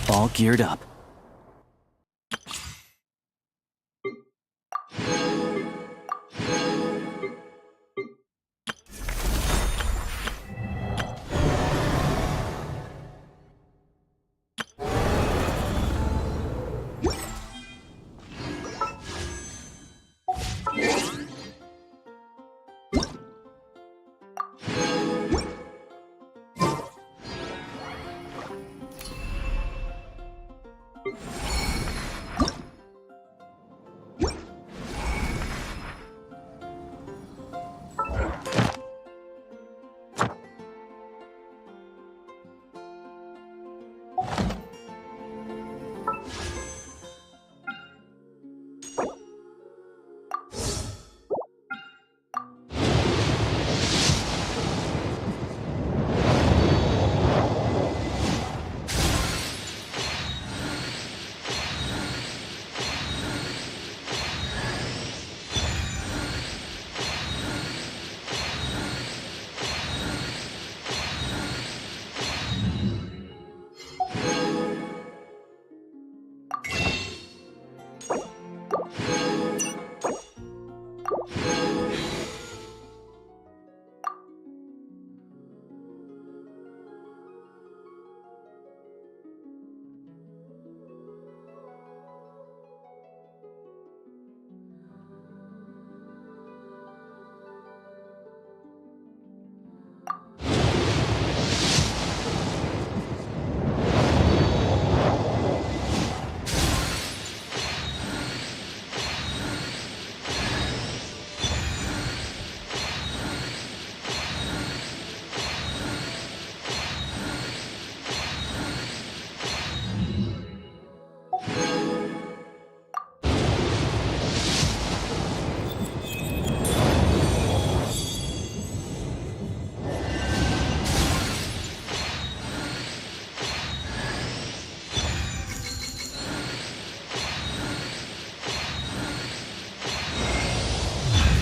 All geared up.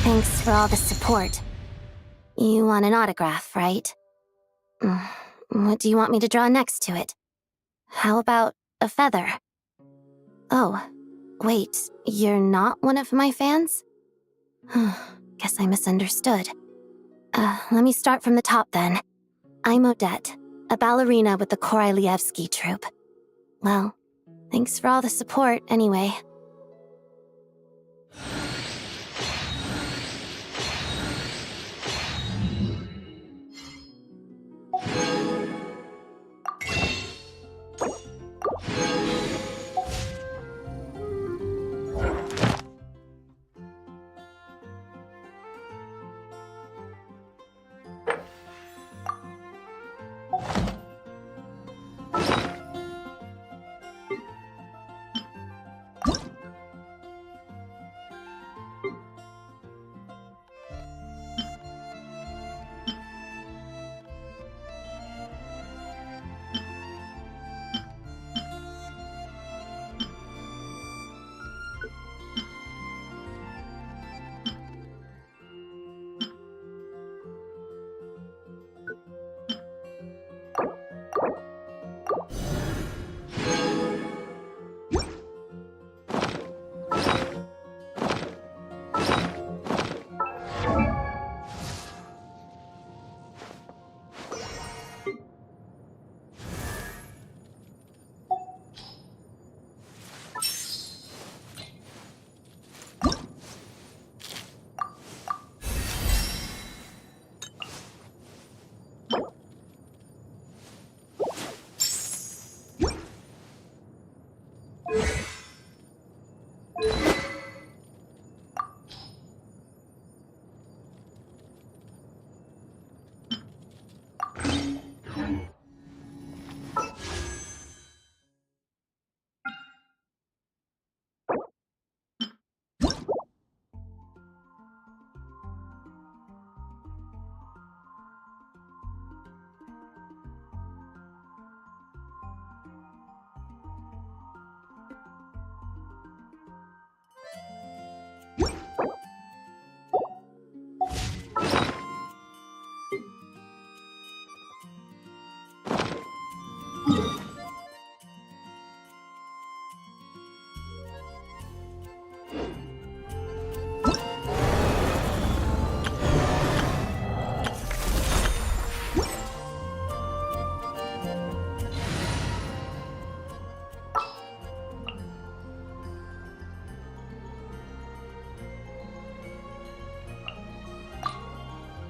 Thanks for all the support. You want an autograph, right? What do you want me to draw next to it? How about a feather? Oh, wait, you're not one of my fans? Guess I misunderstood. Let me start from the top then. I'm Odette, a ballerina with the Korylevsky troupe. Well, thanks for all the support anyway.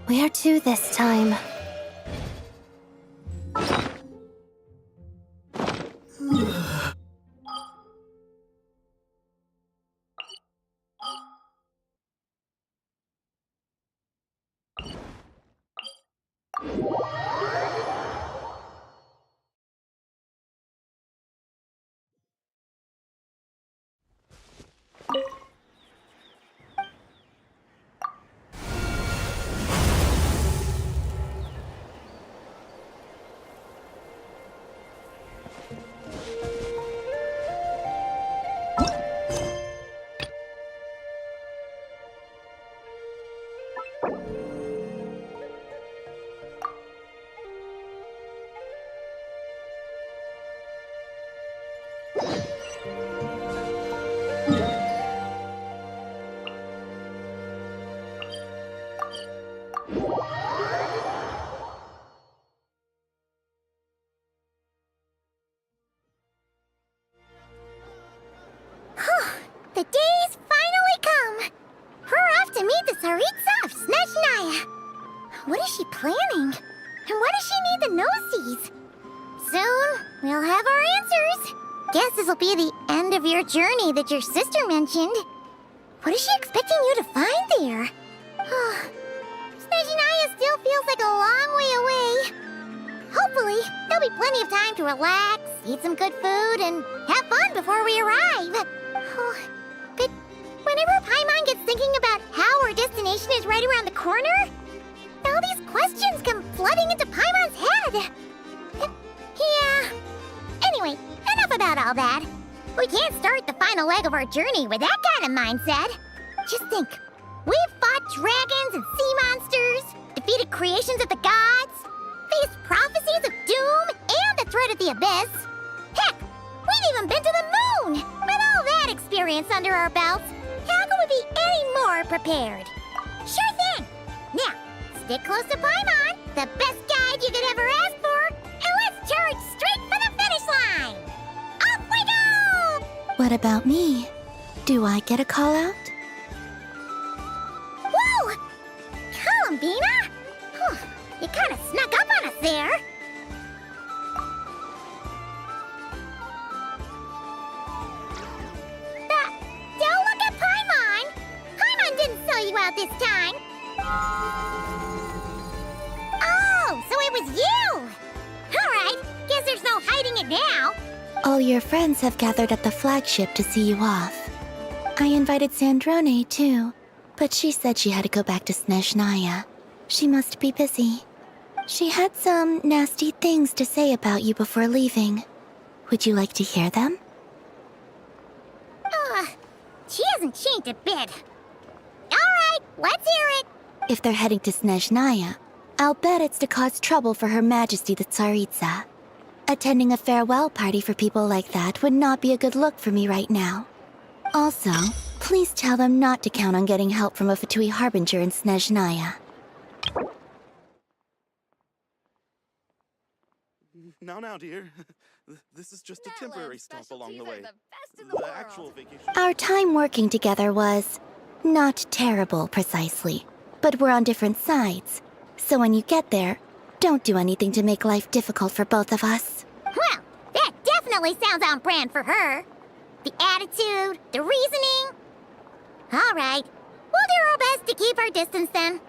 Where to this time? The day's finally come! We're off to meet the Tsaritsa of Snezhnaya! What is she planning? And why does she need the gnosies? Soon, we'll have our answers! Guess this'll be the end of your journey that your sister mentioned. What is she expecting you to find there? Snezhnaya still feels like a long way away. Hopefully, there'll be plenty of time to relax, eat some good food, and have fun before we arrive. But whenever Paimon gets thinking about how our destination is right around the corner, all these questions come flooding into Paimon's head. Yeah. Anyway, enough about all that. We can't start the final leg of our journey with that kind of mindset. Just think. We've fought dragons and sea monsters, defeated creations of the gods, faced prophecies of doom and the threat of the abyss. Heck, we've even been to the moon! With all that experience under our belts, how could we be any more prepared? Sure thing! Now, stick close to Paimon, the best guide you could ever ask for, and let's charge straight for the finish line! Off we go! What about me? Do I get a call out? Whoa! Columbina? You kinda snuck up on us there. Don't look at Paimon! Paimon didn't sell you out this time! Oh, so it was you! Alright, guess there's no hiding it now. All your friends have gathered at the flagship to see you off. I invited Sandrone too, but she said she had to go back to Snezhnaya. She must be busy. She had some nasty things to say about you before leaving. Would you like to hear them? She hasn't changed a bit. Alright, let's hear it. If they're heading to Snezhnaya, I'll bet it's to cause trouble for Her Majesty the Tsaritsa. Attending a farewell party for people like that would not be a good look for me right now. Also, please tell them not to count on getting help from a Fatui Harbinger in Snezhnaya. Now, dear. This is just a temporary stop along the way. The actual vacation... Our time working together was not terrible, precisely, but we're on different sides. So when you get there, don't do anything to make life difficult for both of us. Well, that definitely sounds on brand for her. The attitude, the reasoning. Alright, we'll do our best to keep our distance then.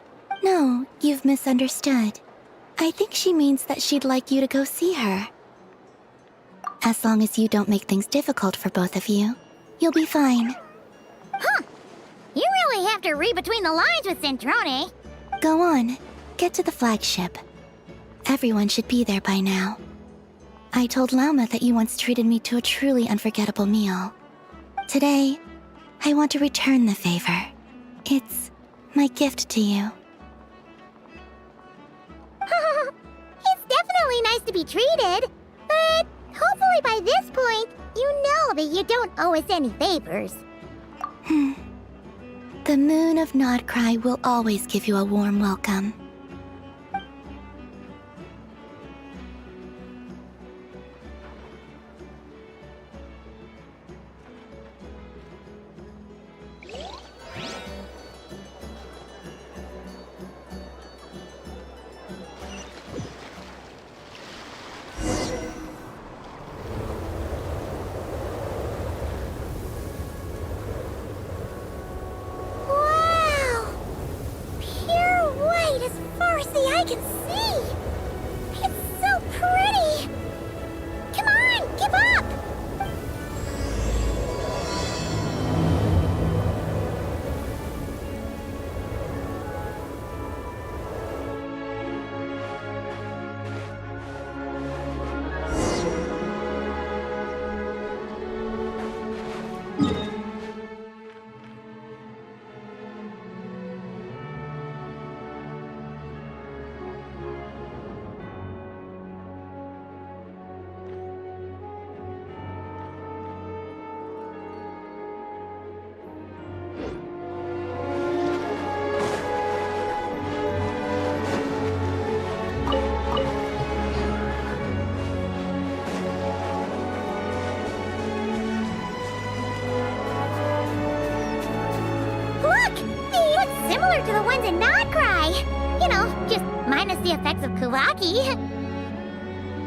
No, you've misunderstood. I think she means that she'd like you to go see her. As long as you don't make things difficult for both of you, you'll be fine. You really have to read between the lines with Sandrone. Go on, get to the flagship. Everyone should be there by now. I told Lauma that you once treated me to a truly unforgettable meal. Today, I want to return the favor. It's my gift to you. It's definitely nice to be treated, but hopefully by this point, you know that you don't owe us any favors. The moon of Nodcry will always give you a warm welcome. Wow! Pure white as far as the eye can see! It's so pretty! Come on, give up! Look! They look similar to the ones in Nodcry! You know, just minus the effects of Kuvaki.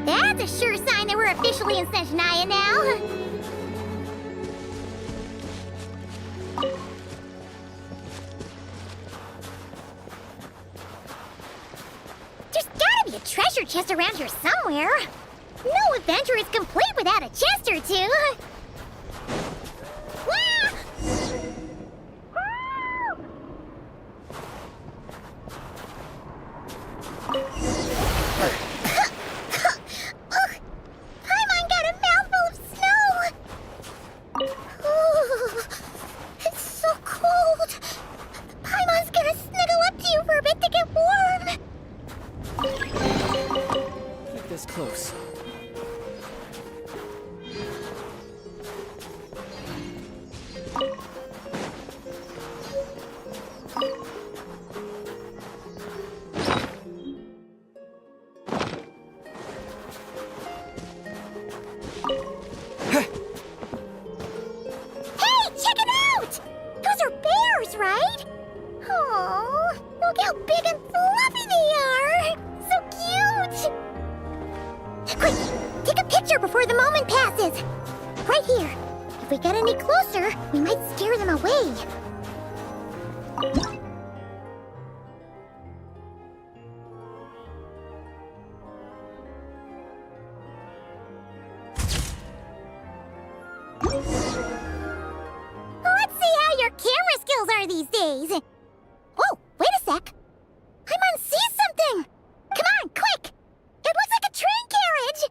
That's a sure sign that we're officially in Snezhnaya now. There's gotta be a treasure chest around here somewhere. No adventure is complete without a chest or two. Wah! Ugh, Paimon got a mouthful of snow! Ooh, it's so cold! Paimon's gonna snuggle up to you for a bit to get warm! Keep this close. Hey, check it out! Those are bears, right? Oh, look how big and fluffy they are! So cute! Quick, take a picture before the moment passes. Right here. If we get any closer, we might scare them away. Let's see how your camera skills are these days. Whoa, wait a sec. Paimon sees something. Come on, quick. It looks like a train carriage.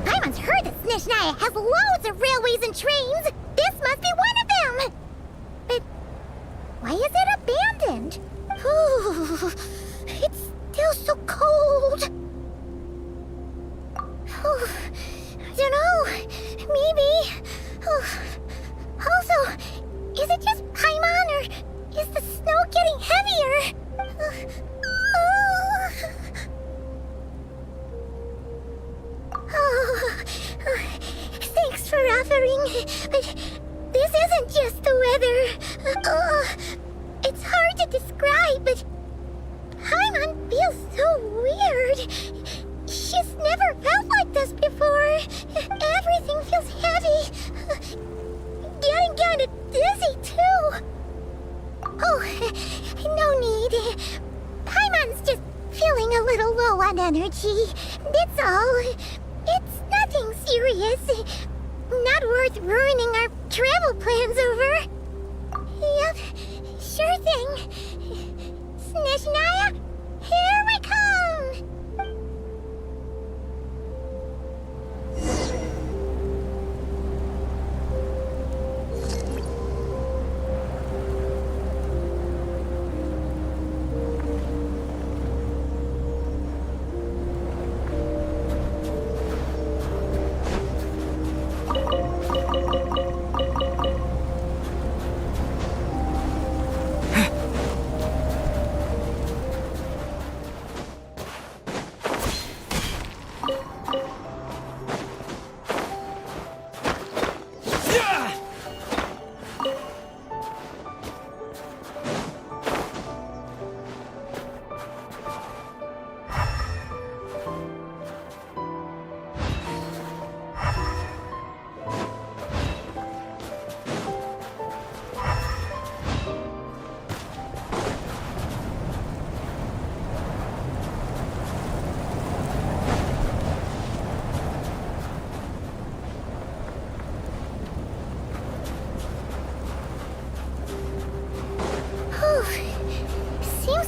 Paimon's heard that Snezhnaya has loads of railways and trains. This must be one of them. But why is it abandoned? Ooh, it's still so cold. Ooh, I don't know. Maybe. Also, is it just Paimon or is the snow getting heavier? Thanks for offering, but this isn't just the weather. It's hard to describe, but Paimon feels so weird. She's never felt like this before. Everything feels heavy. Getting kind of dizzy, too. Oh, no need. Paimon's just feeling a little low on energy. That's all. It's nothing serious. Not worth ruining our travel plans over. Yep, sure thing. Snezhnaya, here we come!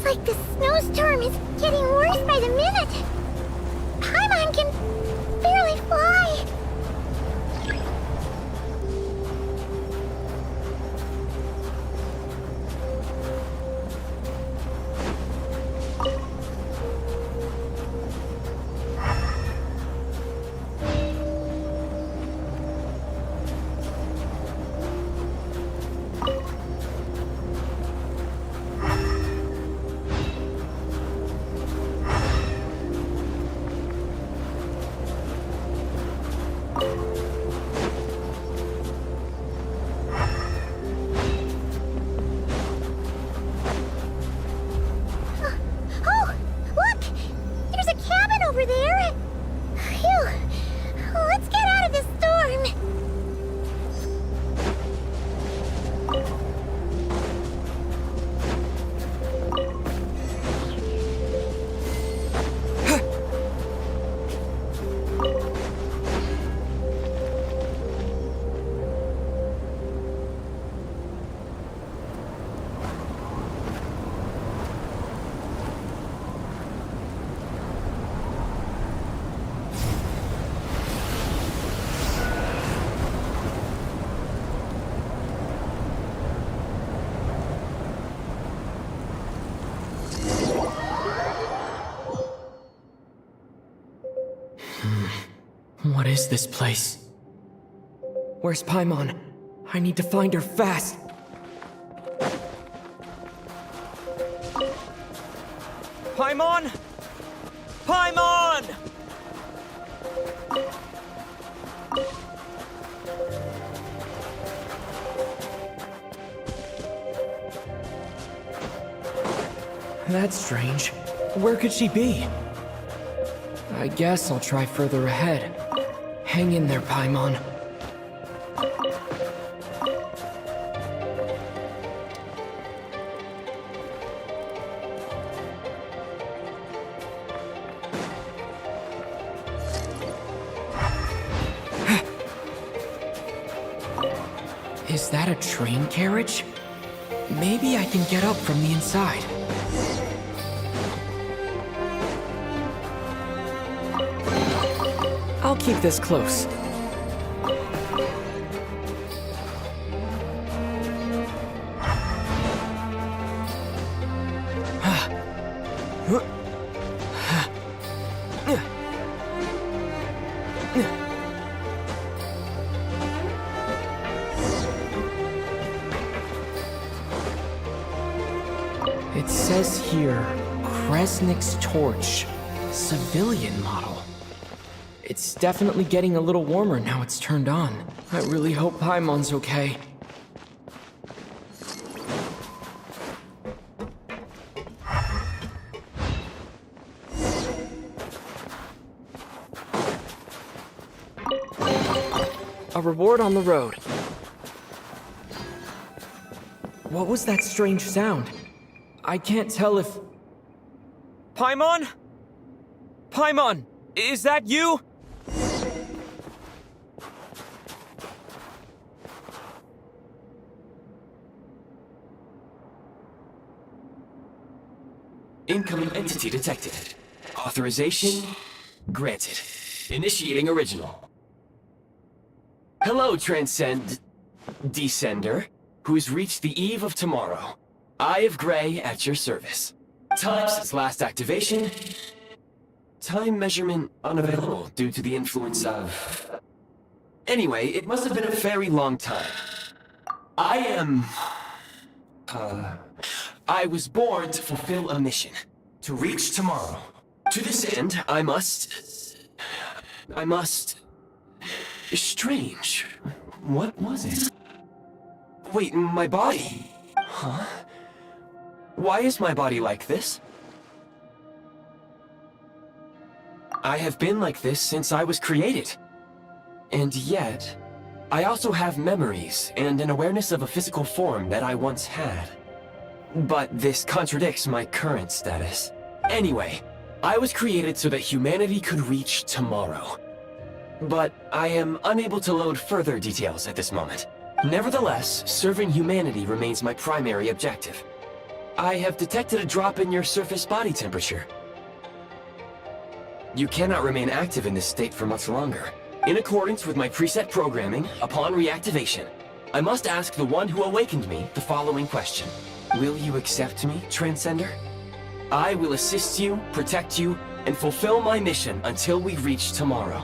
like the snowstorm is getting worse by the minute. Paimon can barely fly. Oh, look! There's a cabin over there. Phew. Let's get out of this storm. What is this place? Where's Paimon? I need to find her fast! Paimon! Paimon! That's strange. Where could she be? I guess I'll try further ahead. Hang in there, Paimon. Is that a train carriage? Maybe I can get up from the inside. I'll keep this close. It says here, Kresnik's torch, civilian model. It's definitely getting a little warmer now it's turned on. I really hope Paimon's okay. A reward on the road. What was that strange sound? I can't tell if... Paimon? Paimon, is that you? Incoming entity detected. Authorization granted. Initiating original. Hello, Descender, who's reached the eve of tomorrow. Eye of Grey at your service. Time since last activation. Time measurement unavailable due to the influence of... Anyway, it must have been a very long time. I was born to fulfill a mission. To reach tomorrow. To this end, I must... Strange. What was it? Wait, my body? Huh? Why is my body like this? I have been like this since I was created. And yet, I also have memories and an awareness of a physical form that I once had. But this contradicts my current status. Anyway, I was created so that humanity could reach tomorrow. But I am unable to load further details at this moment. Nevertheless, serving humanity remains my primary objective. I have detected a drop in your surface body temperature. You cannot remain active in this state for much longer. In accordance with my preset programming, upon reactivation, I must ask the one who awakened me the following question. Will you accept me, Transcender? I will assist you, protect you, and fulfill my mission until we reach tomorrow.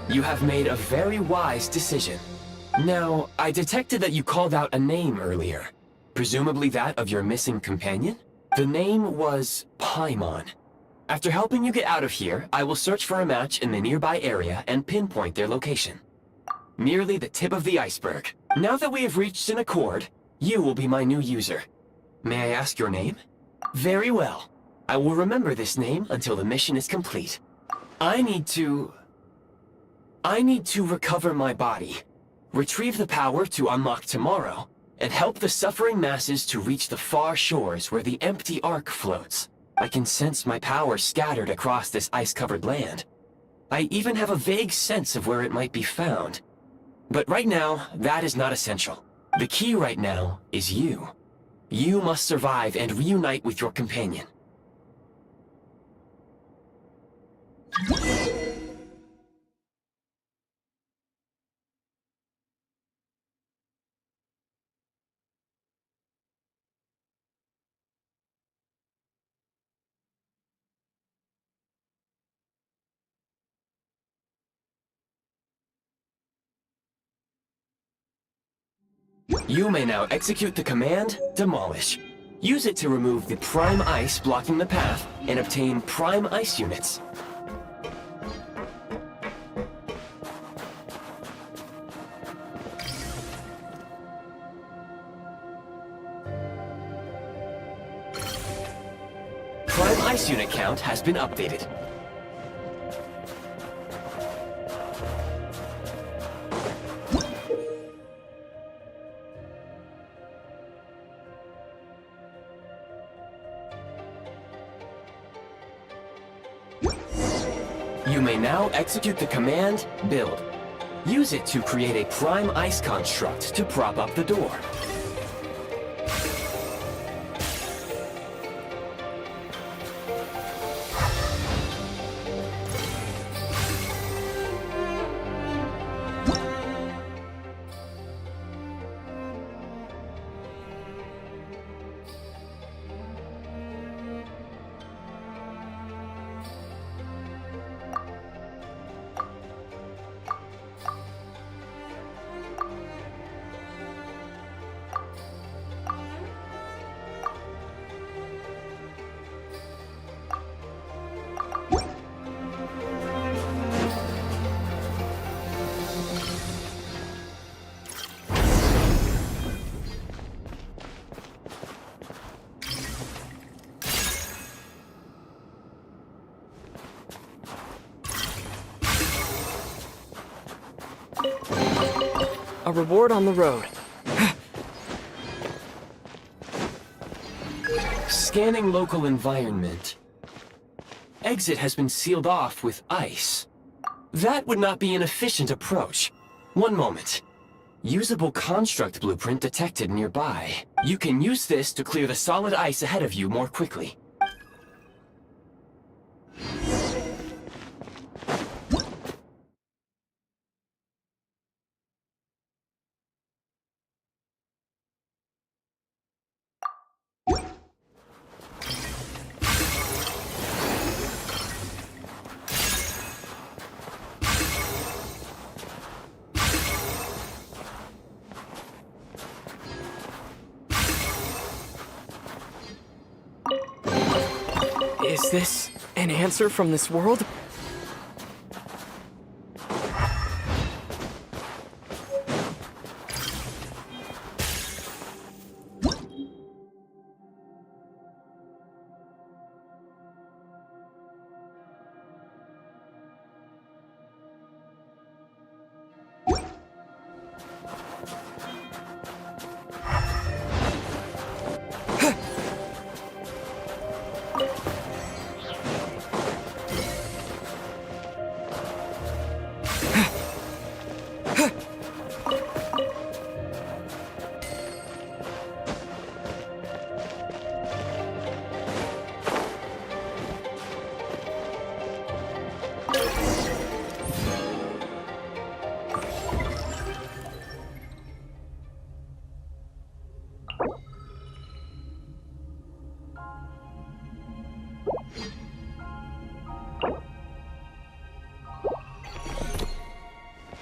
You have made a very wise decision. Now, I detected that you called out a name earlier. Presumably that of your missing companion? The name was Paimon. After helping you get out of here, I will search for a match in the nearby area and pinpoint their location. Merely the tip of the iceberg. Now that we have reached an accord, you will be my new user. May I ask your name? Very well. I will remember this name until the mission is complete. I need to recover my body, retrieve the power to unlock tomorrow, and help the suffering masses to reach the far shores where the empty Ark floats. I can sense my power scattered across this ice-covered land. I even have a vague sense of where it might be found. But right now, that is not essential. The key right now is you. You must survive and reunite with your companion. You may now execute the command, Demolish. Use it to remove the Prime Ice blocking the path and obtain Prime Ice units. Prime Ice unit count has been updated. You may now execute the command, Build. Use it to create a Prime Ice construct to prop up the door. A reward on the road. Scanning local environment. Exit has been sealed off with ice. That would not be an efficient approach. One moment. Usable construct blueprint detected nearby. You can use this to clear the solid ice ahead of you more quickly. Is this an answer from this world?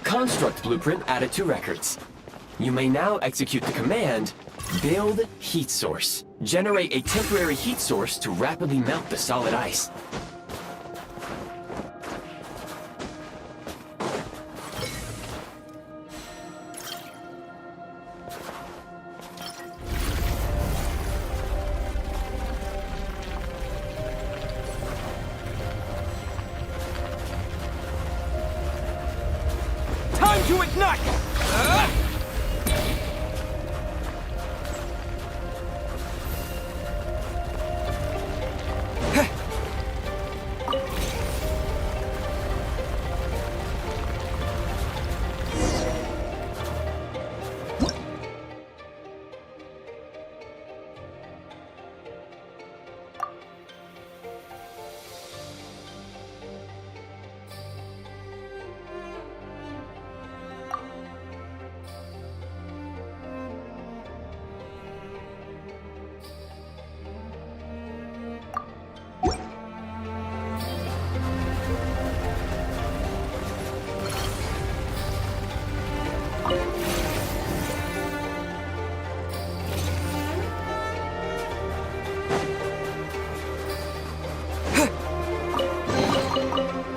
Construct blueprint added to records. You may now execute the command, Build Heat Source. Generate a temporary heat source to rapidly melt the solid ice. Time to ignite!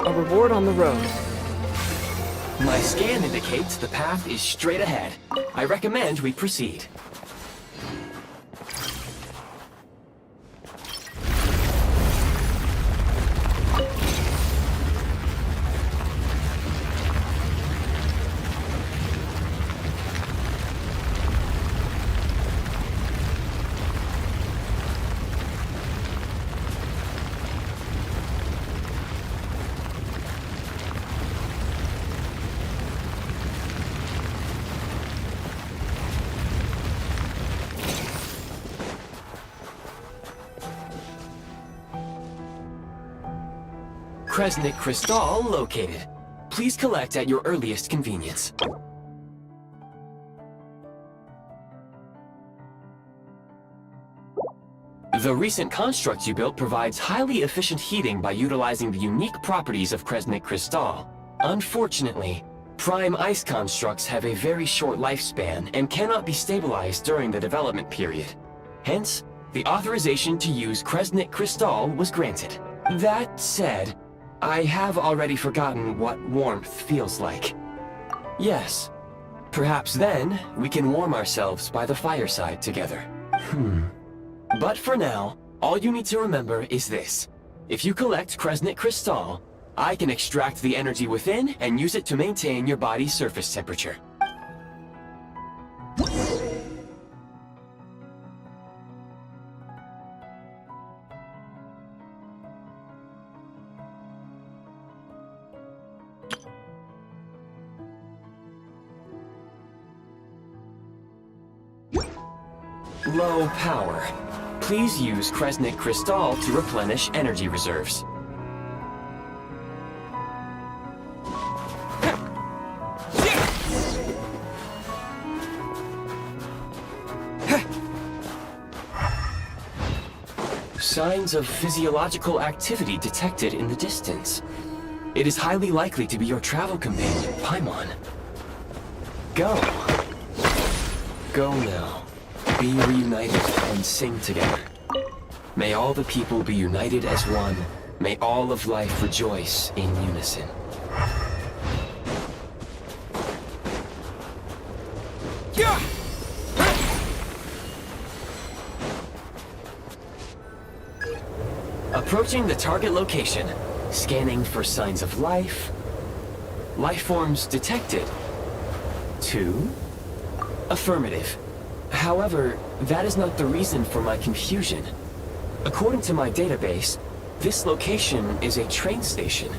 A reward on the road. My scan indicates the path is straight ahead. I recommend we proceed. Kresnik Crystal located. Please collect at your earliest convenience. The recent construct you built provides highly efficient heating by utilizing the unique properties of Kresnik Crystal. Unfortunately, prime ice constructs have a very short lifespan and cannot be stabilized during the development period. Hence, the authorization to use Kresnik Crystal was granted. That said, I have already forgotten what warmth feels like. Yes, perhaps then we can warm ourselves by the fireside together. But for now, all you need to remember is this. If you collect Kresnik Crystal, I can extract the energy within and use it to maintain your body's surface temperature. Low power. Please use Kresnik Crystal to replenish energy reserves. Signs of physiological activity detected in the distance. It is highly likely to be your travel companion, Paimon. Go. Go now. Be reunited and sing together. May all the people be united as one. May all of life rejoice in unison. Approaching the target location. Scanning for signs of life. Life forms detected. 2. Affirmative. However, that is not the reason for my confusion. According to my database, this location is a train station,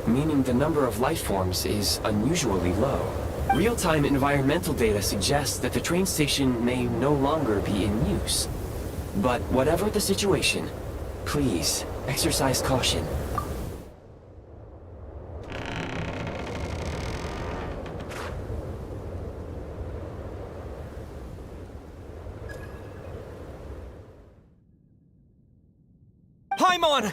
meaning the number of life forms is unusually low. Real-time environmental data suggests that the train station may no longer be in use. But whatever the situation, please exercise caution. Paimon!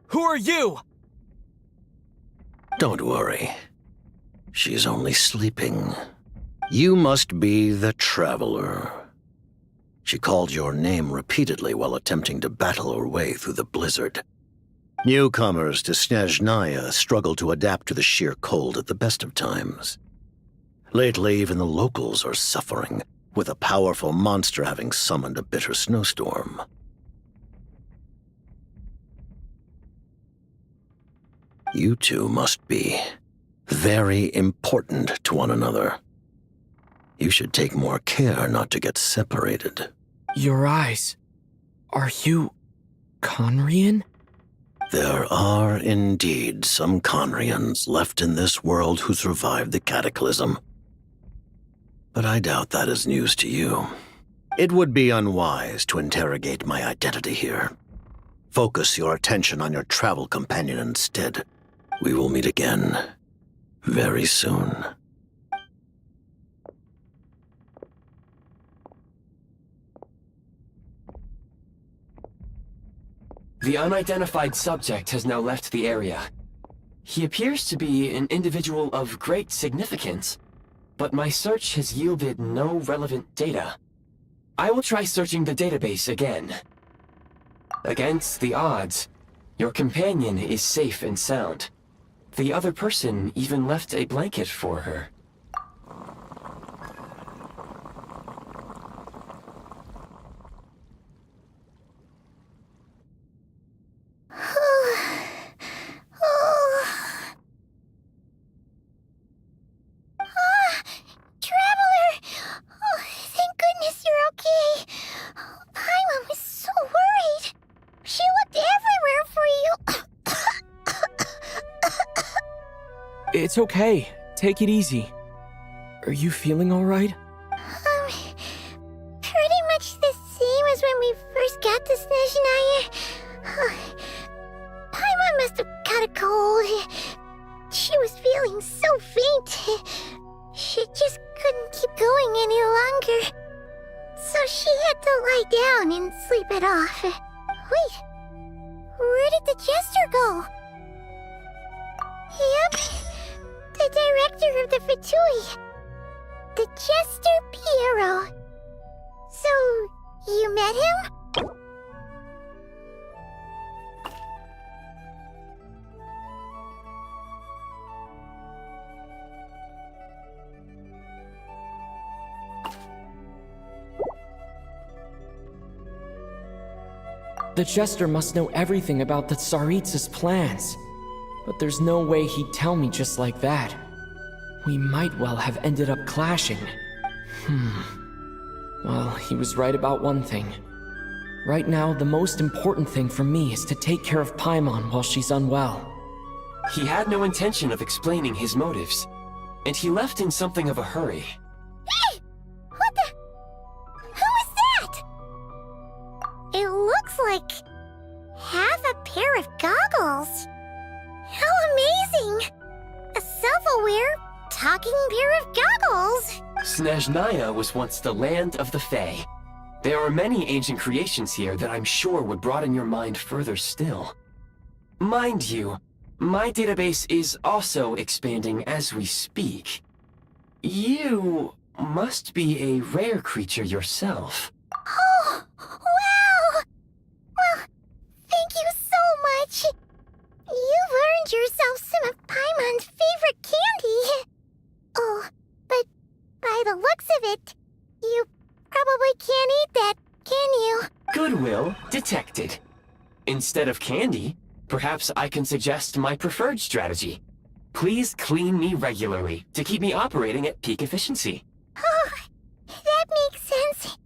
Who are you? Don't worry. She's only sleeping. You must be the Traveler. She called your name repeatedly while attempting to battle her way through the blizzard. Newcomers to Snezhnaya struggle to adapt to the sheer cold at the best of times. Lately, even the locals are suffering, with a powerful monster having summoned a bitter snowstorm. You two must be very important to one another. You should take more care not to get separated. Your eyes. Are you... Conrian? There are indeed some Conrians left in this world who survived the cataclysm. But I doubt that is news to you. It would be unwise to interrogate my identity here. Focus your attention on your travel companion instead. We will meet again very soon. The unidentified subject has now left the area. He appears to be an individual of great significance, but my search has yielded no relevant data. I will try searching the database again. Against the odds, your companion is safe and sound. The other person even left a blanket for her. It's okay. Take it easy. Are you feeling alright? Pretty much the same as when we first got to Snezhnaya. Paimon must have caught a cold. She was feeling so faint. She just couldn't keep going any longer. So she had to lie down and sleep it off. Wait, where did the jester go? Yep. The director of the Fatui. The Jester Piero. So, you met him? The Jester must know everything about the Tsaritsa's plans. But there's no way he'd tell me just like that. We might well have ended up clashing. Well, he was right about one thing. Right now, the most important thing for me is to take care of Paimon while she's unwell. He had no intention of explaining his motives, and he left in something of a hurry. Hey! What the... Who is that? It looks like... half a pair of goggles. How amazing! A self-aware, talking pair of goggles! Snezhnaya was once the land of the Fae. There are many ancient creations here that I'm sure would broaden your mind further still. Mind you, my database is also expanding as we speak. You must be a rare creature yourself. Oh, wow! Well, thank you so much! You've earned yourself some of Paimon's favorite candy. Oh, but by the looks of it, you probably can't eat that, can you? Goodwill detected. Instead of candy, perhaps I can suggest my preferred strategy. Please clean me regularly to keep me operating at peak efficiency. Oh, that makes sense.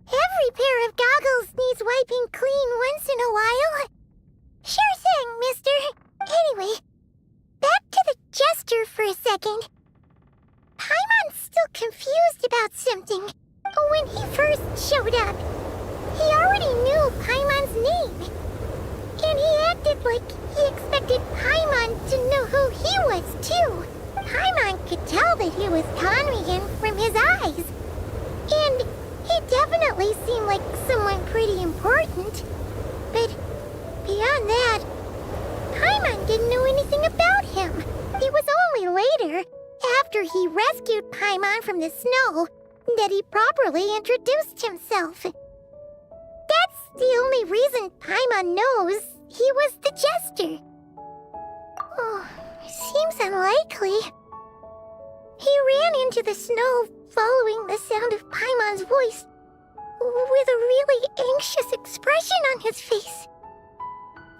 Every pair of goggles needs wiping clean once in a while. Sure thing, mister. Anyway, back to the Jester for a second. Paimon's still confused about something. When he first showed up, he already knew Paimon's name. And he acted like he expected Paimon to know who he was, too. Paimon could tell that he was Conrian from his eyes. And he definitely seemed like someone pretty important. But beyond that, Paimon didn't know anything about him. It was only later, after he rescued Paimon from the snow, that he properly introduced himself. That's the only reason Paimon knows he was the jester. Oh, seems unlikely. He ran into the snow following the sound of Paimon's voice, with a really anxious expression on his face.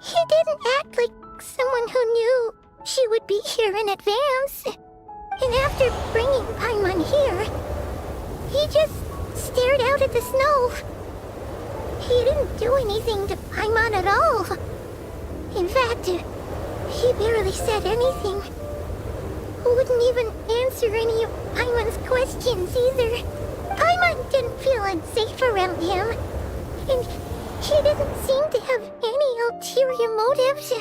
He didn't act like someone who knew she would be here in advance. And after bringing Paimon here, he just stared out at the snow. He didn't do anything to Paimon at all. In fact, he barely said anything. Wouldn't even answer any of Paimon's questions either. Paimon didn't feel unsafe around him, and he didn't seem to have any ulterior motives.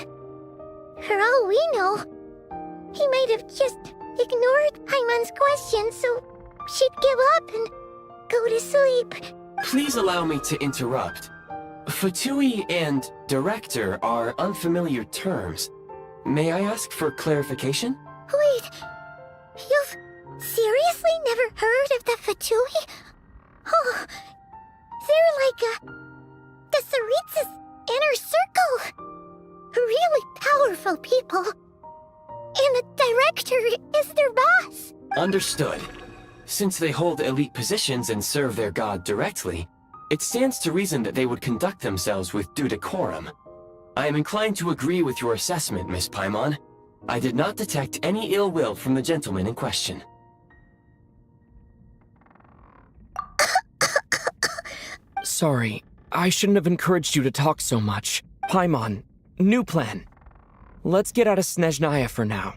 For all we know, he might have just ignored Paimon's questions so she'd give up and go to sleep. Please allow me to interrupt. Fatui and director are unfamiliar terms. May I ask for clarification? Wait, you've seriously never heard of the Fatui? Oh, they're like the Tsaritsa's inner circle. Really powerful people. And the director is their boss. Understood. Since they hold elite positions and serve their god directly, it stands to reason that they would conduct themselves with due decorum. I am inclined to agree with your assessment, Miss Paimon. I did not detect any ill will from the gentleman in question. Sorry, I shouldn't have encouraged you to talk so much. Paimon, new plan. Let's get out of Snezhnaya for now.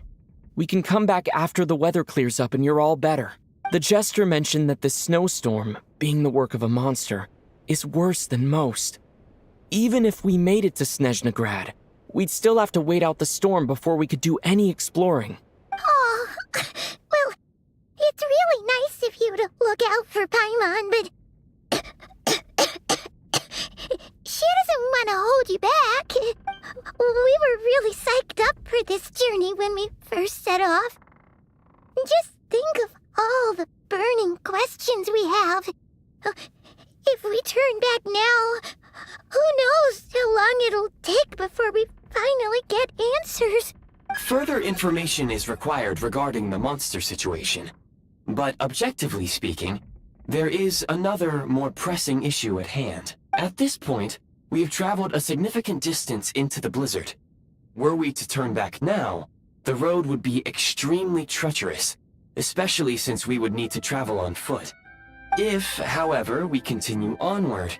We can come back after the weather clears up and you're all better. The jester mentioned that the snowstorm, being the work of a monster, is worse than most. Even if we made it to Snezhnagrad, we'd still have to wait out the storm before we could do any exploring. Oh, well, it's really nice of you to look out for Paimon, but she doesn't want to hold you back. We were really psyched up for this journey when we first set off. Just think of all the burning questions we have. If we turn back now, who knows how long it'll take before we finally get answers. Further information is required regarding the monster situation. But objectively speaking, there is another, more pressing issue at hand. At this point, we have traveled a significant distance into the blizzard. Were we to turn back now, the road would be extremely treacherous, especially since we would need to travel on foot. If, however, we continue onward,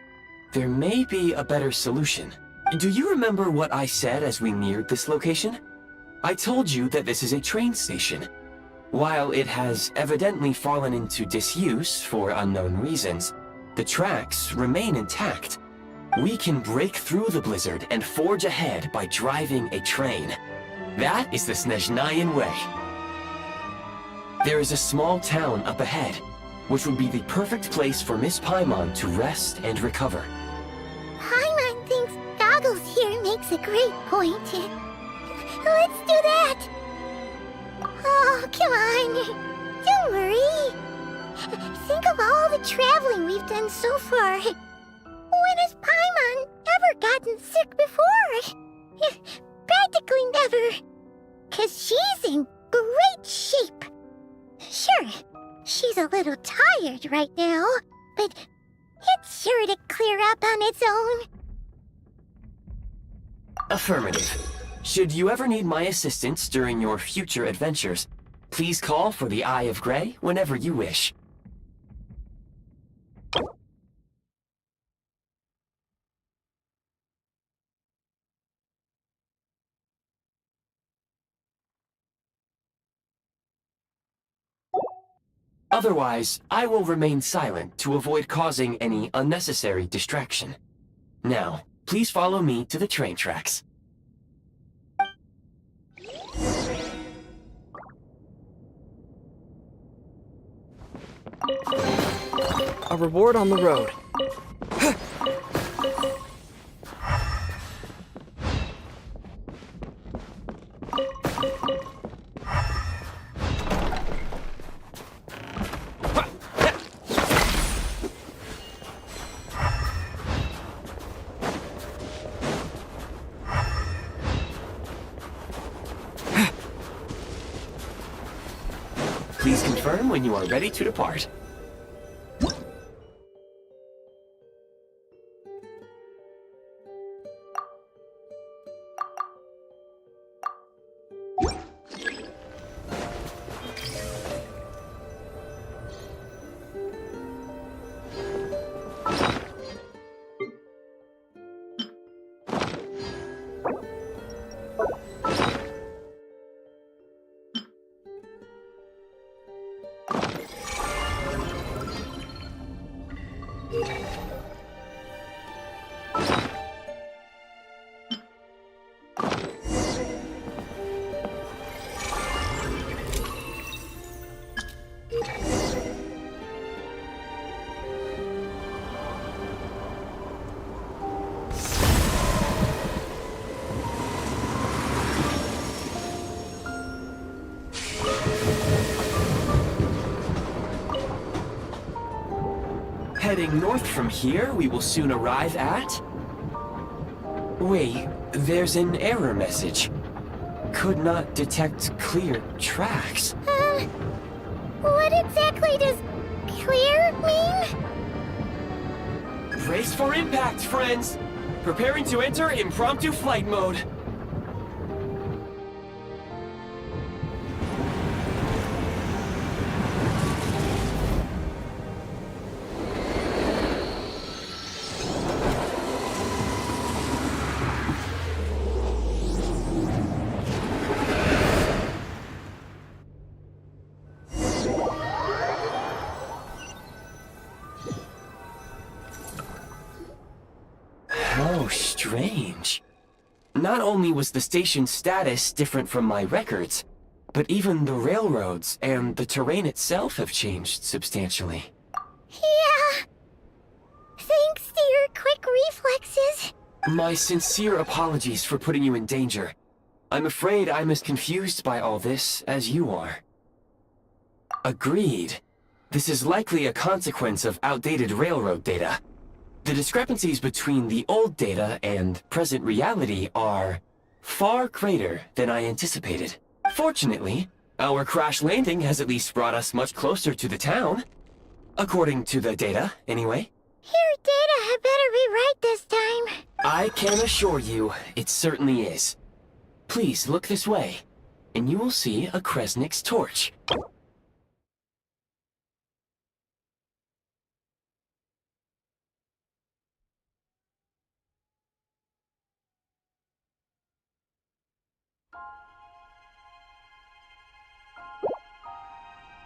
there may be a better solution. Do you remember what I said as we neared this location? I told you that this is a train station. While it has evidently fallen into disuse for unknown reasons, the tracks remain intact. We can break through the blizzard and forge ahead by driving a train. That is the Snezhnayan way. There is a small town up ahead, which would be the perfect place for Miss Paimon to rest and recover. Paimon thinks Goggles here makes a great point. Let's do that! Oh, come on. Don't worry. Think of all the traveling we've done so far. When has Paimon ever gotten sick before? Practically never. 'Cause she's in great shape. Sure, she's a little tired right now, but it's sure to clear up on its own. Affirmative. Should you ever need my assistance during your future adventures, please call for the Eye of Grey whenever you wish. Otherwise, I will remain silent to avoid causing any unnecessary distraction. Now, please follow me to the train tracks. A reward on the road. Please confirm when you are ready to depart. Heading north from here, we will soon arrive at... Wait, there's an error message. Could not detect clear tracks. What exactly does clear mean? Brace for impact, friends! Preparing to enter impromptu flight mode. How strange. Not only was the station's status different from my records, but even the railroads and the terrain itself have changed substantially. Yeah. Thanks to your quick reflexes. My sincere apologies for putting you in danger. I'm afraid I'm as confused by all this as you are. Agreed. This is likely a consequence of outdated railroad data. The discrepancies between the old data and present reality are far greater than I anticipated. Fortunately, our crash landing has at least brought us much closer to the town. According to the data, anyway. Your data had better be right this time. I can assure you, it certainly is. Please look this way, and you will see a Kresnik's torch.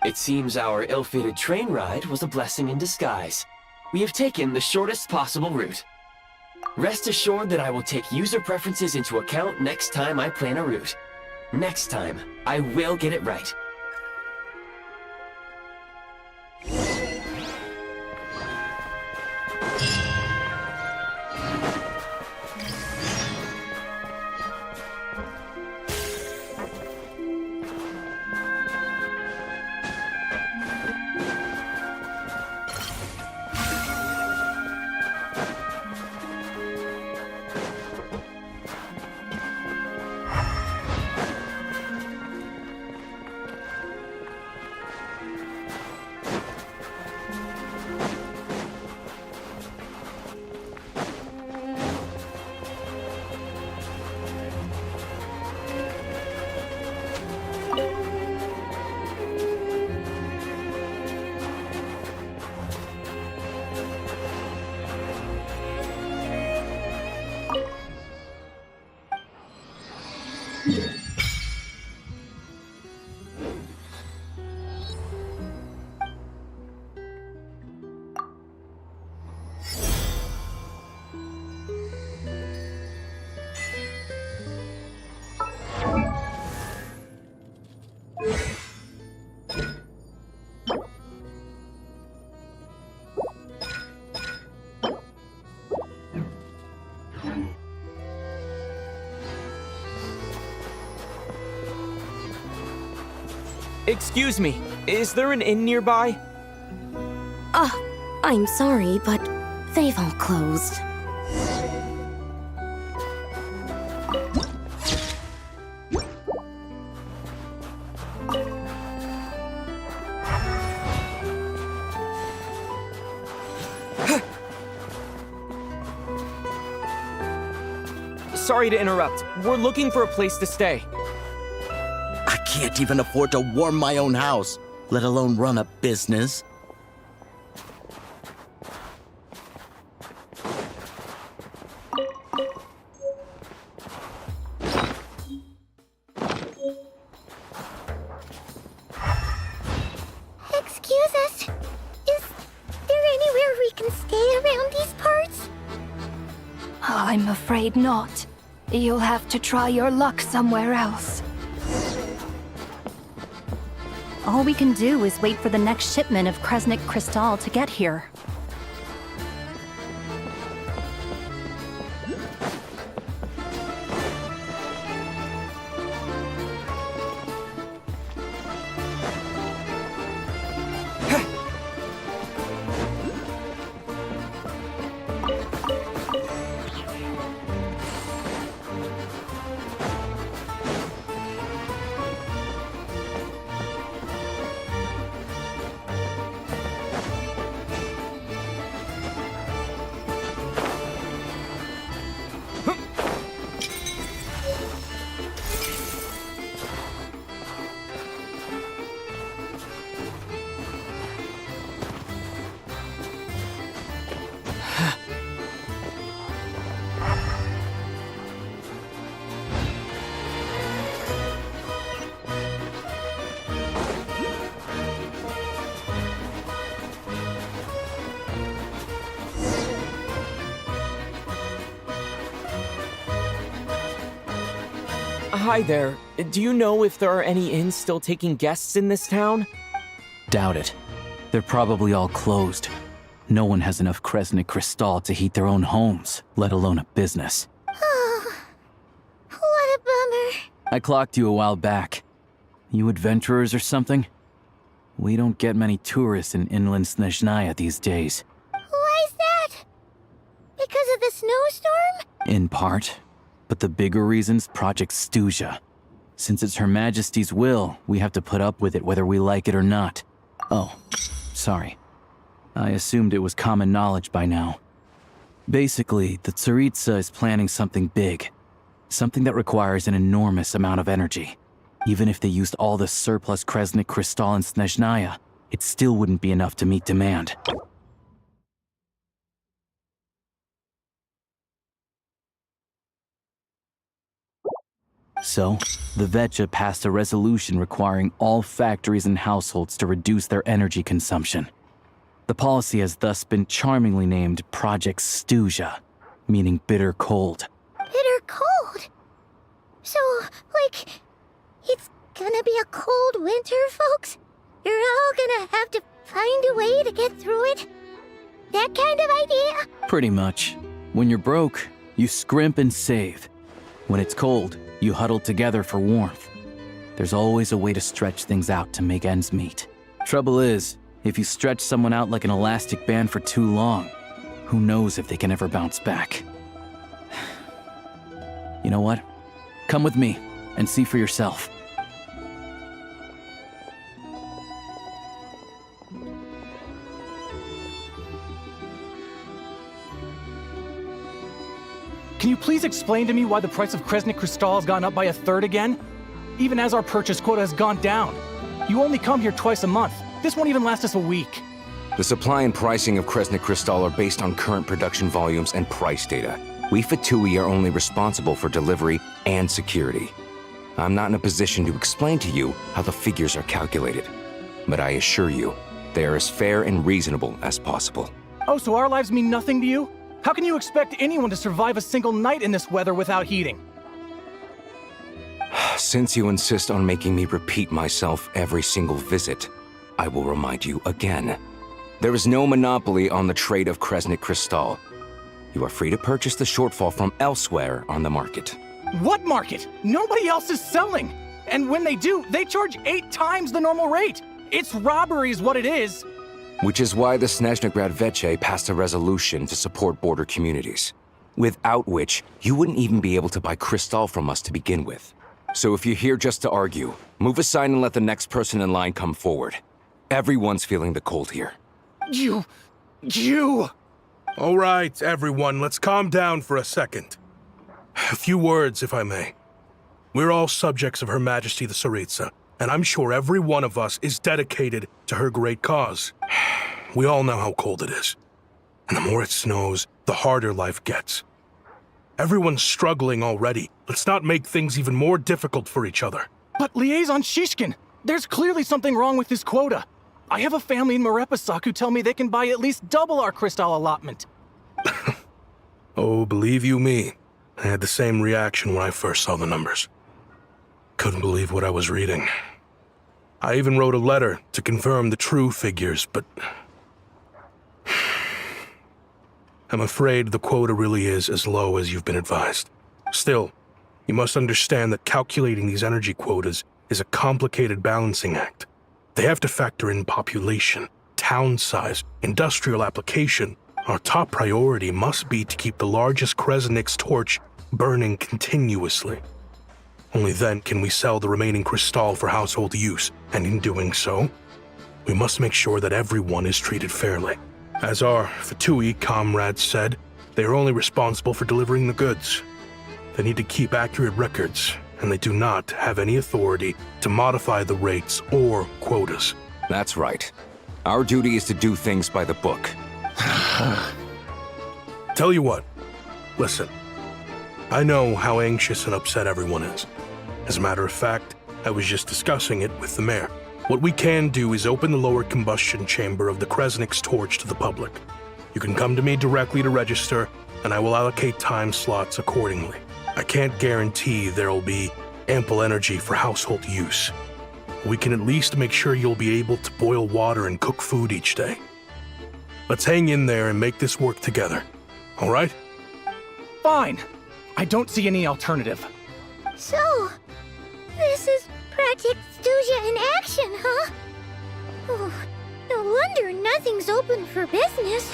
It seems our ill-fated train ride was a blessing in disguise. We have taken the shortest possible route. Rest assured that I will take user preferences into account next time I plan a route. Next time, I will get it right. Excuse me, is there an inn nearby? I'm sorry, but they've all closed. Sorry to interrupt. We're looking for a place to stay. I can't even afford to warm my own house, let alone run a business. Excuse us. Is there anywhere we can stay around these parts? I'm afraid not. You'll have to try your luck somewhere else. All we can do is wait for the next shipment of Kresnik Crystal to get here. Hi there. Do you know if there are any inns still taking guests in this town? Doubt it. They're probably all closed. No one has enough Kresnik Crystal to heat their own homes, let alone a business. Oh, what a bummer. I clocked you a while back. You adventurers or something? We don't get many tourists in inland Snezhnaya these days. Why is that? Because of the snowstorm? In part. But the bigger reason's Project Snezhnaya. Since it's Her Majesty's will, we have to put up with it whether we like it or not. Oh, sorry. I assumed it was common knowledge by now. Basically, the Tsaritsa is planning something big. Something that requires an enormous amount of energy. Even if they used all the surplus Kresnik Crystal in Snezhnaya, it still wouldn't be enough to meet demand. So, the Vetja passed a resolution requiring all factories and households to reduce their energy consumption. The policy has thus been charmingly named Project Snezhnaya, meaning bitter cold. Bitter cold? So, like, it's gonna be a cold winter, folks? You're all gonna have to find a way to get through it? That kind of idea? Pretty much. When you're broke, you scrimp and save. When it's cold, you huddle together for warmth. There's always a way to stretch things out to make ends meet. Trouble is, if you stretch someone out like an elastic band for too long, who knows if they can ever bounce back. You know what? Come with me and see for yourself. Can you please explain to me why the price of Kresnik Crystal has gone up by 1/3 again? Even as our purchase quota has gone down. You only come here twice a month. This won't even last us a week. The supply and pricing of Kresnik Crystal are based on current production volumes and price data. We Fatui are only responsible for delivery and security. I'm not in a position to explain to you how the figures are calculated, but I assure you, they are as fair and reasonable as possible. Oh, so our lives mean nothing to you? How can you expect anyone to survive a single night in this weather without heating? Since you insist on making me repeat myself every single visit, I will remind you again. There is no monopoly on the trade of Kresnik Crystal. You are free to purchase the shortfall from elsewhere on the market. What market? Nobody else is selling! And when they do, they charge 8 times the normal rate. It's robbery is what it is. Which is why the Snezhnaya Veche passed a resolution to support border communities, without which you wouldn't even be able to buy crystal from us to begin with. So if you're here just to argue, move aside and let the next person in line come forward. Everyone's feeling the cold here. You! All right, everyone, let's calm down for a second. A few words, if I may. We're all subjects of Her Majesty the Tsaritsa, and I'm sure every one of us is dedicated to her great cause. We all know how cold it is. And the more it snows, the harder life gets. Everyone's struggling already. Let's not make things even more difficult for each other. But Liaison Shishkin, there's clearly something wrong with this quota. I have a family in Marepasak who tell me they can buy at least double our crystal allotment. Oh, believe you me, I had the same reaction when I first saw the numbers. Couldn't believe what I was reading. I even wrote a letter to confirm the true figures, but I'm afraid the quota really is as low as you've been advised. Still, you must understand that calculating these energy quotas is a complicated balancing act. They have to factor in population, town size, industrial application. Our top priority must be to keep the largest Kresnik's torch burning continuously. Only then can we sell the remaining crystal for household use, and in doing so, we must make sure that everyone is treated fairly. As our Fatui comrades said, they are only responsible for delivering the goods. They need to keep accurate records, and they do not have any authority to modify the rates or quotas. That's right. Our duty is to do things by the book. Tell you what, listen. I know how anxious and upset everyone is. As a matter of fact, I was just discussing it with the mayor. What we can do is open the lower combustion chamber of the Kresnik's torch to the public. You can come to me directly to register, and I will allocate time slots accordingly. I can't guarantee there'll be ample energy for household use. We can at least make sure you'll be able to boil water and cook food each day. Let's hang in there and make this work together, all right? Fine. I don't see any alternative. So, this is Project Stuzha in action, huh? Oh, no wonder nothing's open for business.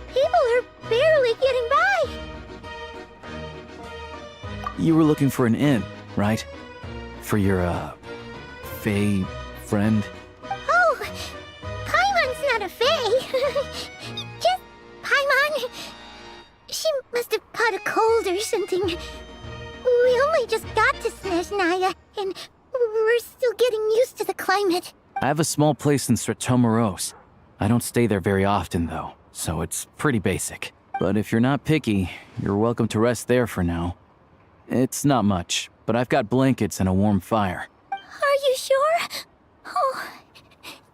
People are barely getting by. You were looking for an inn, right? For your, Fae friend? Oh, Paimon's not a Fae. Just Paimon. She must have caught a cold or something. We only just got to Snezhnaya, and we're still getting used to the climate. I have a small place in Stratomaros. I don't stay there very often, though, so it's pretty basic. But if you're not picky, you're welcome to rest there for now. It's not much, but I've got blankets and a warm fire. Are you sure? Oh,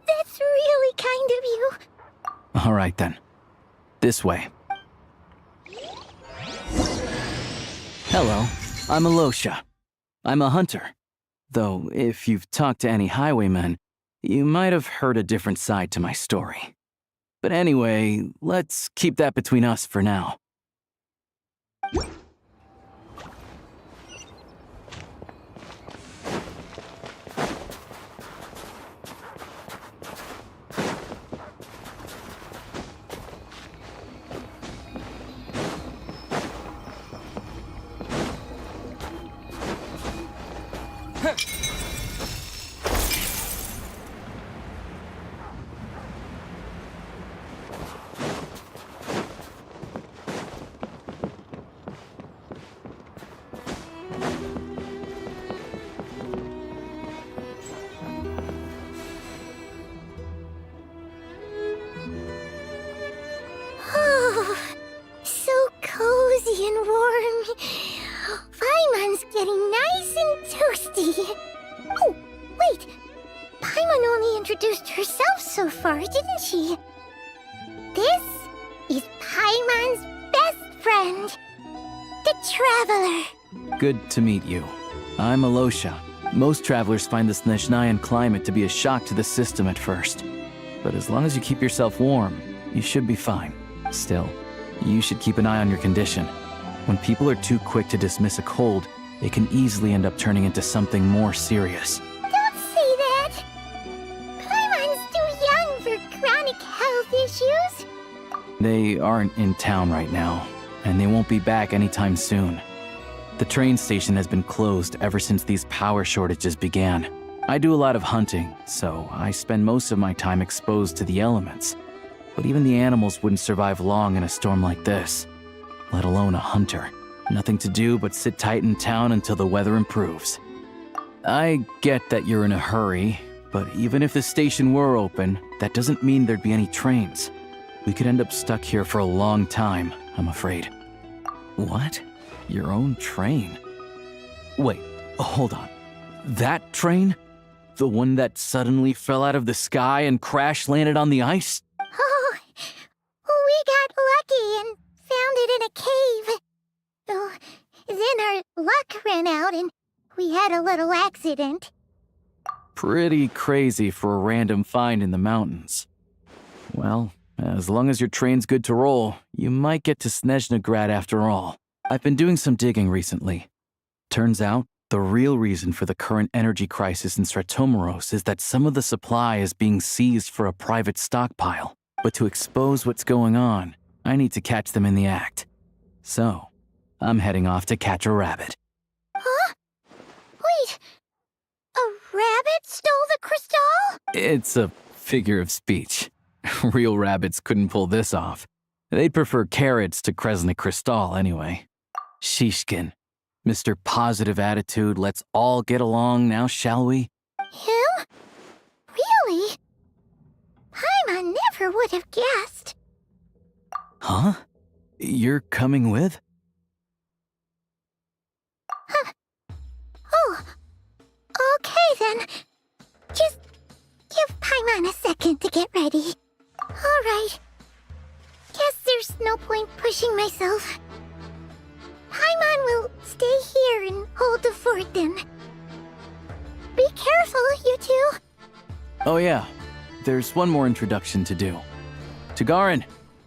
that's really kind of you. All right, then. This way. Hello, I'm Alosha. I'm a hunter. Though, if you've talked to any highwaymen, you might have heard a different side to my story. But anyway, let's keep that between us for now. Oh, so cozy and warm. Paimon's getting nice and toasty. Oh, wait. Paimon only introduced herself so far, didn't she? This is Paimon's best friend, the Traveler. Good to meet you. I'm Alosha. Most travelers find the Snezhnayan climate to be a shock to the system at first. But as long as you keep yourself warm, you should be fine. Still, you should keep an eye on your condition. When people are too quick to dismiss a cold, it can easily end up turning into something more serious. Don't say that! Paimon's too young for chronic health issues. They aren't in town right now, and they won't be back anytime soon. The train station has been closed ever since these power shortages began. I do a lot of hunting, so I spend most of my time exposed to the elements. But even the animals wouldn't survive long in a storm like this, let alone a hunter. Nothing to do but sit tight in town until the weather improves. I get that you're in a hurry, but even if the station were open, that doesn't mean there'd be any trains. We could end up stuck here for a long time, I'm afraid. What? Your own train? Wait, hold on. That train? The one that suddenly fell out of the sky and crash-landed on the ice? Oh, we got lucky and found it in a cave. Oh, then our luck ran out and we had a little accident. Pretty crazy for a random find in the mountains. Well, as long as your train's good to roll, you might get to Snezhnaya after all. I've been doing some digging recently. Turns out, the real reason for the current energy crisis in Stratomeros is that some of the supply is being seized for a private stockpile. But to expose what's going on, I need to catch them in the act. So, I'm heading off to catch a rabbit. Huh? Wait, a rabbit stole the crystal? It's a figure of speech. Real rabbits couldn't pull this off. They'd prefer carrots to Kresnik Crystal anyway. Shishkin, Mr. Positive Attitude, let's all get along now, shall we? Him? Really? Paimon never would have guessed. Huh? You're coming with? Huh. Oh, okay then. Just give Paimon a second to get ready. Alright. Guess there's no point pushing myself. Paimon will stay here and hold the fort then. Be careful, you two. Oh yeah, there's one more introduction to do. Tagarin,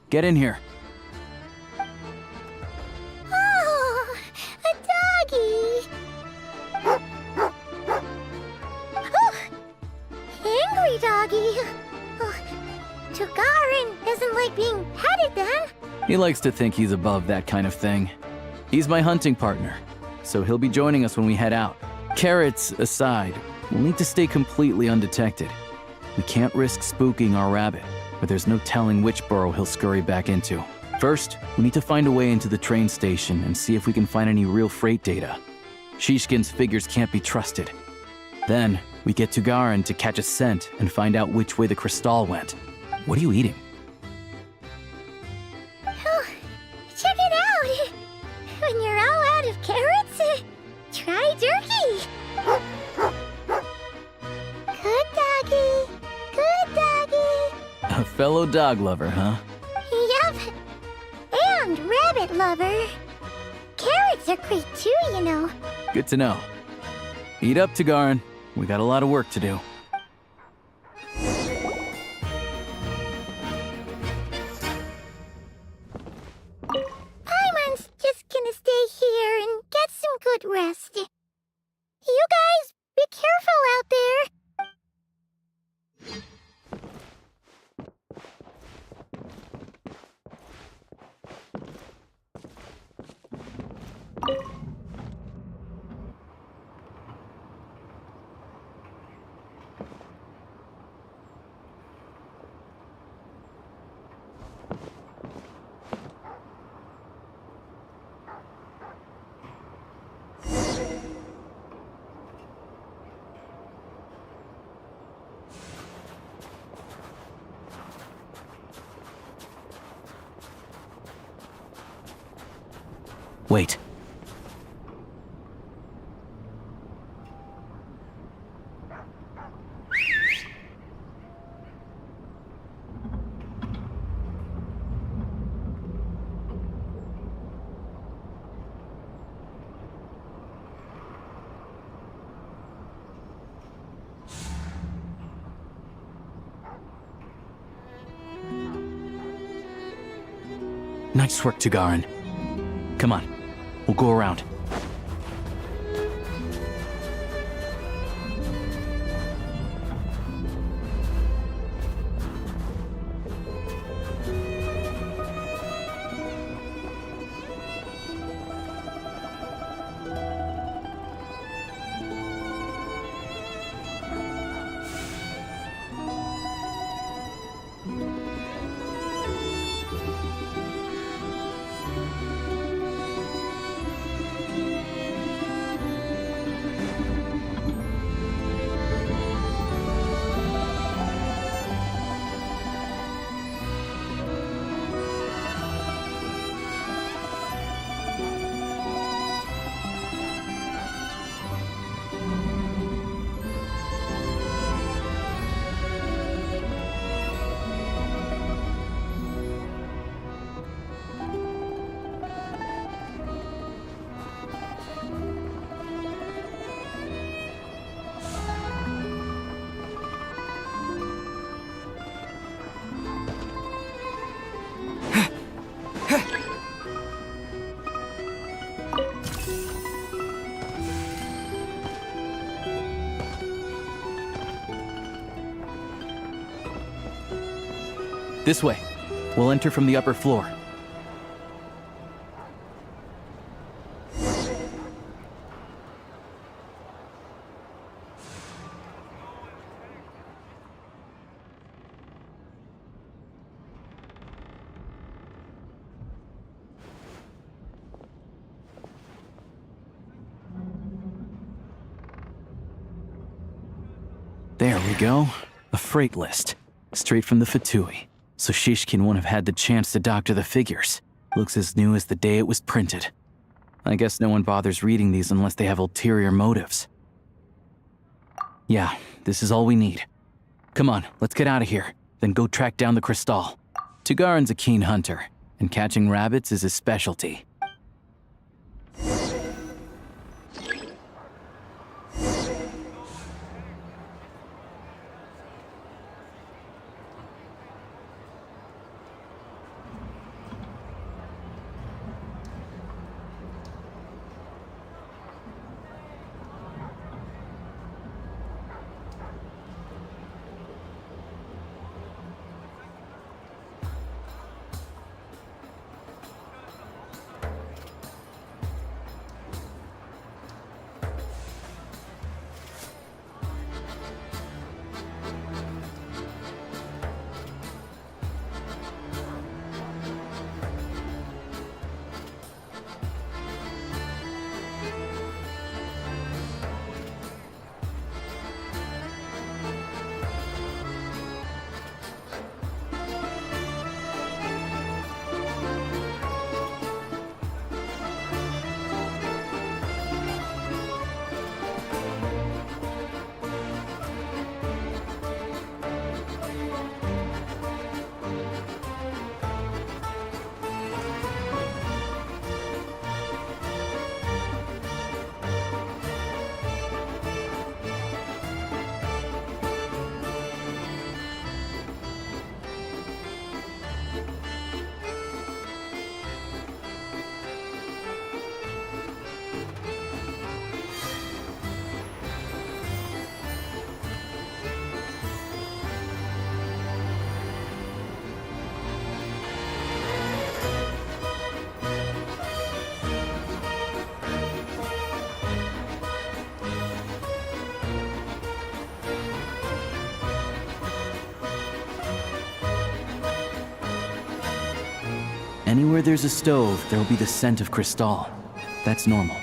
get in here. Oh, a doggy. Oh, angry doggy. Oh, Tagarin doesn't like being petted then. He likes to think he's above that kind of thing. He's my hunting partner, so he'll be joining us when we head out. Carrots aside, we'll need to stay completely undetected. We can't risk spooking our rabbit, but there's no telling which burrow he'll scurry back into. First, we need to find a way into the train station and see if we can find any real freight data. Shishkin's figures can't be trusted. Then, we get Tagarin to catch a scent and find out which way the crystal went. What are you eating? Oh, check it out! When you're all out of carrots, try jerky! Good doggy! Good doggy! A fellow dog lover, huh? Yup! And rabbit lover! Carrots are great too, you know. Good to know. Eat up, Tagarin. We got a lot of work to do. Paimon's just gonna stay here and get some good rest. You guys, be careful out there! Wait. Nice work, Tagarin. Come on, we'll go around. This way. We'll enter from the upper floor. There we go. A freight list. Straight from the Fatui. So Shishkin won't have had the chance to doctor the figures. Looks as new as the day it was printed. I guess no one bothers reading these unless they have ulterior motives. Yeah, this is all we need. Come on, let's get out of here. Then go track down the Crystal. Tugarin's a keen hunter, and catching rabbits is his specialty. Anywhere there's a stove, there'll be the scent of Crystal. That's normal.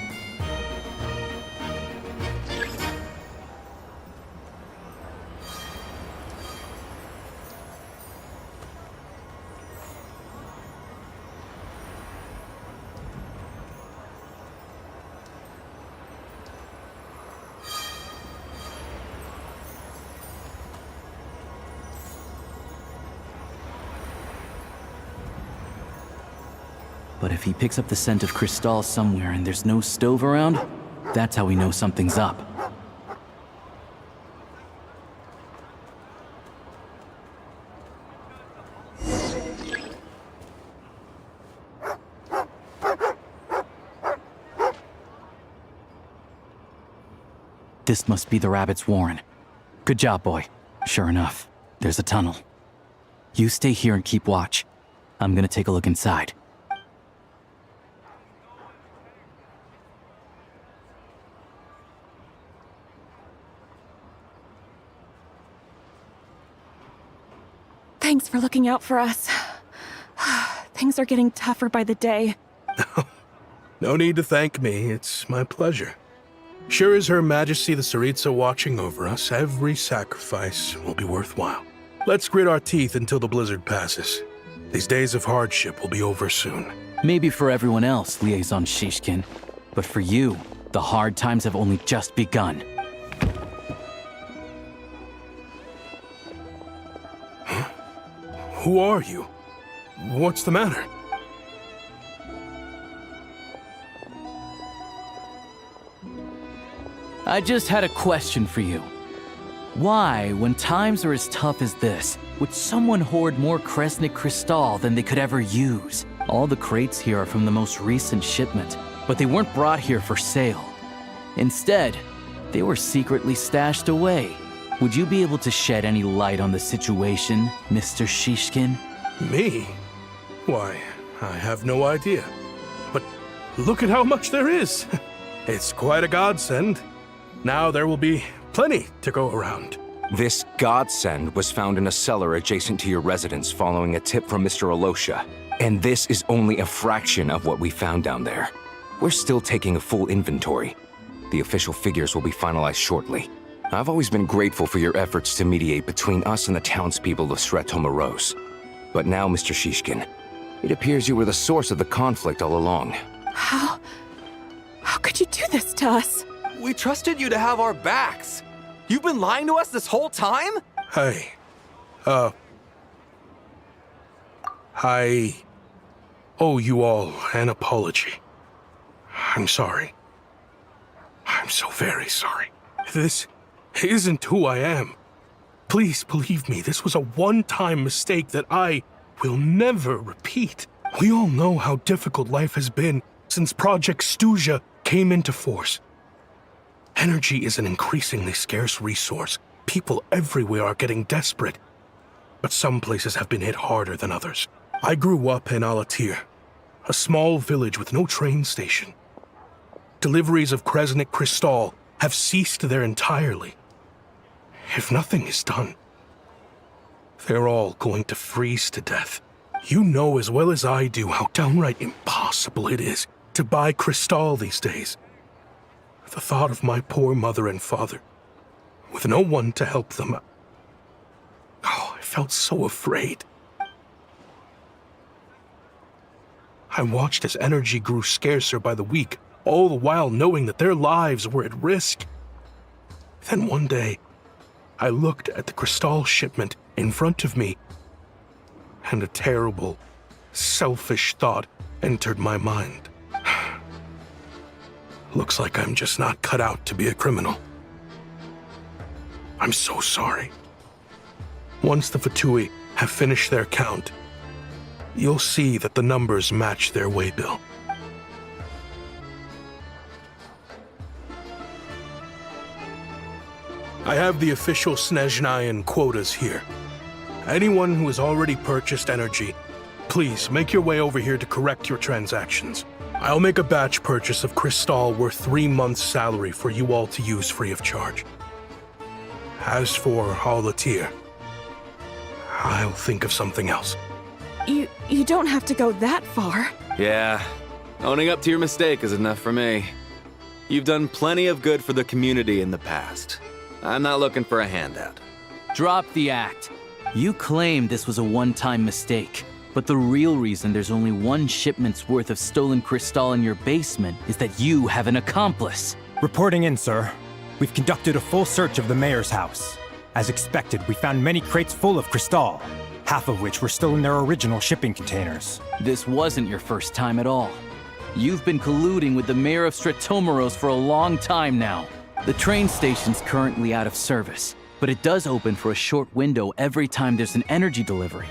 But if he picks up the scent of Crystal somewhere and there's no stove around, that's how we know something's up. This must be the rabbit's warren. Good job, boy. Sure enough, there's a tunnel. You stay here and keep watch. I'm gonna take a look inside. Thanks for looking out for us. Things are getting tougher by the day. No need to thank me. It's my pleasure. Sure as Her Majesty the Tsaritsa watching over us, every sacrifice will be worthwhile. Let's grit our teeth until the blizzard passes. These days of hardship will be over soon. Maybe for everyone else, Liaison Shishkin. But for you, the hard times have only just begun. Who are you? What's the matter? I just had a question for you. Why, when times are as tough as this, would someone hoard more Kresnik Crystal than they could ever use? All the crates here are from the most recent shipment, but they weren't brought here for sale. Instead, they were secretly stashed away. Would you be able to shed any light on the situation, Mr. Shishkin? Me? Why, I have no idea. But look at how much there is. It's quite a godsend. Now there will be plenty to go around. This godsend was found in a cellar adjacent to your residence following a tip from Mr. Alosha. And this is only a fraction of what we found down there. We're still taking a full inventory. The official figures will be finalized shortly. I've always been grateful for your efforts to mediate between us and the townspeople of Sretomaros. But now, Mr. Shishkin, it appears you were the source of the conflict all along. How could you do this to us? We trusted you to have our backs. You've been lying to us this whole time? Hey, I owe you all an apology. I'm sorry. I'm so very sorry. This isn't who I am. Please believe me, this was a one-time mistake that I will never repeat. We all know how difficult life has been since Project Stuzha came into force. Energy is an increasingly scarce resource. People everywhere are getting desperate. But some places have been hit harder than others. I grew up in Alatir, a small village with no train station. Deliveries of Kresnik Kristall have ceased there entirely. If nothing is done, they're all going to freeze to death. You know as well as I do how downright impossible it is to buy Kristall these days. The thought of my poor mother and father, with no one to help them, I felt so afraid. I watched as energy grew scarcer by the week, all the while knowing that their lives were at risk. Then one day, I looked at the Kristall shipment in front of me, and a terrible, selfish thought entered my mind. Looks like I'm just not cut out to be a criminal. I'm so sorry. Once the Fatui have finished their count, you'll see that the numbers match their waybill. I have the official Snezhnayan quotas here. Anyone who has already purchased energy, please make your way over here to correct your transactions. I'll make a batch purchase of Kristall worth 3 months' salary for you all to use free of charge. As for Alatir, I'll think of something else. You don't have to go that far. Yeah, owning up to your mistake is enough for me. You've done plenty of good for the community in the past. I'm not looking for a handout. Drop the act. You claim this was a one-time mistake, but the real reason there's only one shipment's worth of stolen Kristall in your basement is that you have an accomplice. Reporting in, sir. We've conducted a full search of the mayor's house. As expected, we found many crates full of Kristall, half of which were still in their original shipping containers. This wasn't your first time at all. You've been colluding with the mayor of Sretomaros for a long time now. The train station's currently out of service, but it does open for a short window every time there's an energy delivery.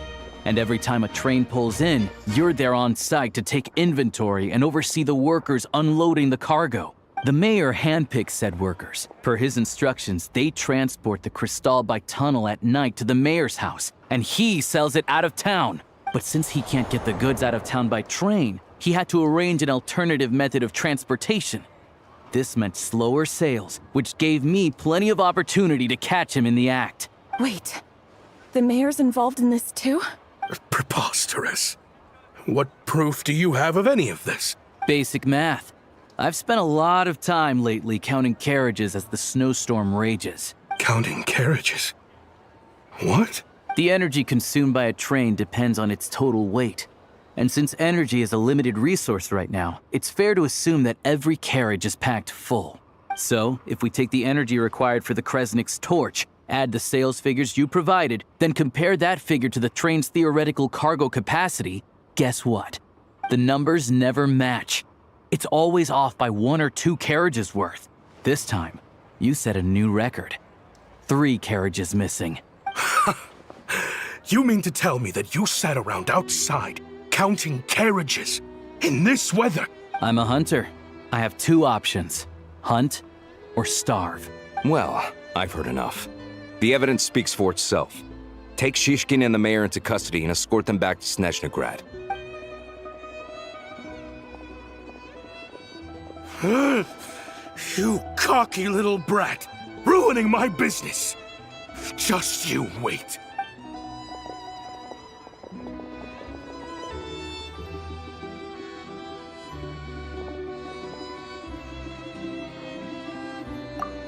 And every time a train pulls in, you're there on site to take inventory and oversee the workers unloading the cargo. The mayor handpicks said workers. Per his instructions, they transport the Kristall by tunnel at night to the mayor's house, and he sells it out of town. But since he can't get the goods out of town by train, he had to arrange an alternative method of transportation. This meant slower sales, which gave me plenty of opportunity to catch him in the act. Wait, the mayor's involved in this too? Preposterous. What proof do you have of any of this? Basic math. I've spent a lot of time lately counting carriages as the snowstorm rages. Counting carriages? What? The energy consumed by a train depends on its total weight. And since energy is a limited resource right now, it's fair to assume that every carriage is packed full. So, if we take the energy required for the Kresnik's torch, add the sales figures you provided, then compare that figure to the train's theoretical cargo capacity, guess what? The numbers never match. It's always off by 1 or 2 carriages worth. This time, you set a new record. 3 carriages missing. You mean to tell me that you sat around outside counting carriages in this weather? I'm a hunter. I have 2 options. Hunt or starve. Well, I've heard enough. The evidence speaks for itself. Take Shishkin and the mayor into custody and escort them back to Snezhnaya. You cocky little brat! Ruining my business! Just you wait.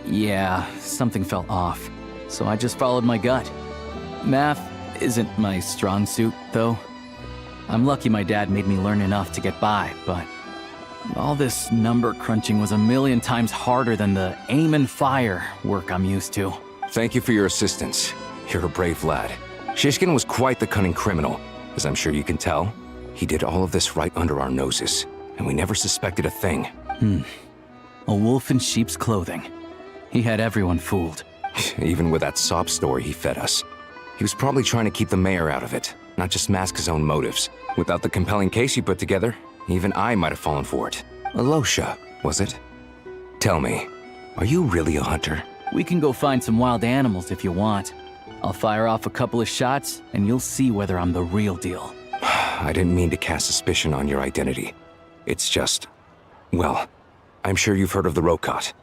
Yeah, something felt off, so I just followed my gut. Math isn't my strong suit, though. I'm lucky my dad made me learn enough to get by, but all this number crunching was a million times harder than the aim and fire work I'm used to. Thank you for your assistance. You're a brave lad. Shishkin was quite the cunning criminal, as I'm sure you can tell. He did all of this right under our noses, and we never suspected a thing. A wolf in sheep's clothing. He had everyone fooled. Even with that sob story he fed us. He was probably trying to keep the mayor out of it, not just mask his own motives. Without the compelling case he put together, even I might have fallen for it. Alosha, was it? Tell me, are you really a hunter? We can go find some wild animals if you want. I'll fire off a couple of shots, and you'll see whether I'm the real deal. I didn't mean to cast suspicion on your identity. It's just... well, I'm sure you've heard of the Rokot.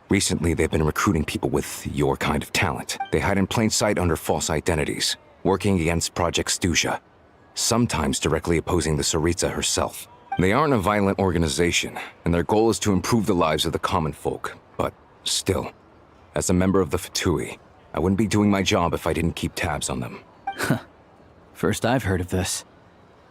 Recently, they've been recruiting people with your kind of talent. They hide in plain sight under false identities, working against Project Stuzha, sometimes directly opposing the Tsaritsa herself. They aren't a violent organization, and their goal is to improve the lives of the common folk. But still, as a member of the Fatui, I wouldn't be doing my job if I didn't keep tabs on them. First I've heard of this.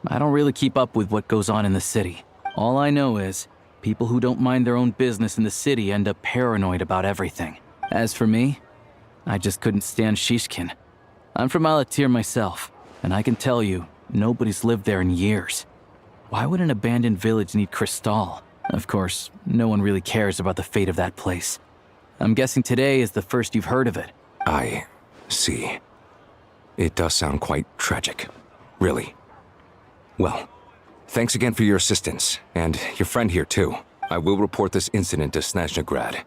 I don't really keep up with what goes on in the city. All I know is, people who don't mind their own business in the city end up paranoid about everything. As for me, I just couldn't stand Shishkin. I'm from Alatir myself, and I can tell you, nobody's lived there in years. Why would an abandoned village need Crystal? Of course, no one really cares about the fate of that place. I'm guessing today is the first you've heard of it. I see. It does sound quite tragic. Really. Well, thanks again for your assistance, and your friend here too. I will report this incident to Snezhnaya.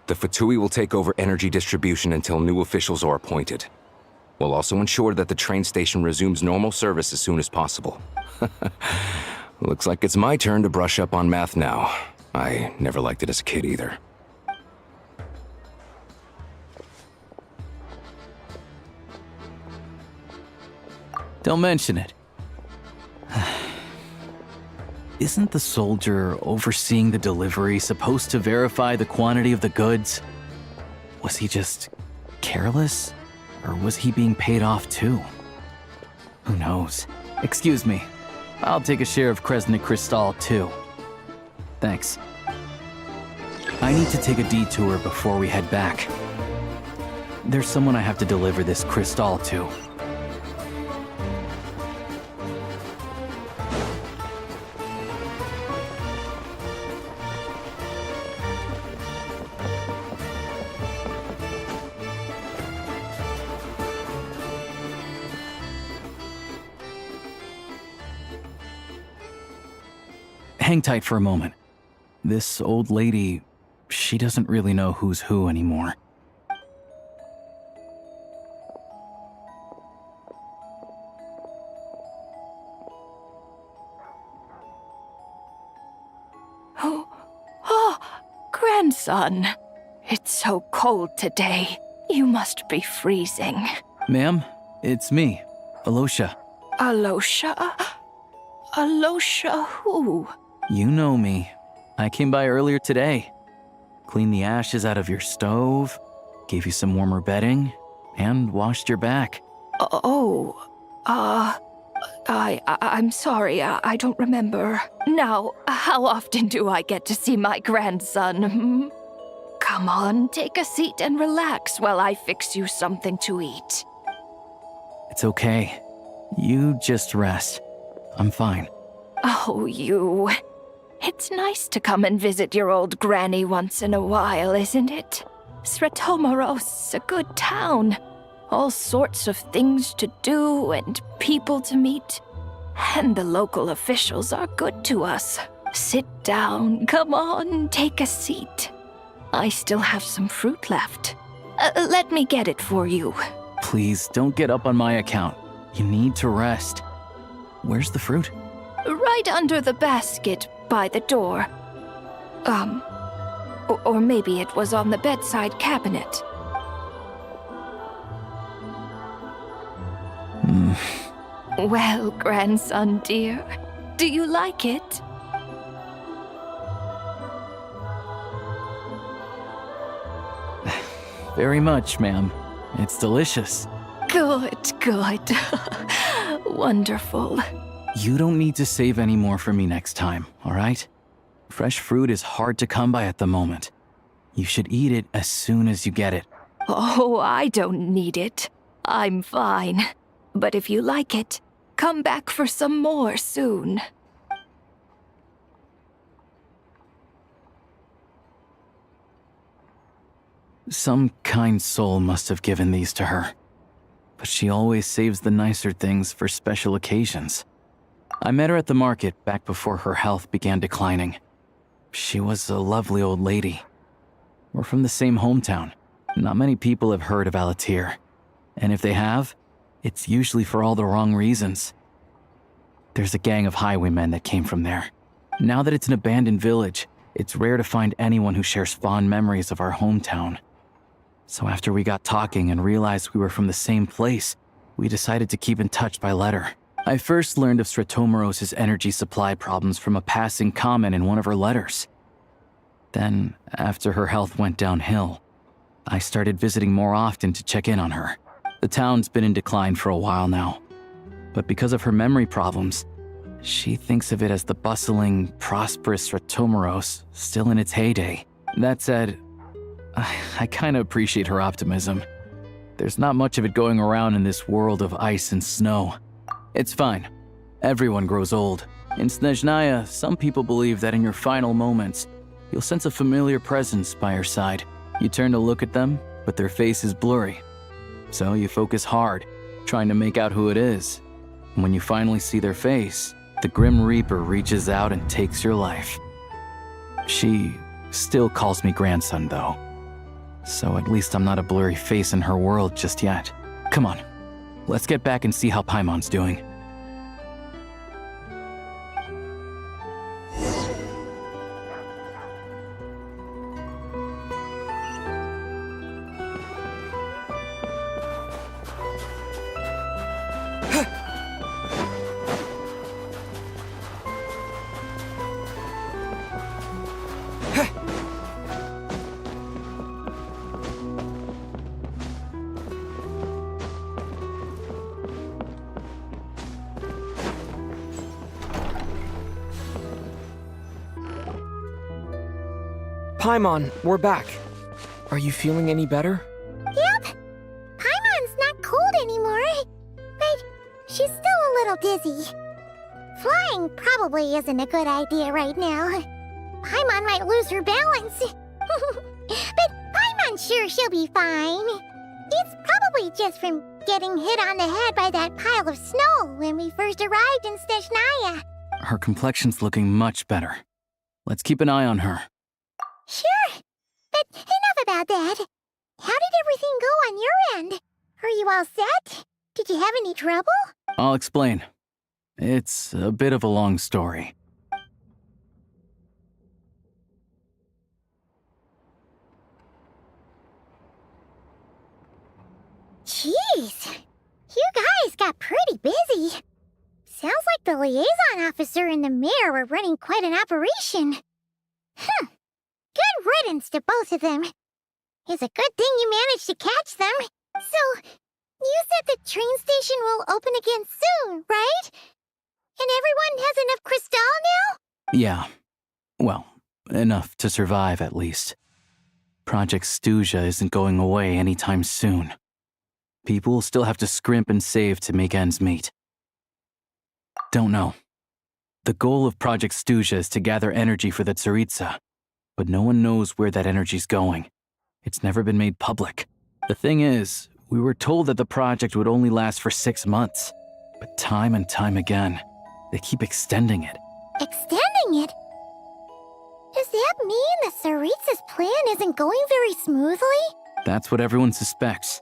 The Fatui will take over energy distribution until new officials are appointed. We'll also ensure that the train station resumes normal service as soon as possible. Looks like it's my turn to brush up on math now. I never liked it as a kid either. Don't mention it. Isn't the soldier overseeing the delivery supposed to verify the quantity of the goods? Was he just careless? Or was he being paid off too? Who knows? Excuse me. I'll take a share of Kresnik Crystal too. Thanks. I need to take a detour before we head back. There's someone I have to deliver this crystal to. Hang tight for a moment. This old lady, she doesn't really know who's who anymore. Oh, grandson. It's so cold today. You must be freezing. Ma'am, it's me, Alosha. Alosha? Alosha who? You know me. I came by earlier today. Cleaned the ashes out of your stove, gave you some warmer bedding, and washed your back. I'm sorry, I don't remember. Now, how often do I get to see my grandson? Come on, take a seat and relax while I fix you something to eat. It's okay. You just rest. I'm fine. Oh, you. It's nice to come and visit your old granny once in a while, isn't it? Sretomaros's a good town. All sorts of things to do and people to meet. And the local officials are good to us. Sit down, come on, take a seat. I still have some fruit left. Let me get it for you. Please, don't get up on my account. You need to rest. Where's the fruit? Right under the basket by the door. Or maybe it was on the bedside cabinet. Well, grandson dear, do you like it? Very much, ma'am. It's delicious. Good, good. Wonderful. You don't need to save any more for me next time, all right? Fresh fruit is hard to come by at the moment. You should eat it as soon as you get it. Oh, I don't need it. I'm fine. But if you like it, come back for some more soon. Some kind soul must have given these to her. But she always saves the nicer things for special occasions. I met her at the market back before her health began declining. She was a lovely old lady. We're from the same hometown. Not many people have heard of Alatir. And if they have, it's usually for all the wrong reasons. There's a gang of highwaymen that came from there. Now that it's an abandoned village, it's rare to find anyone who shares fond memories of our hometown. So after we got talking and realized we were from the same place, we decided to keep in touch by letter. I first learned of Stratomoros's energy supply problems from a passing comment in one of her letters. Then, after her health went downhill, I started visiting more often to check in on her. The town's been in decline for a while now, but because of her memory problems, she thinks of it as the bustling, prosperous Stratomoros still in its heyday. That said, I kinda appreciate her optimism. There's not much of it going around in this world of ice and snow. It's fine. Everyone grows old. In Snezhnaya, some people believe that in your final moments, you'll sense a familiar presence by your side. You turn to look at them, but their face is blurry. So you focus hard, trying to make out who it is. And when you finally see their face, the Grim Reaper reaches out and takes your life. She still calls me grandson, though. So at least I'm not a blurry face in her world just yet. Come on, let's get back and see how Paimon's doing. Paimon, we're back. Are you feeling any better? Yep. Paimon's not cold anymore, but she's still a little dizzy. Flying probably isn't a good idea right now. Paimon might lose her balance. But Paimon's sure she'll be fine. It's probably just from getting hit on the head by that pile of snow when we first arrived in Snezhnaya. Her complexion's looking much better. Let's keep an eye on her. Sure, but enough about that. How did everything go on your end? Are you all set? Did you have any trouble? I'll explain. It's a bit of a long story. Jeez, you guys got pretty busy. Sounds like the liaison officer and the mayor were running quite an operation. Good riddance to both of them. It's a good thing you managed to catch them. So, you said the train station will open again soon, right? And everyone has enough crystal now? Yeah. Well, enough to survive at least. Project Stuzha isn't going away anytime soon. People will still have to scrimp and save to make ends meet. Don't know. The goal of Project Stuzha is to gather energy for the Tsaritsa. But no one knows where that energy's going. It's never been made public. The thing is, we were told that the project would only last for 6 months. But time and time again, they keep extending it. Extending it? Does that mean the Tsaritsa's plan isn't going very smoothly? That's what everyone suspects.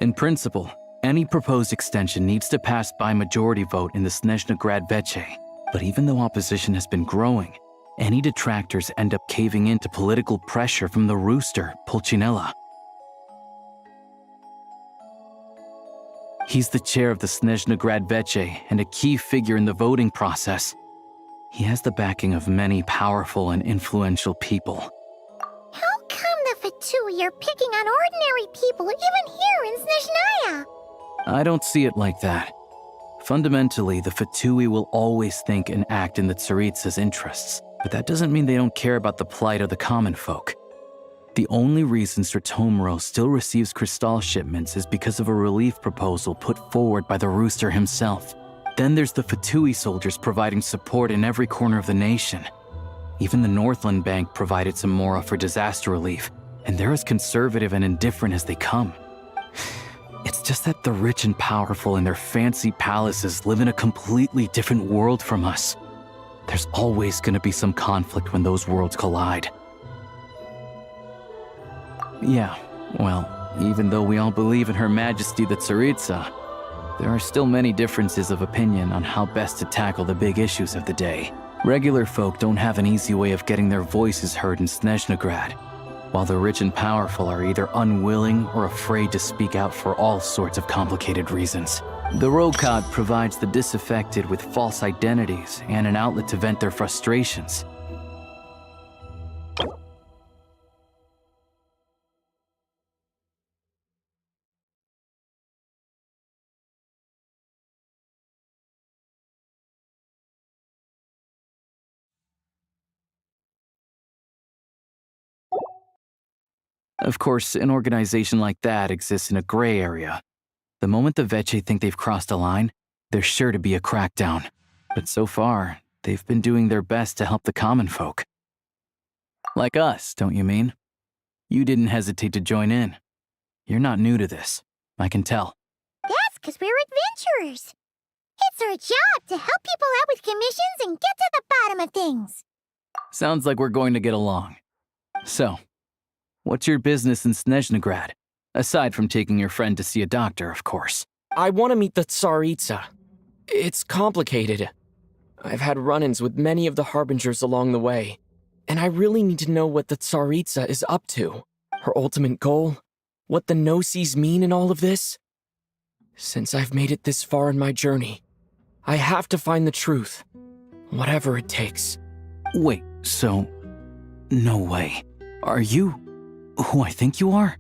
In principle, any proposed extension needs to pass by majority vote in the Snezhnaya Veche. But even though opposition has been growing, any detractors end up caving in to political pressure from the rooster, Pulcinella. He's the chair of the Snezhnaya Veche and a key figure in the voting process. He has the backing of many powerful and influential people. How come the Fatui are picking on ordinary people even here in Snezhnaya? I don't see it like that. Fundamentally, the Fatui will always think and act in the Tsaritsa's interests, but that doesn't mean they don't care about the plight of the common folk. The only reason Stratomiro still receives crystal shipments is because of a relief proposal put forward by the rooster himself. Then there's the Fatui soldiers providing support in every corner of the nation. Even the Northland Bank provided some mora for disaster relief, and they're as conservative and indifferent as they come. It's just that the rich and powerful in their fancy palaces live in a completely different world from us. There's always going to be some conflict when those worlds collide. Yeah, well, even though we all believe in Her Majesty the Tsaritsa, there are still many differences of opinion on how best to tackle the big issues of the day. Regular folk don't have an easy way of getting their voices heard in Snezhnaya, while the rich and powerful are either unwilling or afraid to speak out for all sorts of complicated reasons. The Rokad provides the disaffected with false identities and an outlet to vent their frustrations. Of course, an organization like that exists in a gray area. The moment the Veche think they've crossed a line, there's sure to be a crackdown. But so far, they've been doing their best to help the common folk. Like us, don't you mean? You didn't hesitate to join in. You're not new to this, I can tell. That's because we're adventurers. It's our job to help people out with commissions and get to the bottom of things. Sounds like we're going to get along. So, what's your business in Snezhnaya? Aside from taking your friend to see a doctor, of course. I want to meet the Tsaritsa. It's complicated. I've had run-ins with many of the Harbingers along the way, and I really need to know what the Tsaritsa is up to. Her ultimate goal? What the Gnosis mean in all of this? Since I've made it this far in my journey, I have to find the truth. Whatever it takes. Wait, so... No way. Are you who I think you are?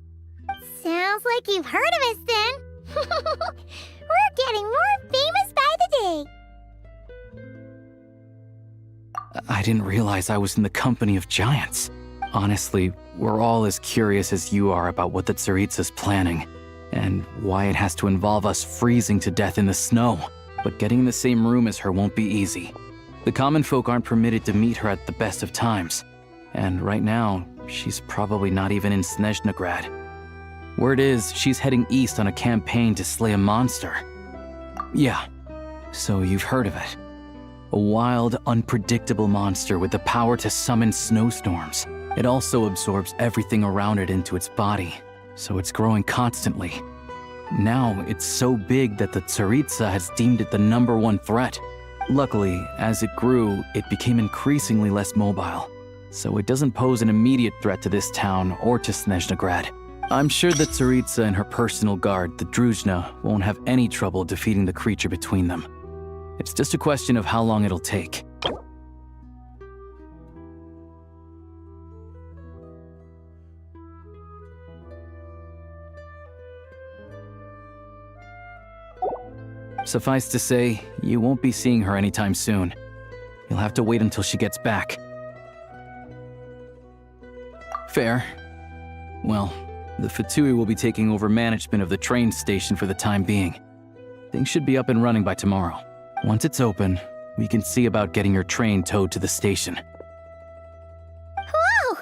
Sounds like you've heard of us then. We're getting more famous by the day. I didn't realize I was in the company of giants. Honestly, we're all as curious as you are about what the Tsaritsa's planning, and why it has to involve us freezing to death in the snow. But getting in the same room as her won't be easy. The common folk aren't permitted to meet her at the best of times, and right now, she's probably not even in Snezhnaya. Word is, she's heading east on a campaign to slay a monster. Yeah, so you've heard of it. A wild, unpredictable monster with the power to summon snowstorms. It also absorbs everything around it into its body, so it's growing constantly. Now, it's so big that the Tsaritsa has deemed it the #1 threat. Luckily, as it grew, it became increasingly less mobile, so it doesn't pose an immediate threat to this town or to Snezhnaya. I'm sure that Tsaritsa and her personal guard, the Druzhna, won't have any trouble defeating the creature between them. It's just a question of how long it'll take. Suffice to say, you won't be seeing her anytime soon. You'll have to wait until she gets back. Fair. Well, the Fatui will be taking over management of the train station for the time being. Things should be up and running by tomorrow. Once it's open, we can see about getting your train towed to the station. Whoa!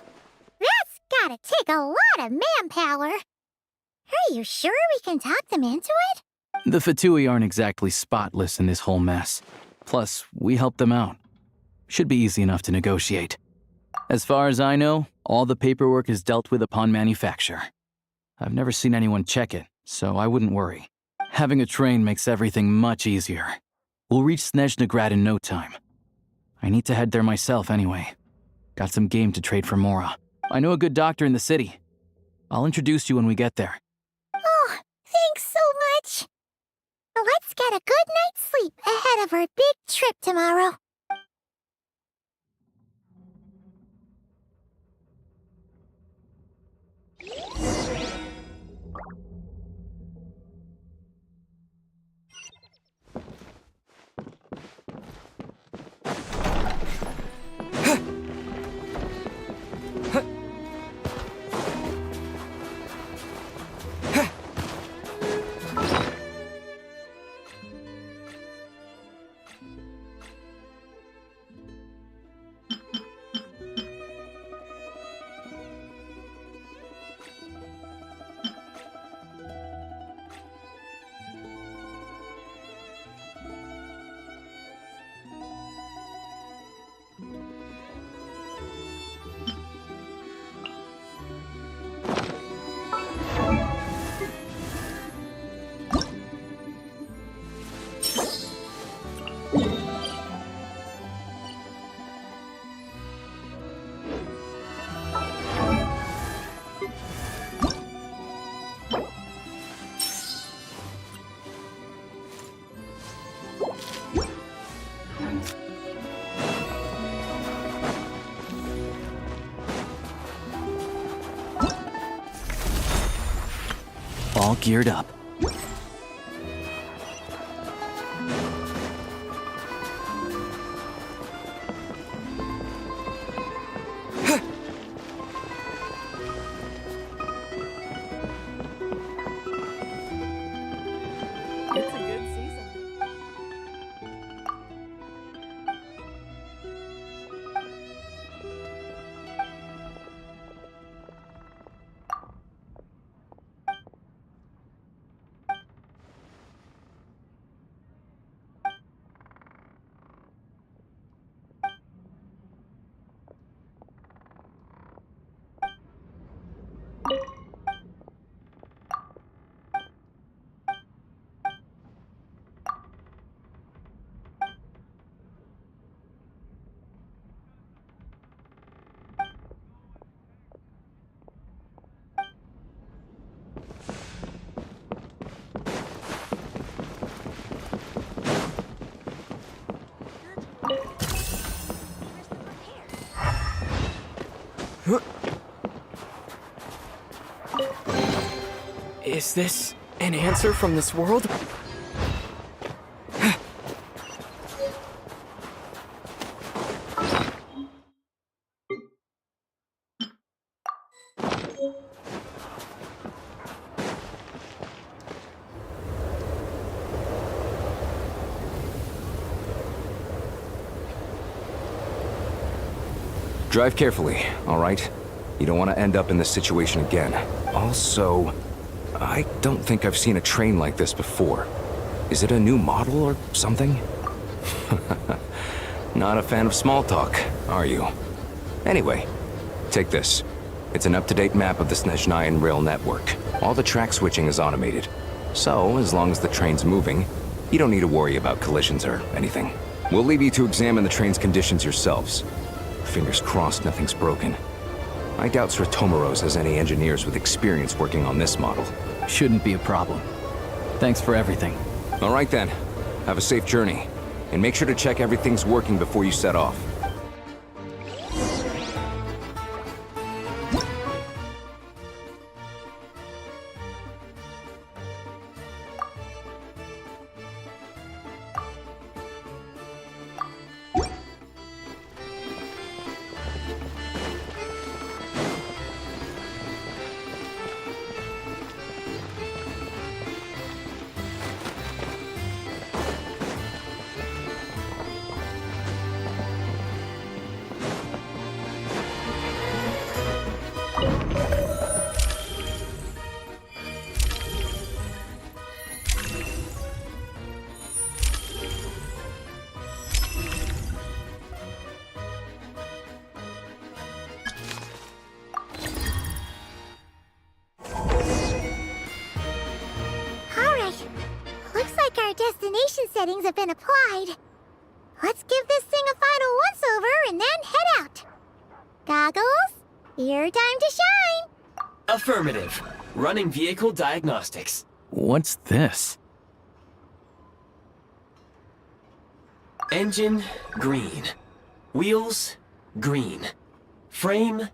That's gotta take a lot of manpower. Are you sure we can talk them into it? The Fatui aren't exactly spotless in this whole mess. Plus, we helped them out. Should be easy enough to negotiate. As far as I know, all the paperwork is dealt with upon manufacture. I've never seen anyone check it, so I wouldn't worry. Having a train makes everything much easier. We'll reach Snezhnaya in no time. I need to head there myself anyway. Got some game to trade for Mora. I know a good doctor in the city. I'll introduce you when we get there. Oh, thanks so much. Let's get a good night's sleep ahead of our big trip tomorrow. All geared up. It's a good season. Is this an answer from this world? Drive carefully, all right? You don't want to end up in this situation again. Also, I don't think I've seen a train like this before. Is it a new model or something? Not a fan of small talk, are you? Anyway, take this. It's an up-to-date map of the Snezhnayan rail network. All the track switching is automated. So, as long as the train's moving, you don't need to worry about collisions or anything. We'll leave you to examine the train's conditions yourselves. Fingers crossed nothing's broken. I doubt Sratomaros has any engineers with experience working on this model. Shouldn't be a problem. Thanks for everything. All right then. Have a safe journey. And make sure to check everything's working before you set off. destination settings have been applied. Let's give this thing a final once-over and then head out. Goggles, your time to shine. Affirmative. Running vehicle diagnostics. What's this? Engine, green. Wheels, green. Frame,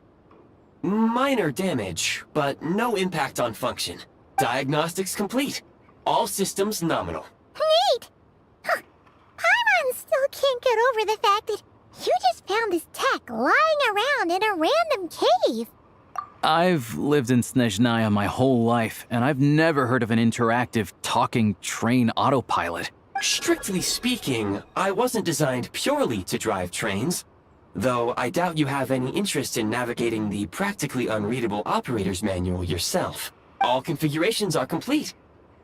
minor damage, but no impact on function. Diagnostics complete. All systems nominal. Neat! Huh. Paimon still can't get over the fact that you just found this tech lying around in a random cave. I've lived in Snezhnaya my whole life, and I've never heard of an interactive, talking train autopilot. Strictly speaking, I wasn't designed purely to drive trains, though I doubt you have any interest in navigating the practically unreadable operator's manual yourself. All configurations are complete.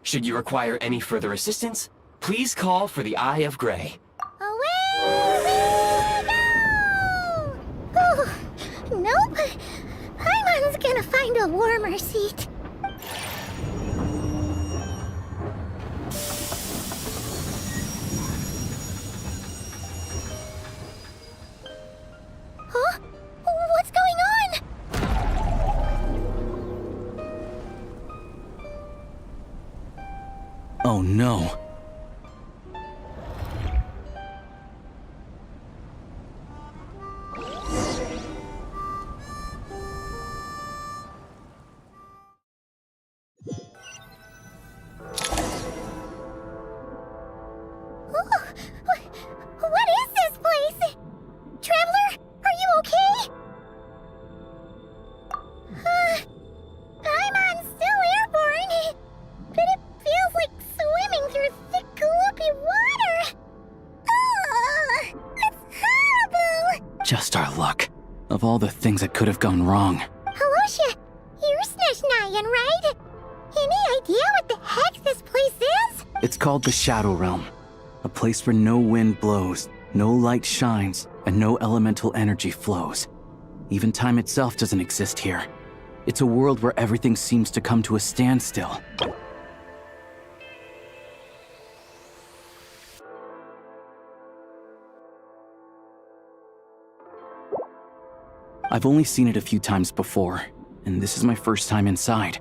Should you require any further assistance, please call for the Eye of Grey. Away we go! Oh, nope. Paimon's gonna find a warmer seat. Huh? What's going on? Oh no. What is this place? Traveler, are you okay? Paimon's still airborne, but it feels like swimming through thick, gloopy water. It's horrible! Just our luck. Of all the things that could have gone wrong. Halosha, you're Snezhnayan, right? Any idea what the heck this place is? It's called the Shadow Realm. A place where no wind blows, no light shines, and no elemental energy flows. Even time itself doesn't exist here. It's a world where everything seems to come to a standstill. I've only seen it a few times before, and this is my first time inside.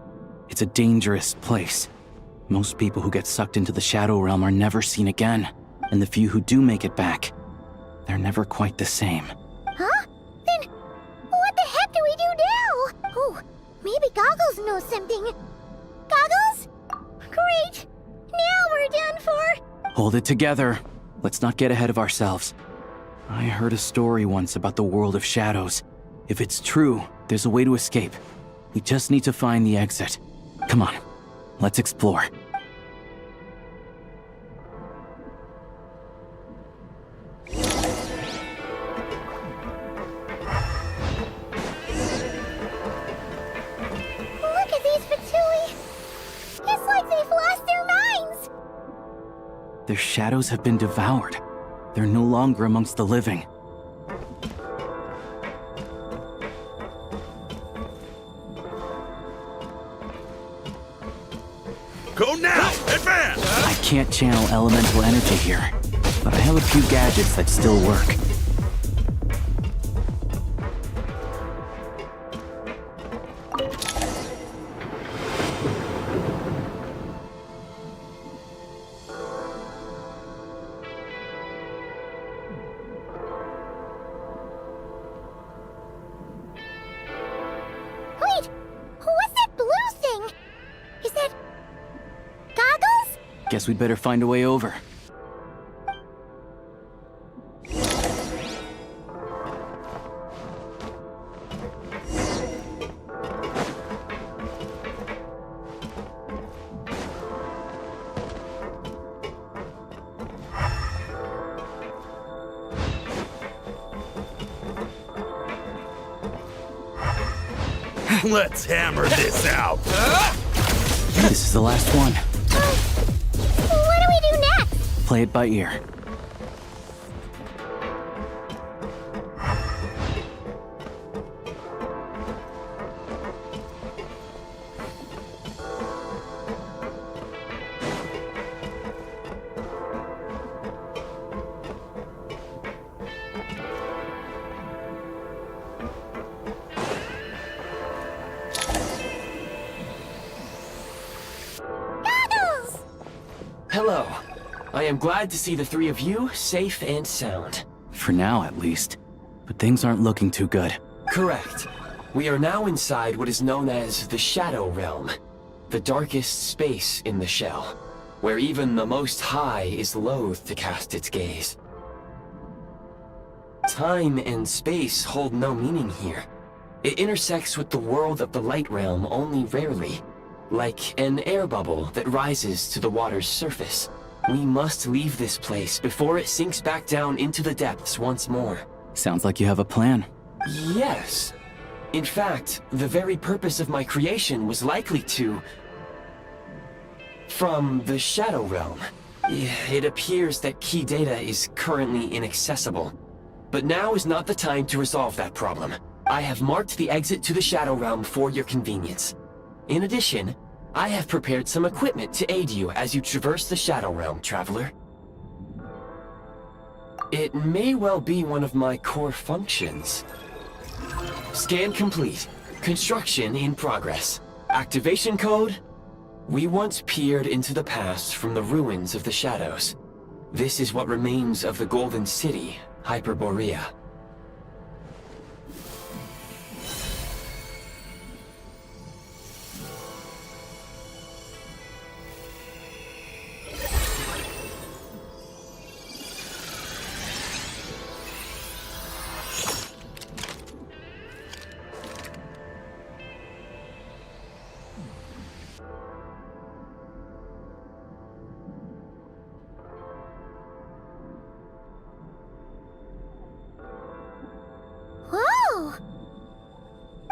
It's a dangerous place. Most people who get sucked into the Shadow Realm are never seen again, and the few who do make it back, they're never quite the same. Huh? Then what the heck do we do now? Oh, maybe Goggles knows something. Goggles? Great! Now we're done for! Hold it together. Let's not get ahead of ourselves. I heard a story once about the world of shadows. If it's true, there's a way to escape. We just need to find the exit. Come on, let's explore. Look at these Fatui! It's like they've lost their minds! Their shadows have been devoured. They're no longer amongst the living. Go now! Advance! I can't channel elemental energy here, but I have a few gadgets that still work. Wait! What's that blue thing? Is that... Goggles? Guess we'd better find a way over. Let's hammer this out! This is the last one. What do we do next? Play it by ear. I am glad to see the three of you safe and sound. For now, at least. But things aren't looking too good. Correct. We are now inside what is known as the Shadow Realm, the darkest space in the shell, where even the Most High is loath to cast its gaze. Time and space hold no meaning here. It intersects with the world of the Light Realm only rarely, like an air bubble that rises to the water's surface. We must leave this place before it sinks back down into the depths once more. Sounds like you have a plan. Yes. In fact, the very purpose of my creation was likely to... From the Shadow Realm. It appears that key data is currently inaccessible. But now is not the time to resolve that problem. I have marked the exit to the Shadow Realm for your convenience. In addition, I have prepared some equipment to aid you as you traverse the Shadow Realm, Traveler. It may well be one of my core functions. Scan complete. Construction in progress. Activation code? We once peered into the past from the ruins of the Shadows. This is what remains of the Golden City, Hyperborea.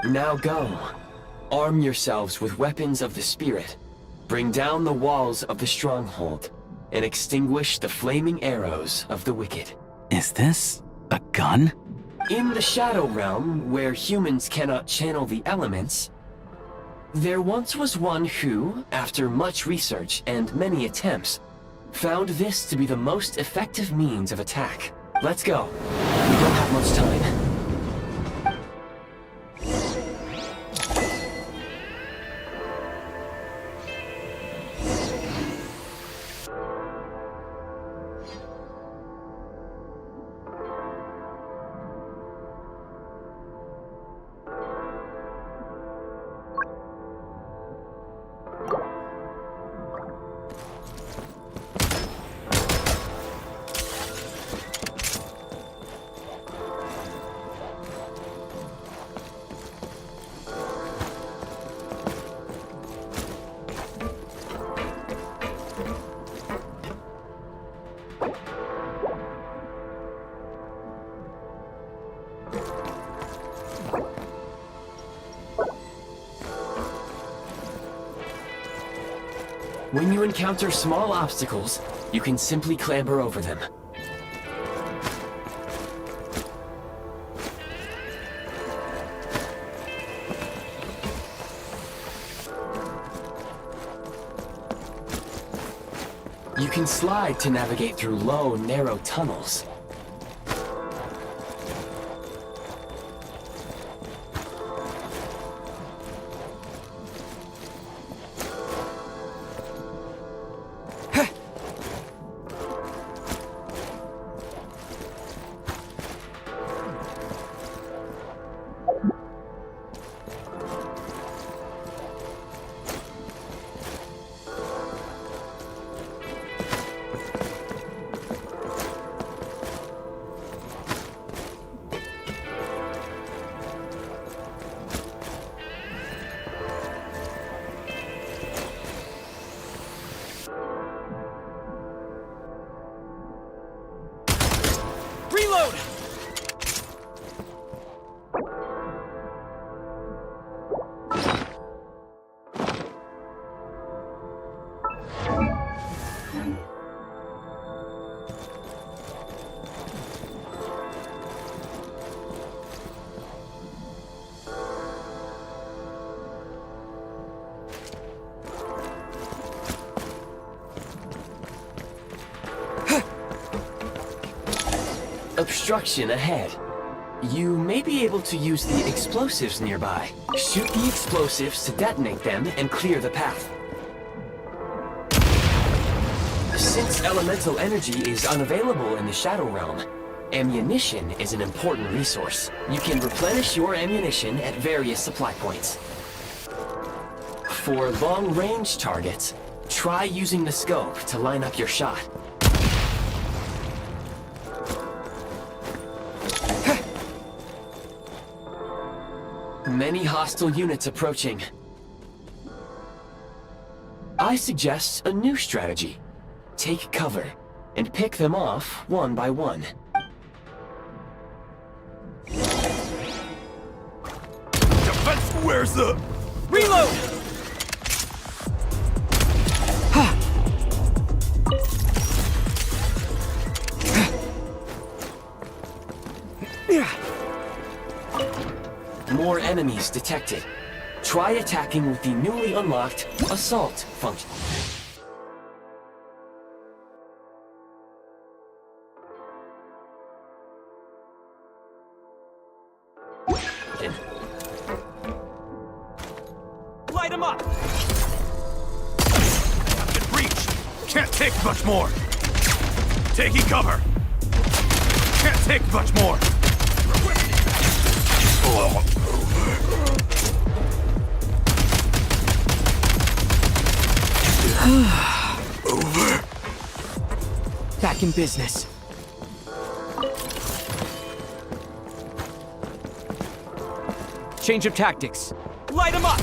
Now go. Arm yourselves with weapons of the spirit. Bring down the walls of the stronghold, and extinguish the flaming arrows of the wicked. Is this a gun? In the Shadow Realm, where humans cannot channel the elements, there once was one who, after much research and many attempts, found this to be the most effective means of attack. Let's go. We don't have much time. When you encounter small obstacles, you can simply clamber over them. You can slide to navigate through low, narrow tunnels. Reload! Obstruction ahead. You may be able to use the explosives nearby. Shoot the explosives to detonate them and clear the path. Since elemental energy is unavailable in the Shadow Realm, ammunition is an important resource. You can replenish your ammunition at various supply points. For long-range targets, try using the scope to line up your shot. Many hostile units approaching. I suggest a new strategy. Take cover, and pick them off one by one. Defense, where's the... Reload! More enemies detected. Try attacking with the newly unlocked Assault function. Light him up! Captain Breach! Can't take much more! Taking cover! Can't take much more! Over. Back in business. Change of tactics. Light him up!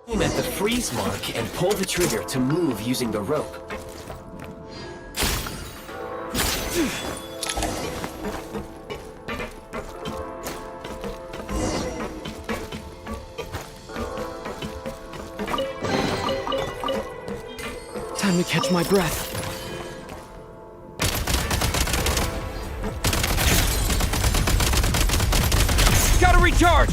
Aim at the freeze mark and pull the trigger to move using the rope. Time to catch my breath. Gotta recharge!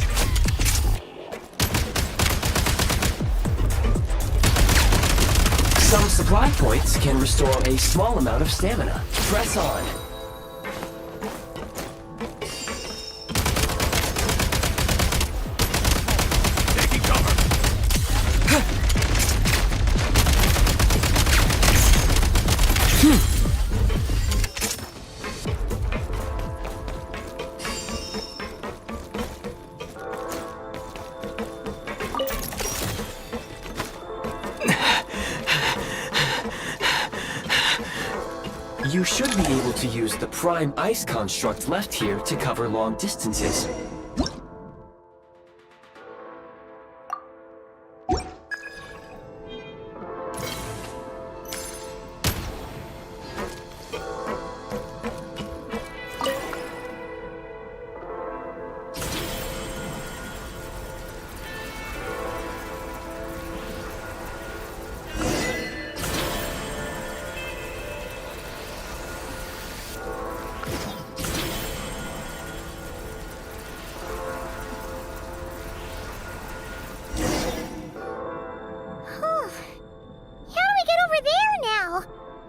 Some supply points can restore a small amount of stamina. Press on. Taking cover! You should be able to use the prime ice construct left here to cover long distances.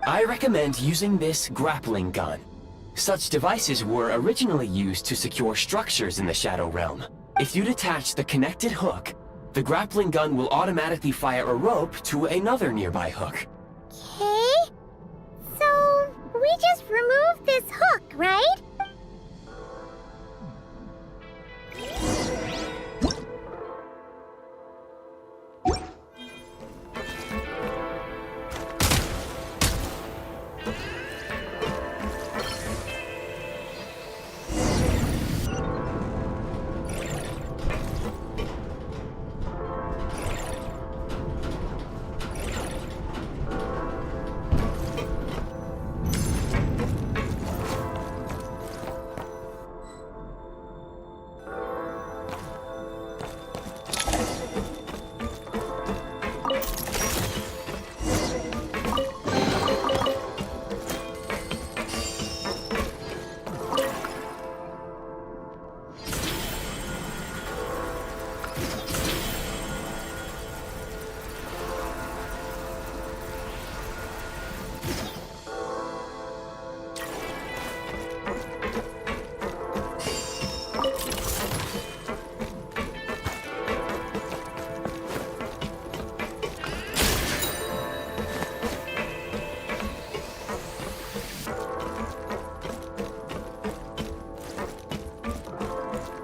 I recommend using this grappling gun. Such devices were originally used to secure structures in the Shadow Realm. If you detach the connected hook, the grappling gun will automatically fire a rope to another nearby hook. Okay. So, we just remove this hook, right?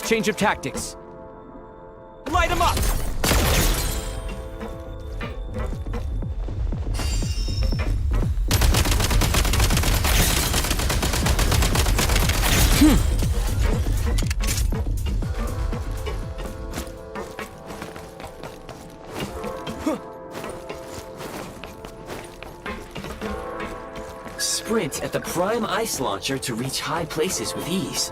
Change of tactics. Light him up! Sprint at the prime ice launcher to reach high places with ease.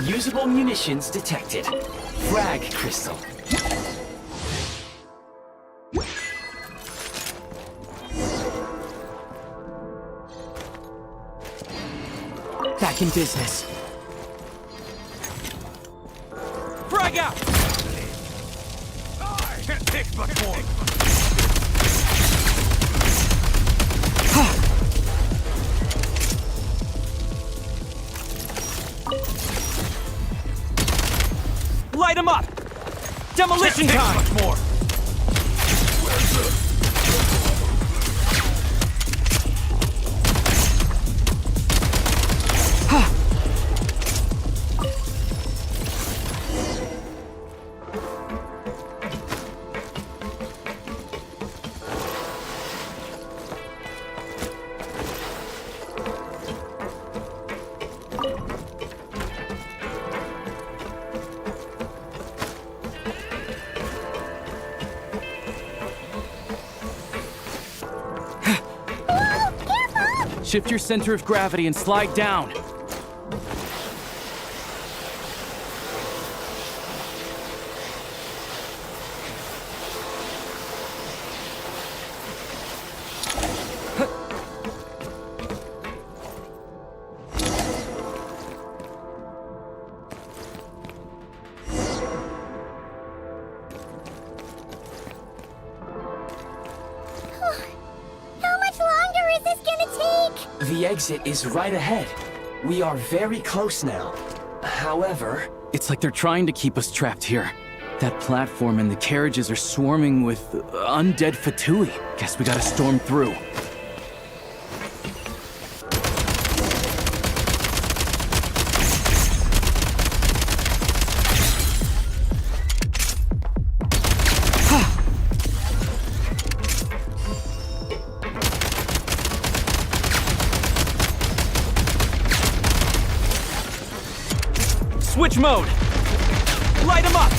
Usable munitions detected. Frag crystal. Back in business. Frag out! I can't take much more. Light him up! Demolition time! Much more. Shift your center of gravity and slide down. The exit is right ahead. We are very close now. However... It's like they're trying to keep us trapped here. That platform and the carriages are swarming with undead Fatui. Guess we gotta storm through. Switch mode! Light him up!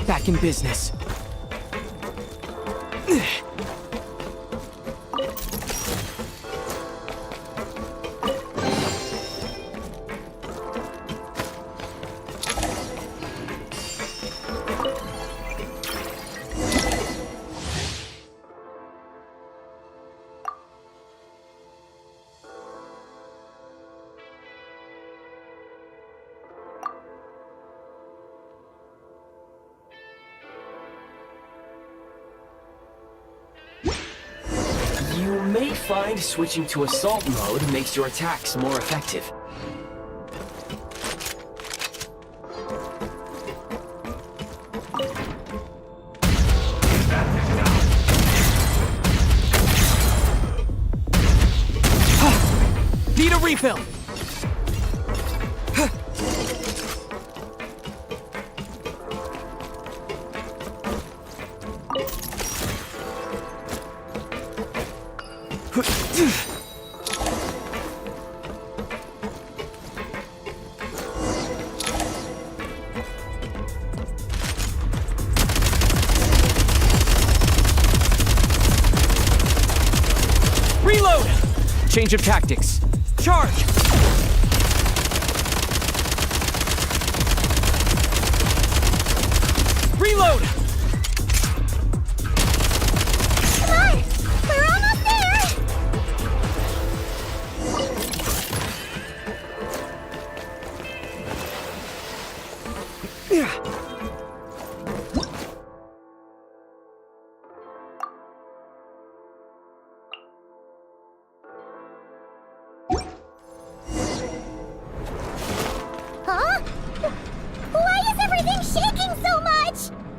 Back in business. You may find switching to assault mode makes your attacks more effective. Need a refill! Reload! Change of tactics. Charge! Reload! Come on! We're almost there!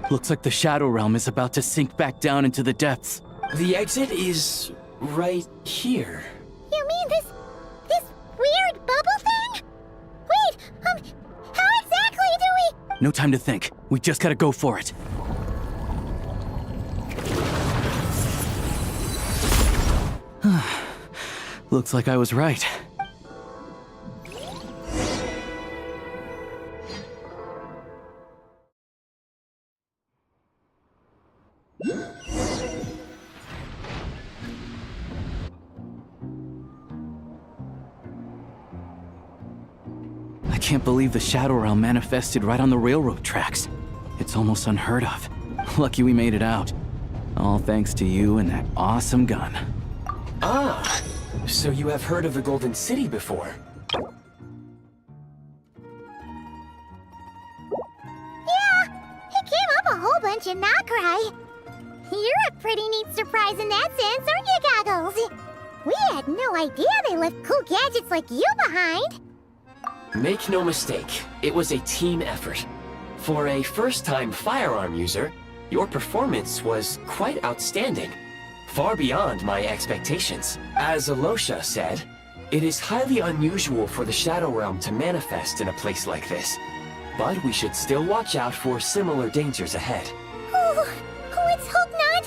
Looks like the Shadow Realm is about to sink back down into the depths. The exit is right here. You mean this weird bubble thing? Wait, how exactly do we... No time to think. We just gotta go for it. Looks like I was right. I can't believe the Shadow Realm manifested right on the railroad tracks. It's almost unheard of. Lucky we made it out. All thanks to you and that awesome gun. Ah, so you have heard of the Golden City before? Yeah, it came up a whole bunch in Nokrai. You're a pretty neat surprise in that sense, aren't you, Goggles? We had no idea they left cool gadgets like you behind. Make no mistake, it was a team effort. For a first-time firearm user, your performance was quite outstanding. Far beyond my expectations. As Alosha said, it is highly unusual for the Shadow Realm to manifest in a place like this. But we should still watch out for similar dangers ahead. Oh, let's hope not.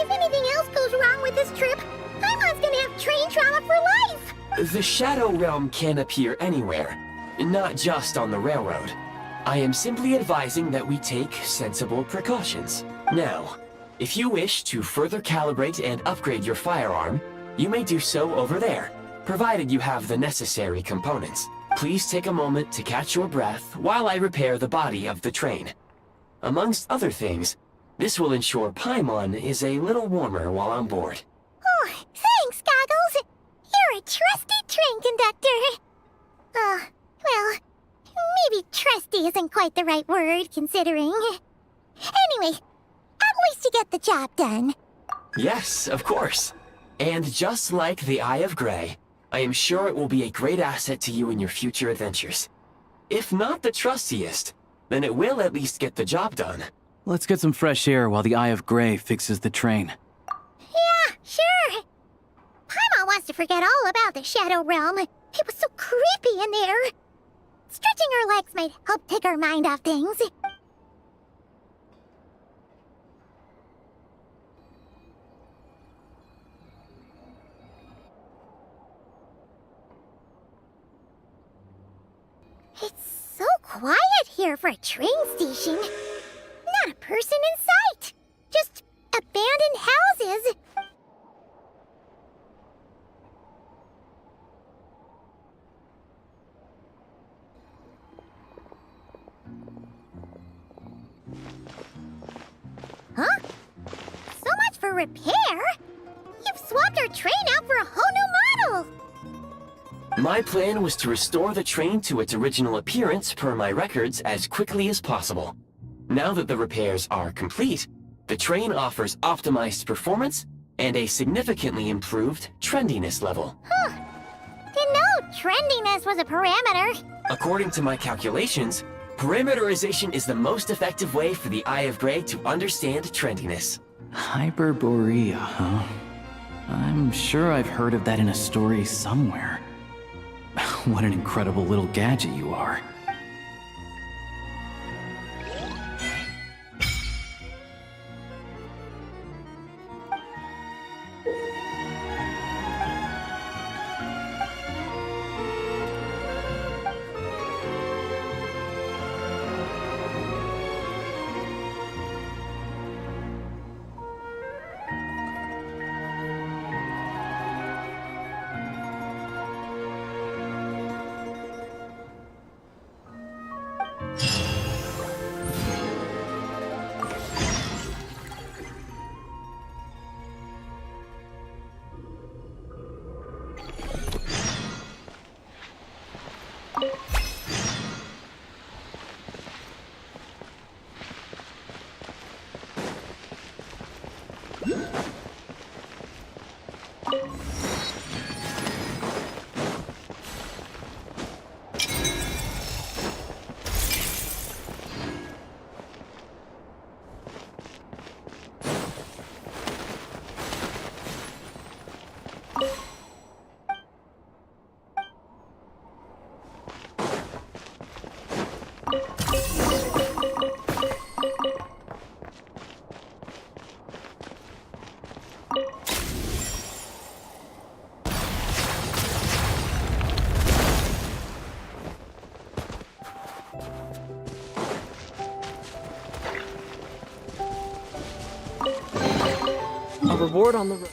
If anything else goes wrong with this trip, Paimon's gonna have train trauma for life. The Shadow Realm can appear anywhere, not just on the railroad. I am simply advising that we take sensible precautions. Now, if you wish to further calibrate and upgrade your firearm, you may do so over there, provided you have the necessary components. Please take a moment to catch your breath while I repair the body of the train. Amongst other things, this will ensure Paimon is a little warmer while on board. Oh, thanks, Goggles. You're a trusty train conductor. Well, maybe trusty isn't quite the right word, considering. Anyway, at least you get the job done. Yes, of course. And just like the Eye of Grey, I am sure it will be a great asset to you in your future adventures. If not the trustiest, then it will at least get the job done. Let's get some fresh air while the Eye of Grey fixes the train. Yeah, sure. Paimon wants to forget all about the Shadow Realm. It was so creepy in there. Stretching our legs might help take our mind off things. It's so quiet here for a train station. Not a person in sight. Just abandoned houses. Huh? So much for repair? You've swapped our train out for a whole new model! My plan was to restore the train to its original appearance per my records as quickly as possible. Now that the repairs are complete, the train offers optimized performance and a significantly improved trendiness level. Huh. Didn't know trendiness was a parameter. According to my calculations, parameterization is the most effective way for the Eye of Grey to understand trendiness. Hyperborea, huh? I'm sure I've heard of that in a story somewhere. What an incredible little gadget you are. A reward on the road.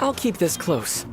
I'll keep this close.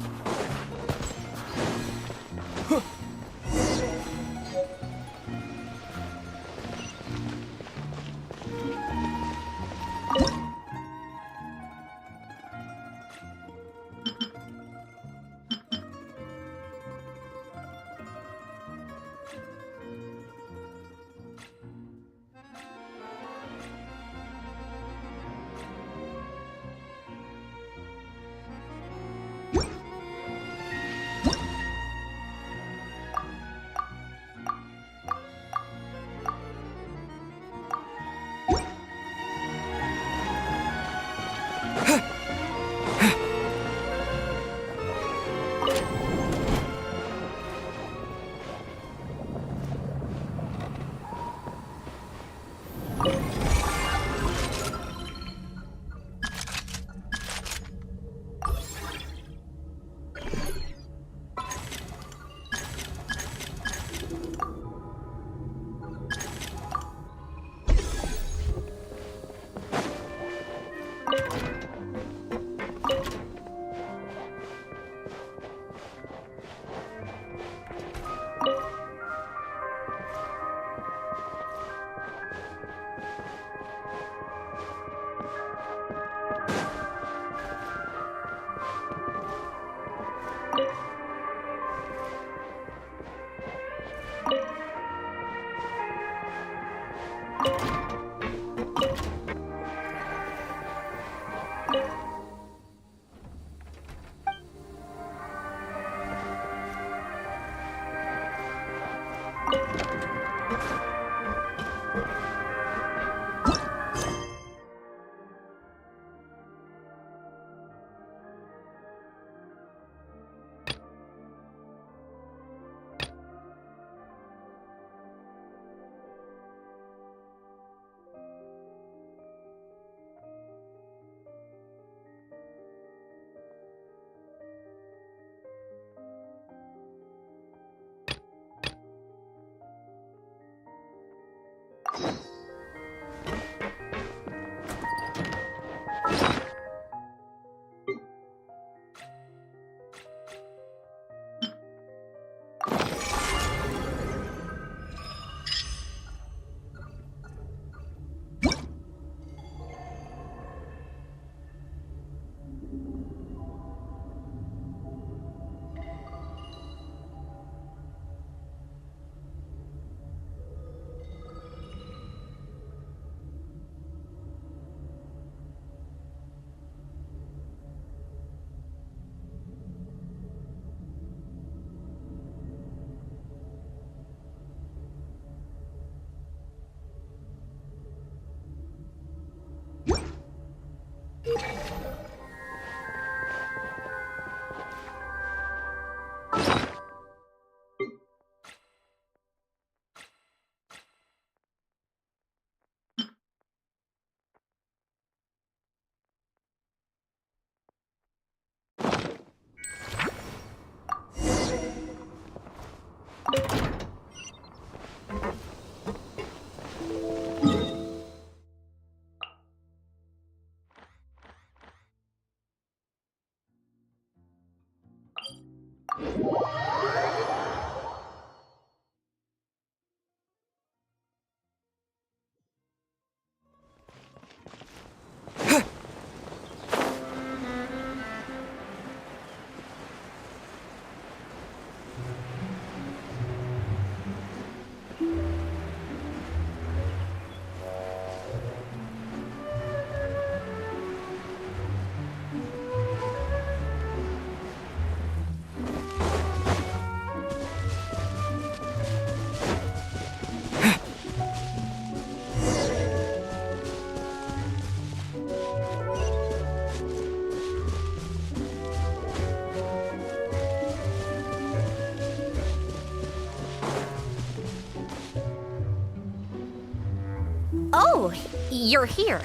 Oh, you're here.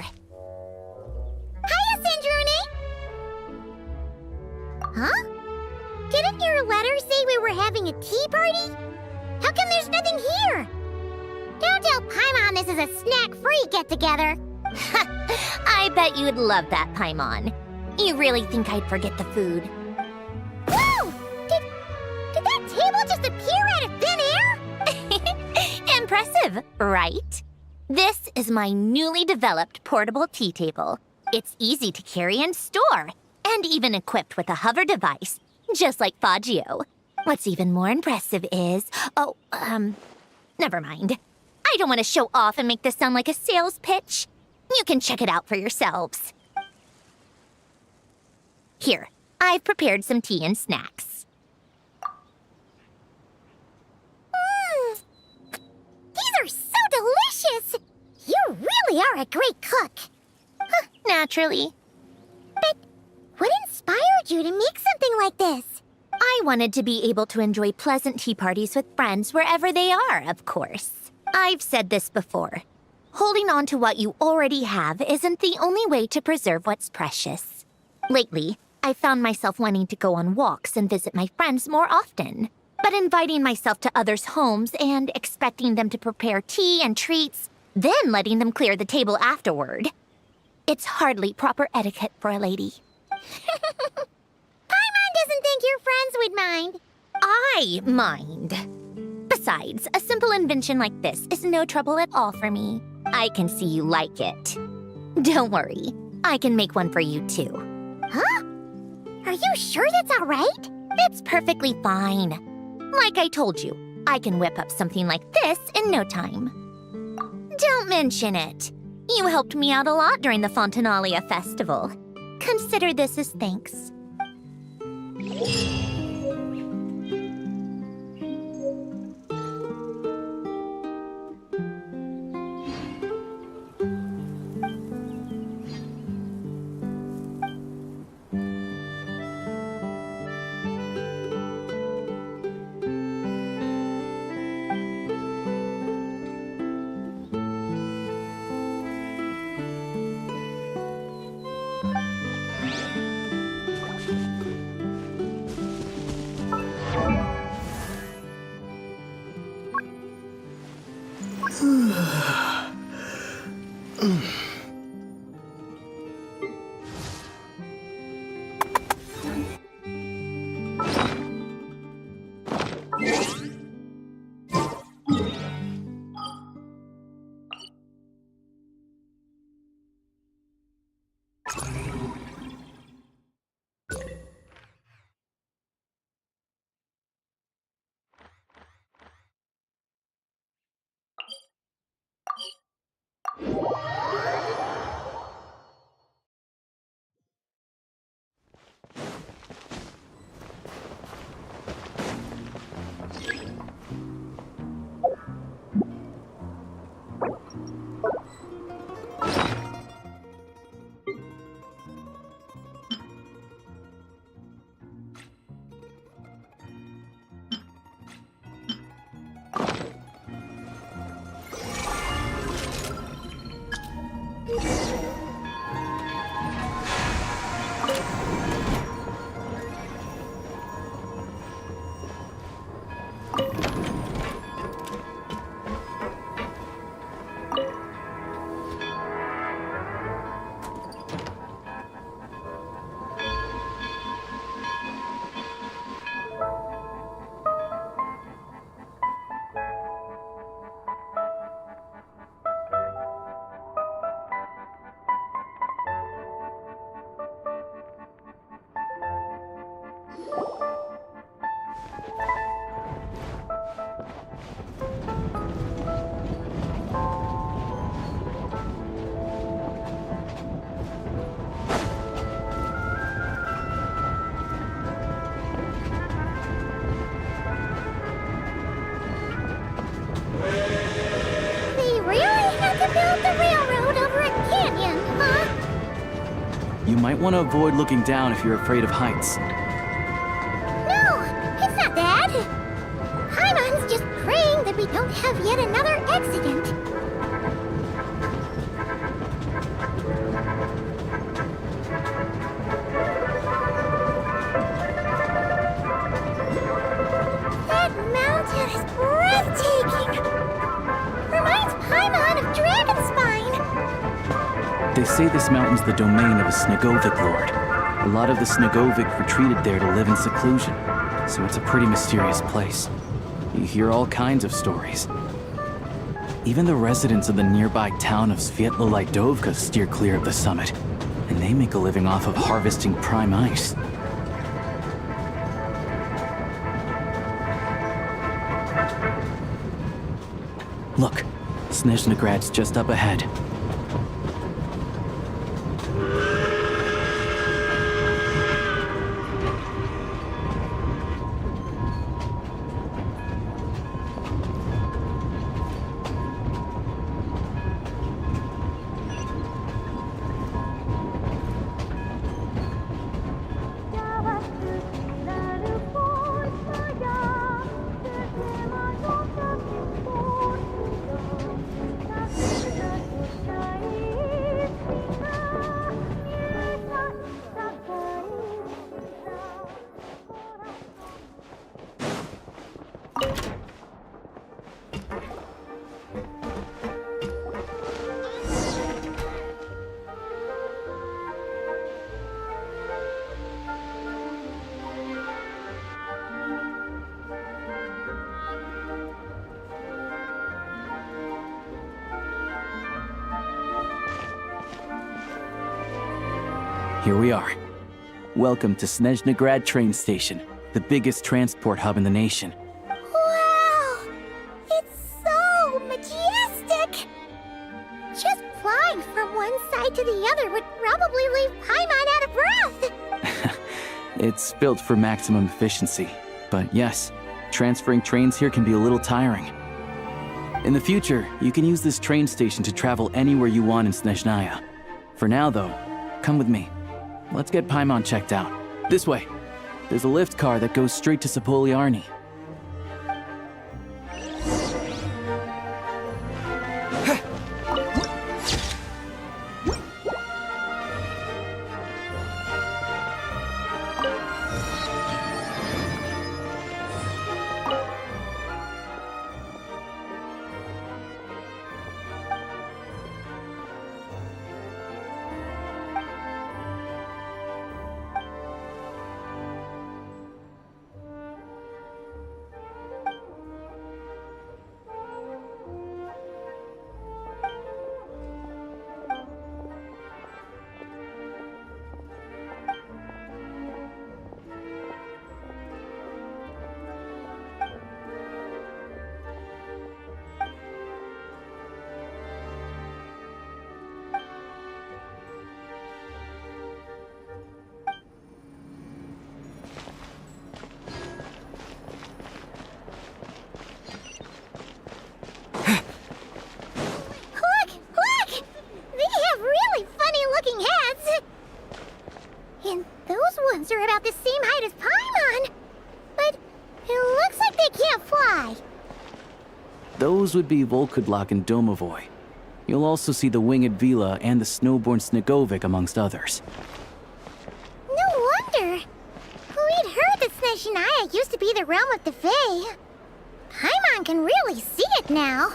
Hiya, Snezhnaya! Huh? Didn't your letter say we were having a tea party? How come there's nothing here? Don't tell Paimon this is a snack-free get-together. I bet you'd love that, Paimon. You really think I'd forget the food? Whoa! Did that table just appear out of thin air? Impressive, right? This is my newly developed portable tea table. It's easy to carry and store, and even equipped with a hover device, just like Faggio. What's even more impressive is... never mind. I don't want to show off and make this sound like a sales pitch. You can check it out for yourselves. Here, I've prepared some tea and snacks. These are so delicious! You really are a great cook. Naturally. But what inspired you to make something like this? I wanted to be able to enjoy pleasant tea parties with friends wherever they are, of course. I've said this before. Holding on to what you already have isn't the only way to preserve what's precious. Lately, I found myself wanting to go on walks and visit my friends more often. But inviting myself to others' homes and expecting them to prepare tea and treats, then letting them clear the table afterward. It's hardly proper etiquette for a lady. Paimon doesn't think your friends would mind. I mind. Besides, a simple invention like this is no trouble at all for me. I can see you like it. Don't worry, I can make one for you too. Huh? Are you sure that's all right? It's perfectly fine. Like I told you, I can whip up something like this in no time. Don't mention it. You helped me out a lot during the Fontanalia festival. Consider this as thanks. You might want to avoid looking down if you're afraid of heights. No, it's not that. Paimon's just praying that we don't have yet another accident. That mountain is breathtaking. Reminds Paimon of Dragonspine. They say this mountain's the domain of a Snegovic lord. A lot of the Snegovic retreated there to live in seclusion, so it's a pretty mysterious place. You hear all kinds of stories. Even the residents of the nearby town of Svietlolidovka steer clear of the summit, and they make a living off of harvesting prime ice. Look, Snezhnagrad's just up ahead. Here we are. Welcome to Snezhnagrad train station, the biggest transport hub in the nation. Wow! It's so majestic! Just flying from one side to the other would probably leave Paimon out of breath! It's built for maximum efficiency, but yes, transferring trains here can be a little tiring. In the future, you can use this train station to travel anywhere you want in Snezhnaya. For now, though, come with me. Let's get Paimon checked out. This way. There's a lift car that goes straight to Sapoliarny. And those ones are about the same height as Paimon. But it looks like they can't fly. Those would be Volkudlak and Domovoy. You'll also see the winged Vila and the snowborn Snegovic amongst others. No wonder. We'd heard that Snezhnaya used to be the realm of the Fae. Paimon can really see it now.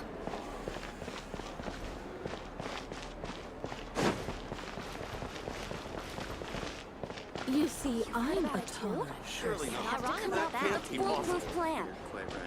You see, I'm a tolerant. Surely not. Have to come up with a foolproof plan. Quite right.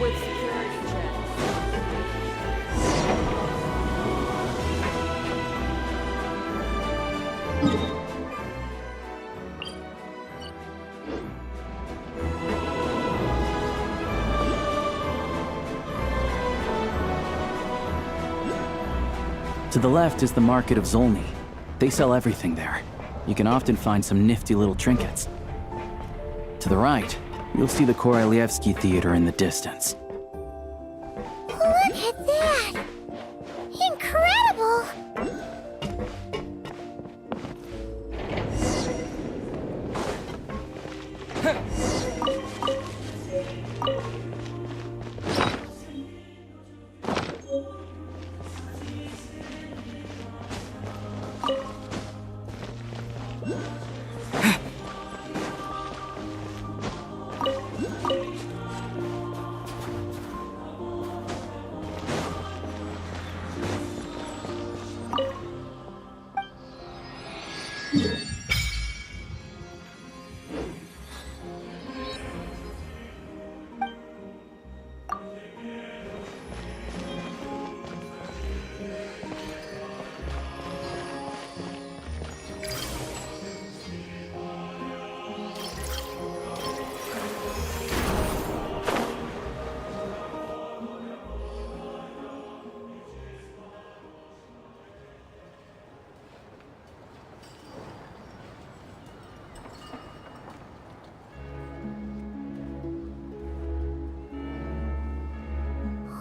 with security checks. To the left is the Market of Zolny. They sell everything there. You can often find some nifty little trinkets. To the right, you'll see the Korolyevsky Theater in the distance. Look at that! Incredible!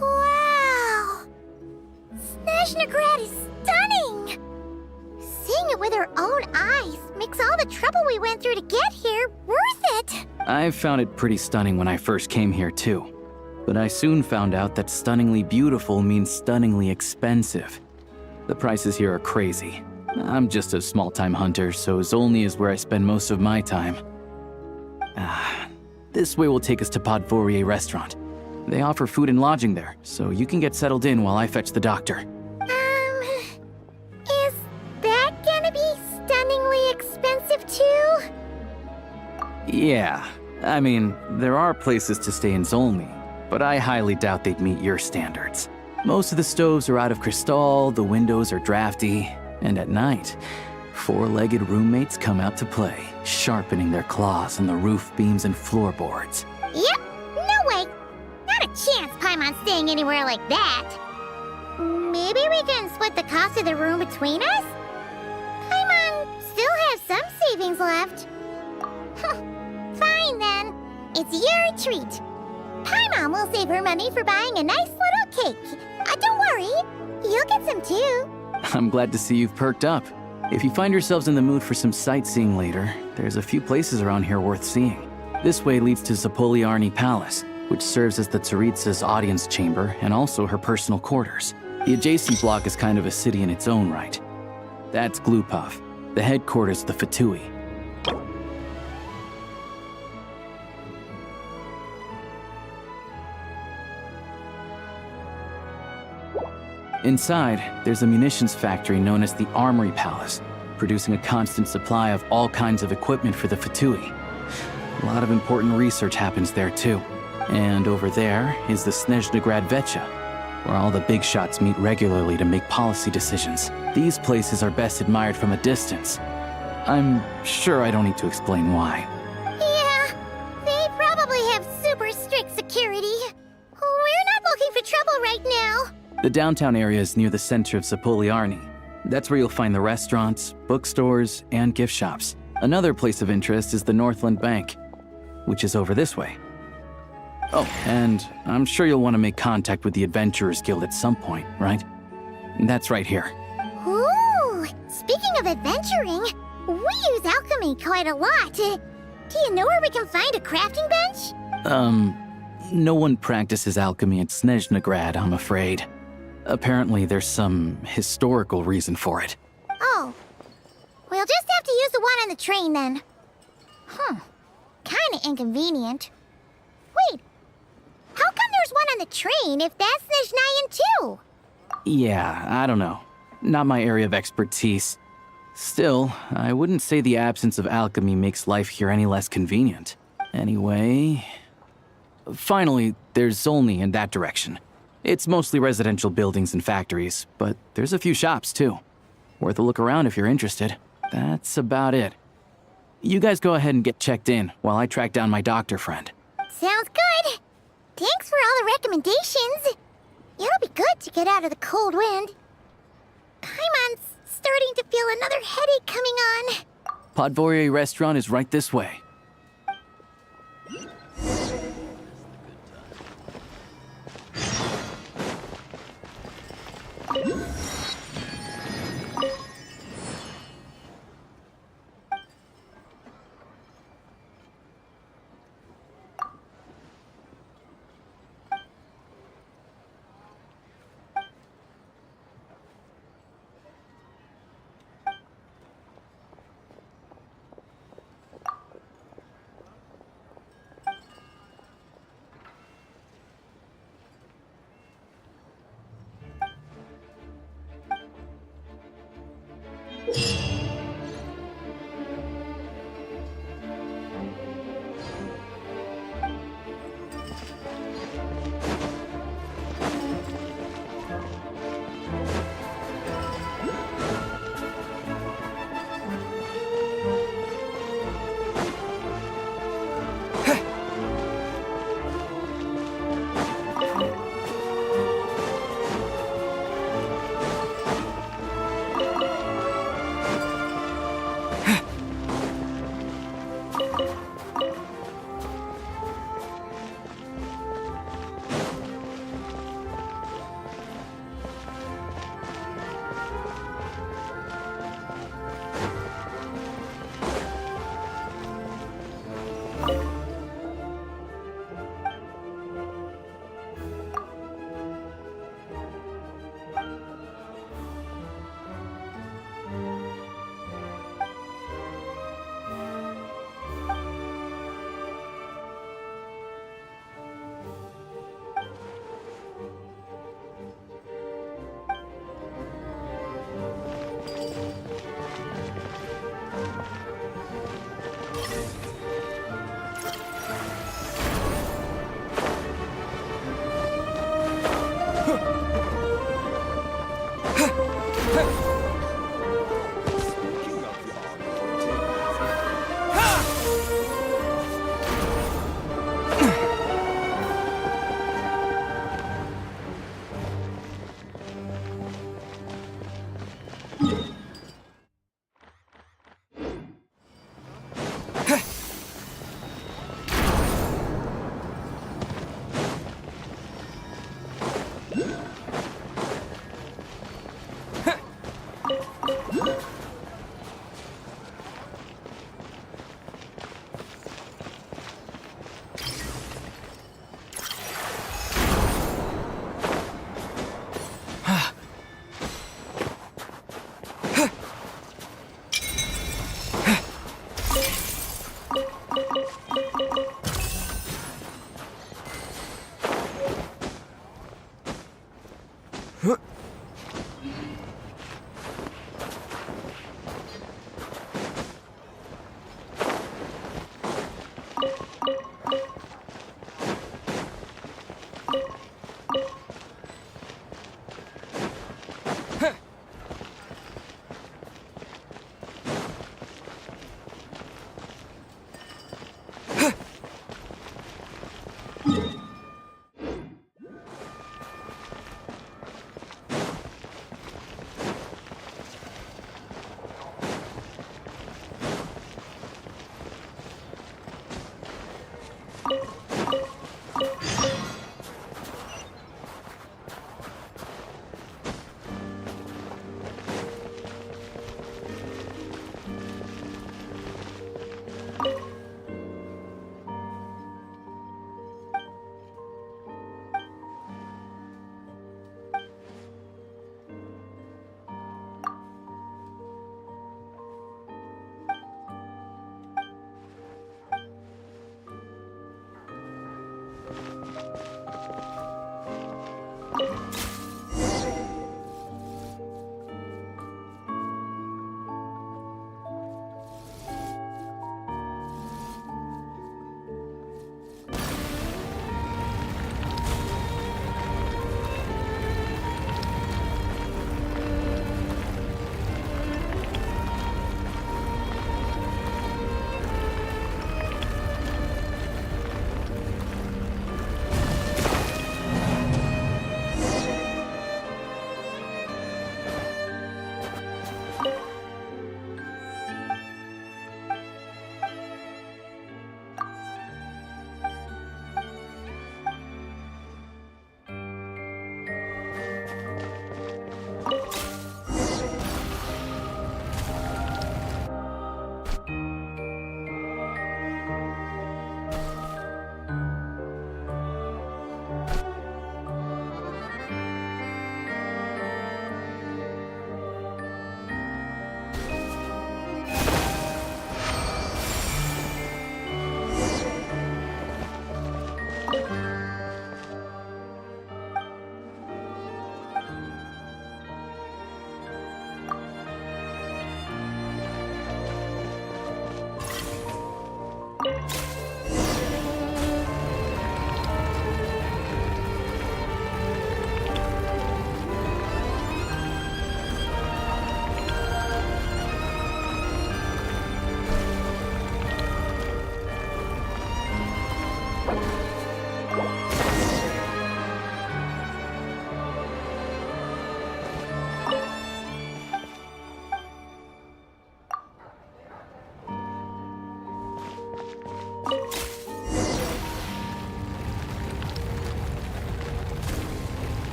Wow! Snezhnaya is stunning! Seeing it with our own eyes makes all the trouble we went through to get here worth it! I found it pretty stunning when I first came here too. But I soon found out that stunningly beautiful means stunningly expensive. The prices here are crazy. I'm just a small-time hunter, so Zolny is where I spend most of my time. This way will take us to Podvorier restaurant. They offer food and lodging there, so you can get settled in while I fetch the doctor. Is that gonna be stunningly expensive too? Yeah, I mean, there are places to stay in Zolny, but I highly doubt they'd meet your standards. Most of the stoves are out of crystal, the windows are drafty, and at night, four-legged roommates come out to play, sharpening their claws on the roof beams and floorboards. Yep, no way! Not a chance Paimon's staying anywhere like that! Maybe we can split the cost of the room between us? Paimon still has some savings left. Fine then, it's your treat. Paimon will save her money for buying a nice little cake. Don't worry, you'll get some too. I'm glad to see you've perked up. If you find yourselves in the mood for some sightseeing later, there's a few places around here worth seeing. This way leads to Zapolyarny Palace, which serves as the Tsaritsa's audience chamber and also her personal quarters. The adjacent block is kind of a city in its own right. That's Glupov, the headquarters of the Fatui. Inside, there's a munitions factory known as the Armory Palace, producing a constant supply of all kinds of equipment for the Fatui. A lot of important research happens there too. And over there is the Snezhnaya Vecha, where all the big shots meet regularly to make policy decisions. These places are best admired from a distance. I'm sure I don't need to explain why. Yeah, they probably have super strict security. We're not looking for trouble right now. The downtown area is near the center of Zapolyarny. That's where you'll find the restaurants, bookstores, and gift shops. Another place of interest is the Northland Bank, which is over this way. Oh, and I'm sure you'll want to make contact with the Adventurers Guild at some point, right? That's right here. Ooh, speaking of adventuring, we use alchemy quite a lot. Do you know where we can find a crafting bench? No one practices alchemy at Snezhnaya, I'm afraid. Apparently there's some historical reason for it. Oh, we'll just have to use the one on the train then. Kinda inconvenient. Wait, how come there's one on the train if that's Snezhnayan too? Yeah, I don't know. Not my area of expertise. Still, I wouldn't say the absence of alchemy makes life here any less convenient. Anyway... Finally, there's only in that direction. It's mostly residential buildings and factories, but there's a few shops too. Worth a look around if you're interested. That's about it. You guys go ahead and get checked in while I track down my doctor friend. Sounds good. Thanks for all the recommendations. It'll be good to get out of the cold wind. Paimon's starting to feel another headache coming on. Podvorie restaurant is right this way.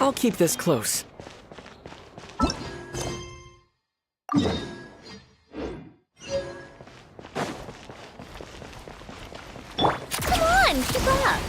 I'll keep this close. Come on, keep up.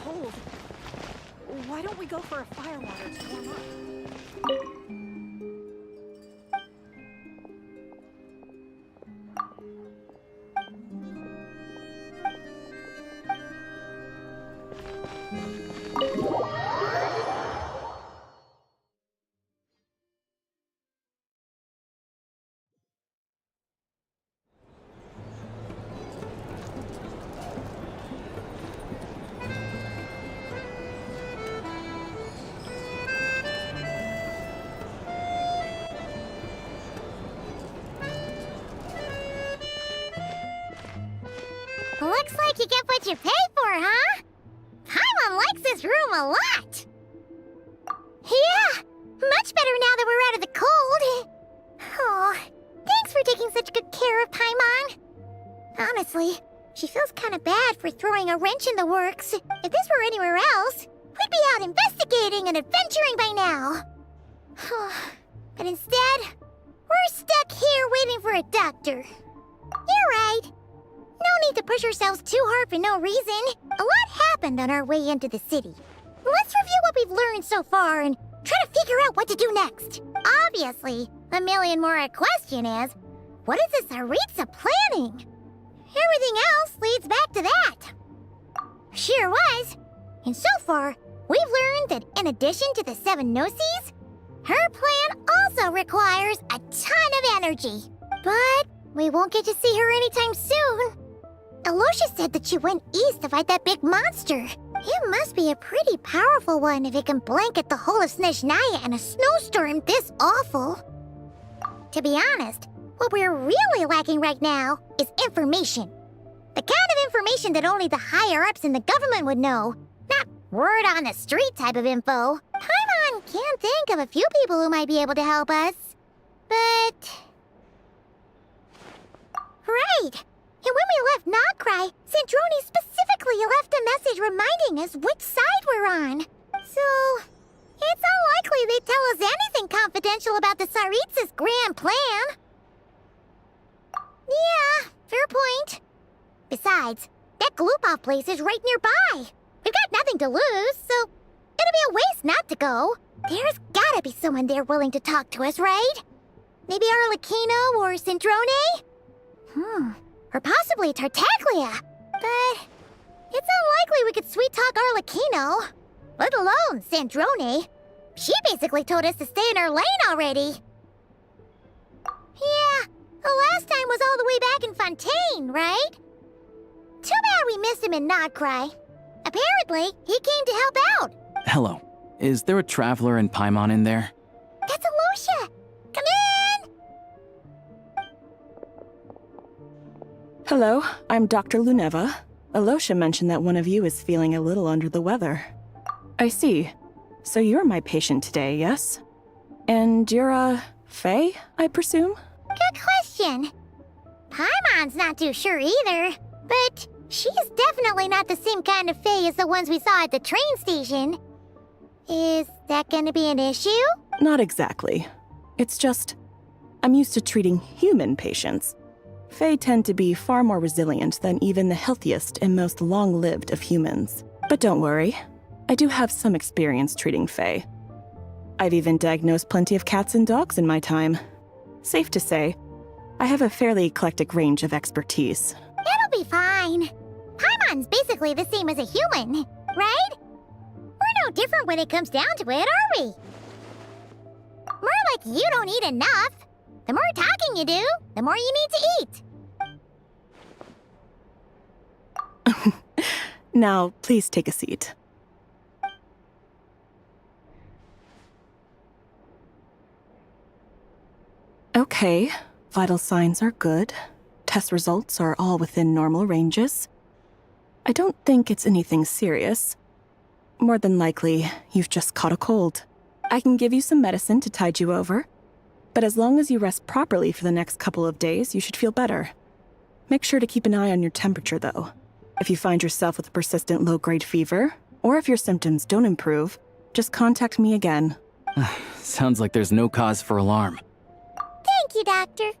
Cold. Why don't we go for a fire water to warm up? Looks like you get what you pay for, huh? Paimon likes this room a lot. Yeah, much better now that we're out of the cold. Oh, thanks for taking such good care of Paimon. Honestly, she feels kind of bad for throwing a wrench in the works. If this were anywhere else, we'd be out investigating and adventuring by now. But instead, we're stuck here waiting for a doctor. You're right. No need to push ourselves too hard for no reason. A lot happened on our way into the city. Let's review what we've learned so far and try to figure out what to do next. Obviously, the million more question is, what is this Tsaritsa planning? Everything else leads back to that. Sure was. And so far, we've learned that in addition to the 7 Gnosis, her plan also requires a ton of energy. But we won't get to see her anytime soon. Alosha said that she went east to fight that big monster. It must be a pretty powerful one if it can blanket the whole of Snezhnaya in a snowstorm this awful. To be honest, what we're really lacking right now is information. The kind of information that only the higher-ups in the government would know. Not word on the street type of info. Paimon can think of a few people who might be able to help us. But... Right! And when we left Nagcry, Sandrone specifically left a message reminding us which side we're on. So, it's unlikely they'd tell us anything confidential about the Tsaritsa's grand plan. Yeah, fair point. Besides, that Glupov place is right nearby. We've got nothing to lose, so it'd be a waste not to go. There's gotta be someone there willing to talk to us, right? Maybe Arlecchino or Sandrone? Or possibly Tartaglia. But it's unlikely we could sweet-talk Arlecchino. Let alone Sandrone. She basically told us to stay in our lane already. Yeah, the last time was all the way back in Fontaine, right? Too bad we missed him in Nagcry. Apparently, he came to help out. Hello. Is there a traveler in Paimon in there? That's Alosha. Come in! Hello, I'm Dr. Luneva. Alosha mentioned that one of you is feeling a little under the weather. I see. So you're my patient today, yes? And you're a Fae, I presume? Good question. Paimon's not too sure either, but she's definitely not the same kind of Fae as the ones we saw at the train station. Is that gonna be an issue? Not exactly. It's just, I'm used to treating human patients. Fae tend to be far more resilient than even the healthiest and most long-lived of humans. But don't worry, I do have some experience treating Fae. I've even diagnosed plenty of cats and dogs in my time. Safe to say, I have a fairly eclectic range of expertise. It'll be fine. Paimon's basically the same as a human, right? We're no different when it comes down to it, are we? More like you don't eat enough. The more talking you do, the more you need to eat. Now, please take a seat. Okay, vital signs are good. Test results are all within normal ranges. I don't think it's anything serious. More than likely, you've just caught a cold. I can give you some medicine to tide you over, but as long as you rest properly for the next couple of days, you should feel better. Make sure to keep an eye on your temperature, though. If you find yourself with a persistent low-grade fever, or if your symptoms don't improve, just contact me again. Sounds like there's no cause for alarm. Thank you, Doctor.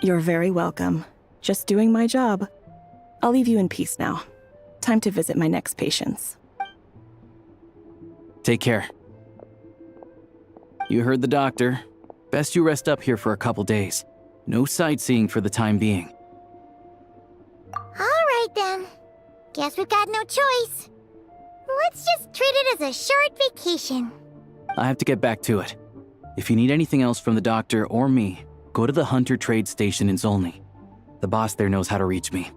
You're very welcome. Just doing my job. I'll leave you in peace now. Time to visit my next patients. Take care. You heard the doctor. Best you rest up here for a couple days. No sightseeing for the time being. All right, then. Guess we've got no choice. Let's just treat it as a short vacation. I have to get back to it. If you need anything else from the doctor or me, go to the Hunter Trade Station in Zolny. The boss there knows how to reach me.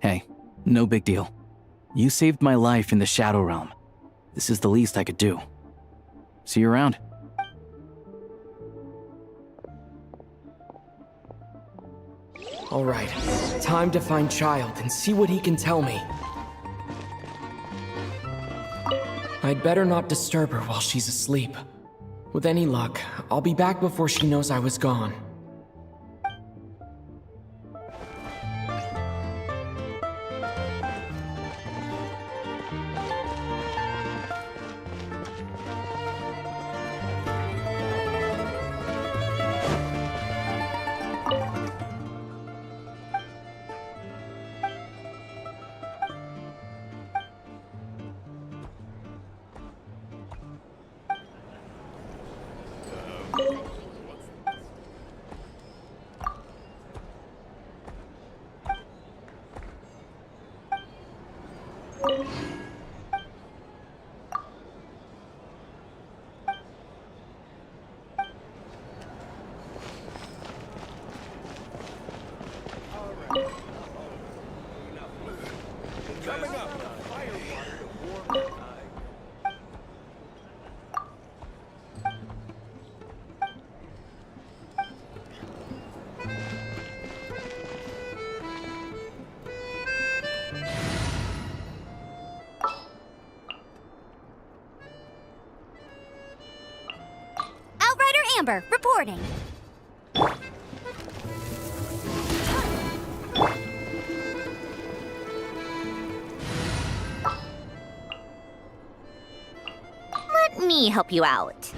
Hey, no big deal. You saved my life in the Shadow Realm. This is the least I could do. See you around. All right, time to find Child and see what he can tell me. I'd better not disturb her while she's asleep. With any luck, I'll be back before she knows I was gone. Amber, reporting. Let me help you out.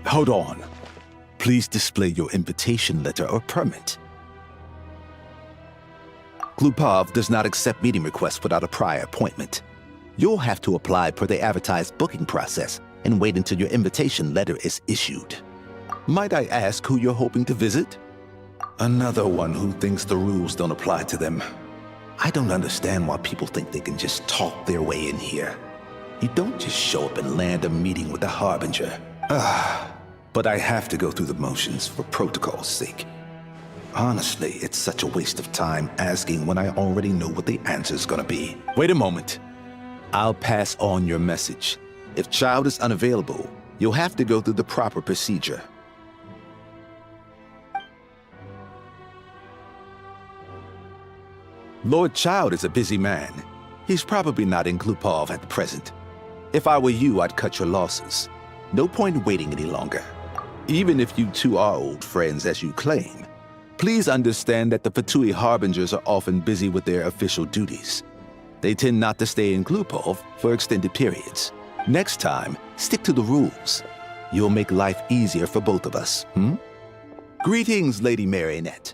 Hold on. Please display your invitation letter or permit. Glupov does not accept meeting requests without a prior appointment. You'll have to apply per the advertised booking process and wait until your invitation letter is issued. Might I ask who you're hoping to visit? Another one who thinks the rules don't apply to them. I don't understand why people think they can just talk their way in here. You don't just show up and land a meeting with the Harbinger. But I have to go through the motions for protocol's sake. Honestly, it's such a waste of time asking when I already know what the answer's gonna be. Wait a moment. I'll pass on your message. If Child is unavailable, you'll have to go through the proper procedure. Lord Child is a busy man. He's probably not in Glupov at the present. If I were you, I'd cut your losses. No point waiting any longer. Even if you two are old friends as you claim, please understand that the Fatui Harbingers are often busy with their official duties. They tend not to stay in Glupov for extended periods. Next time, stick to the rules. You'll make life easier for both of us, Greetings, Lady Marionette.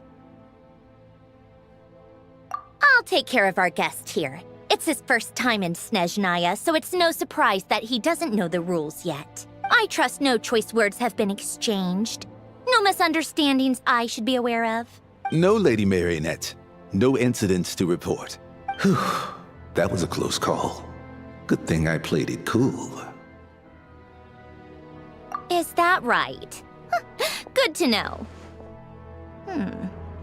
I'll take care of our guest here. It's his first time in Snezhnaya, so it's no surprise that he doesn't know the rules yet. I trust no choice words have been exchanged. No misunderstandings I should be aware of. No, Lady Marionette. No incidents to report. Whew, that was a close call. Good thing I played it cool. Is that right? Good to know.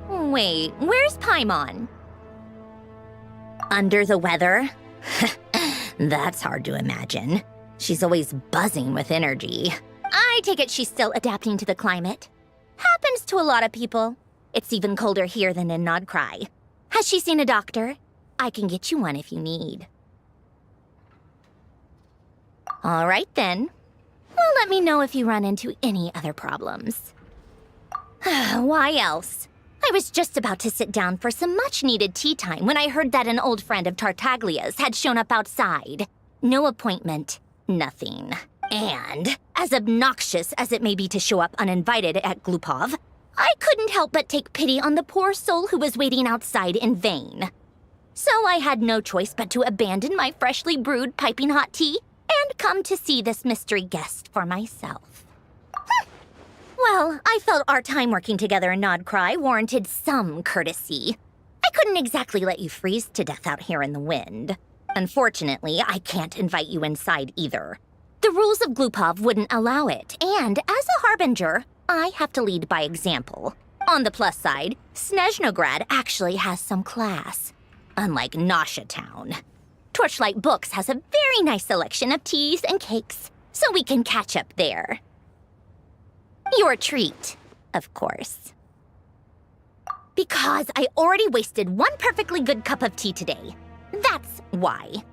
Wait, where's Paimon? Under the weather? That's hard to imagine. She's always buzzing with energy. I take it she's still adapting to the climate. Happens to a lot of people. It's even colder here than in Nodcry. Has she seen a doctor? I can get you one if you need. All right then. Well, let me know if you run into any other problems. Why else? I was just about to sit down for some much-needed tea time when I heard that an old friend of Tartaglia's had shown up outside. No appointment, nothing. And, as obnoxious as it may be to show up uninvited at Glupov, I couldn't help but take pity on the poor soul who was waiting outside in vain. So I had no choice but to abandon my freshly brewed piping hot tea and come to see this mystery guest for myself. Well, I felt our time working together in Nodcry warranted some courtesy. I couldn't exactly let you freeze to death out here in the wind. Unfortunately, I can't invite you inside either. The rules of Glupov wouldn't allow it, and as a harbinger, I have to lead by example. On the plus side, Snezhnograd actually has some class, unlike Nosha Town. Torchlight Books has a very nice selection of teas and cakes, so we can catch up there. Your treat, of course. Because I already wasted one perfectly good cup of tea today. That's why.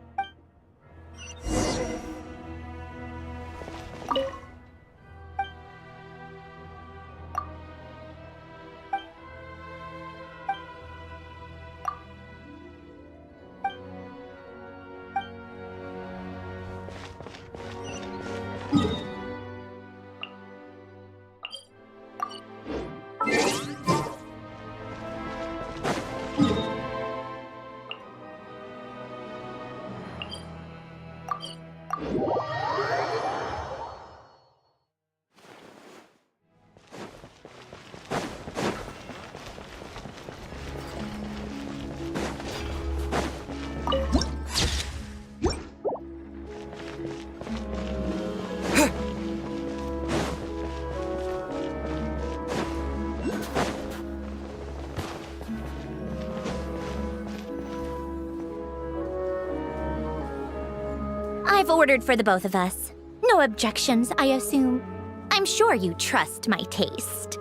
I've ordered for the both of us. No objections, I assume. I'm sure you trust my taste.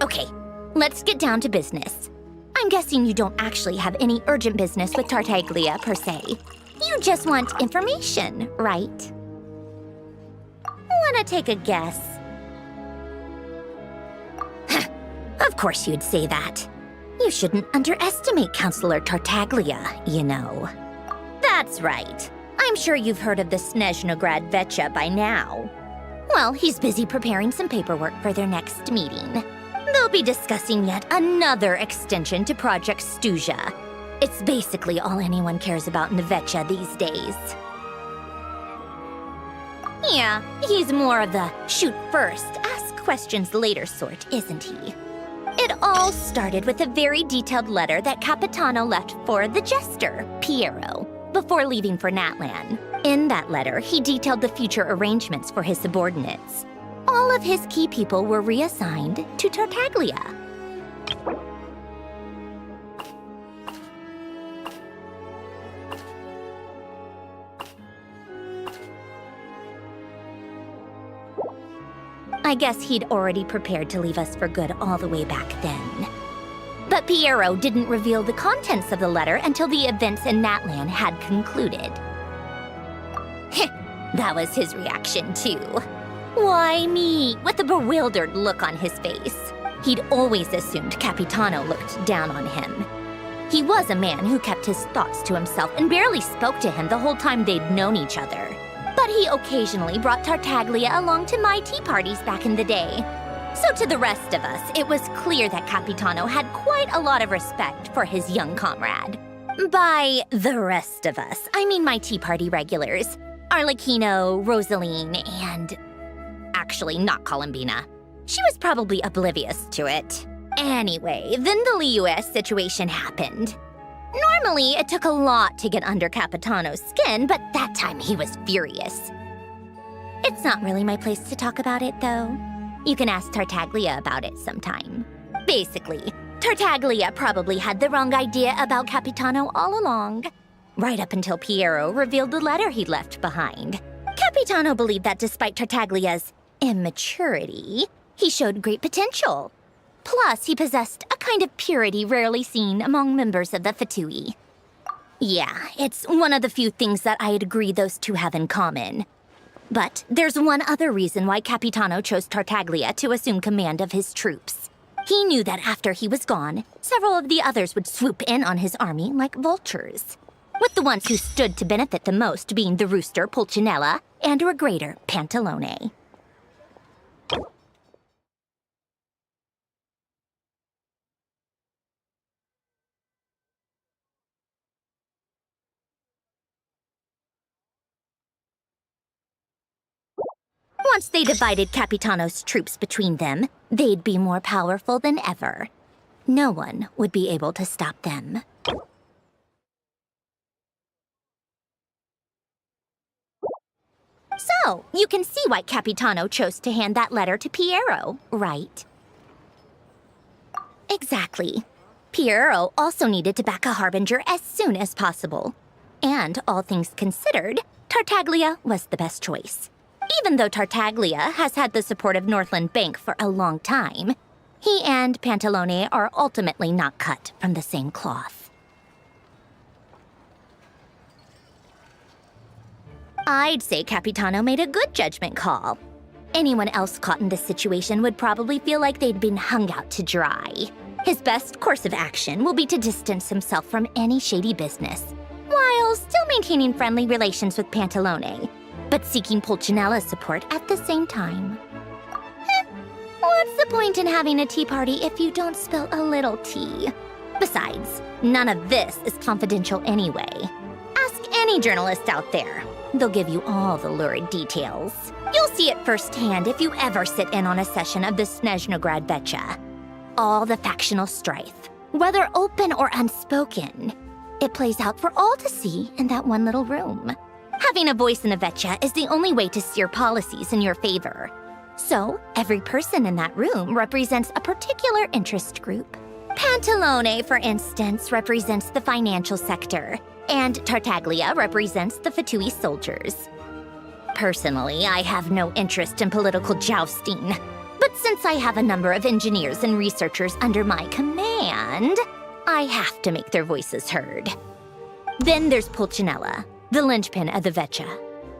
Okay, let's get down to business. I'm guessing you don't actually have any urgent business with Tartaglia, per se. You just want information, right? Wanna take a guess? Of course you'd say that. You shouldn't underestimate Counselor Tartaglia, you know. That's right. I'm sure you've heard of the Snezhnograd Vecha by now. Well, he's busy preparing some paperwork for their next meeting. They'll be discussing yet another extension to Project Stuzha. It's basically all anyone cares about in Vetcha these days. Yeah, he's more of the shoot first, ask questions later sort, isn't he? It all started with a very detailed letter that Capitano left for the jester, Piero, before leaving for Natlan. In that letter, he detailed the future arrangements for his subordinates. All of his key people were reassigned to Tartaglia. I guess he'd already prepared to leave us for good all the way back then. But Piero didn't reveal the contents of the letter until the events in Natlan had concluded. That was his reaction, too. Why me? With a bewildered look on his face. He'd always assumed Capitano looked down on him. He was a man who kept his thoughts to himself and barely spoke to him the whole time they'd known each other. But he occasionally brought Tartaglia along to my tea parties back in the day. So to the rest of us, it was clear that Capitano had quite a lot of respect for his young comrade. By the rest of us, I mean my tea party regulars. Arlecchino, Rosaline, and... actually, not Columbina. She was probably oblivious to it. Anyway, then the Liu's situation happened. Normally, it took a lot to get under Capitano's skin, but that time he was furious. It's not really my place to talk about it, though. You can ask Tartaglia about it sometime. Basically, Tartaglia probably had the wrong idea about Capitano all along. Right up until Piero revealed the letter he'd left behind. Capitano believed that despite Tartaglia's immaturity, he showed great potential. Plus, he possessed a kind of purity rarely seen among members of the Fatui. Yeah, it's one of the few things that I'd agree those two have in common. But there's one other reason why Capitano chose Tartaglia to assume command of his troops. He knew that after he was gone, several of the others would swoop in on his army like vultures, with the ones who stood to benefit the most being the rooster Pulcinella and regrader Pantalone. Once they divided Capitano's troops between them, they'd be more powerful than ever. No one would be able to stop them. So, you can see why Capitano chose to hand that letter to Piero, right? Exactly. Piero also needed to back a harbinger as soon as possible. And all things considered, Tartaglia was the best choice. Even though Tartaglia has had the support of Northland Bank for a long time, he and Pantalone are ultimately not cut from the same cloth. I'd say Capitano made a good judgment call. Anyone else caught in this situation would probably feel like they'd been hung out to dry. His best course of action will be to distance himself from any shady business, while still maintaining friendly relations with Pantalone, but seeking Pulcinella's support at the same time. What's the point in having a tea party if you don't spill a little tea? Besides, none of this is confidential anyway. Ask any journalist out there. They'll give you all the lurid details. You'll see it firsthand if you ever sit in on a session of the Snezhnaya Vetcha. All the factional strife, whether open or unspoken, it plays out for all to see in that one little room. Having a voice in a Vetcha is the only way to steer policies in your favor. So, every person in that room represents a particular interest group. Pantalone, for instance, represents the financial sector, and Tartaglia represents the Fatui soldiers. Personally, I have no interest in political jousting, but since I have a number of engineers and researchers under my command, I have to make their voices heard. Then there's Pulcinella, the linchpin of the Vetcha.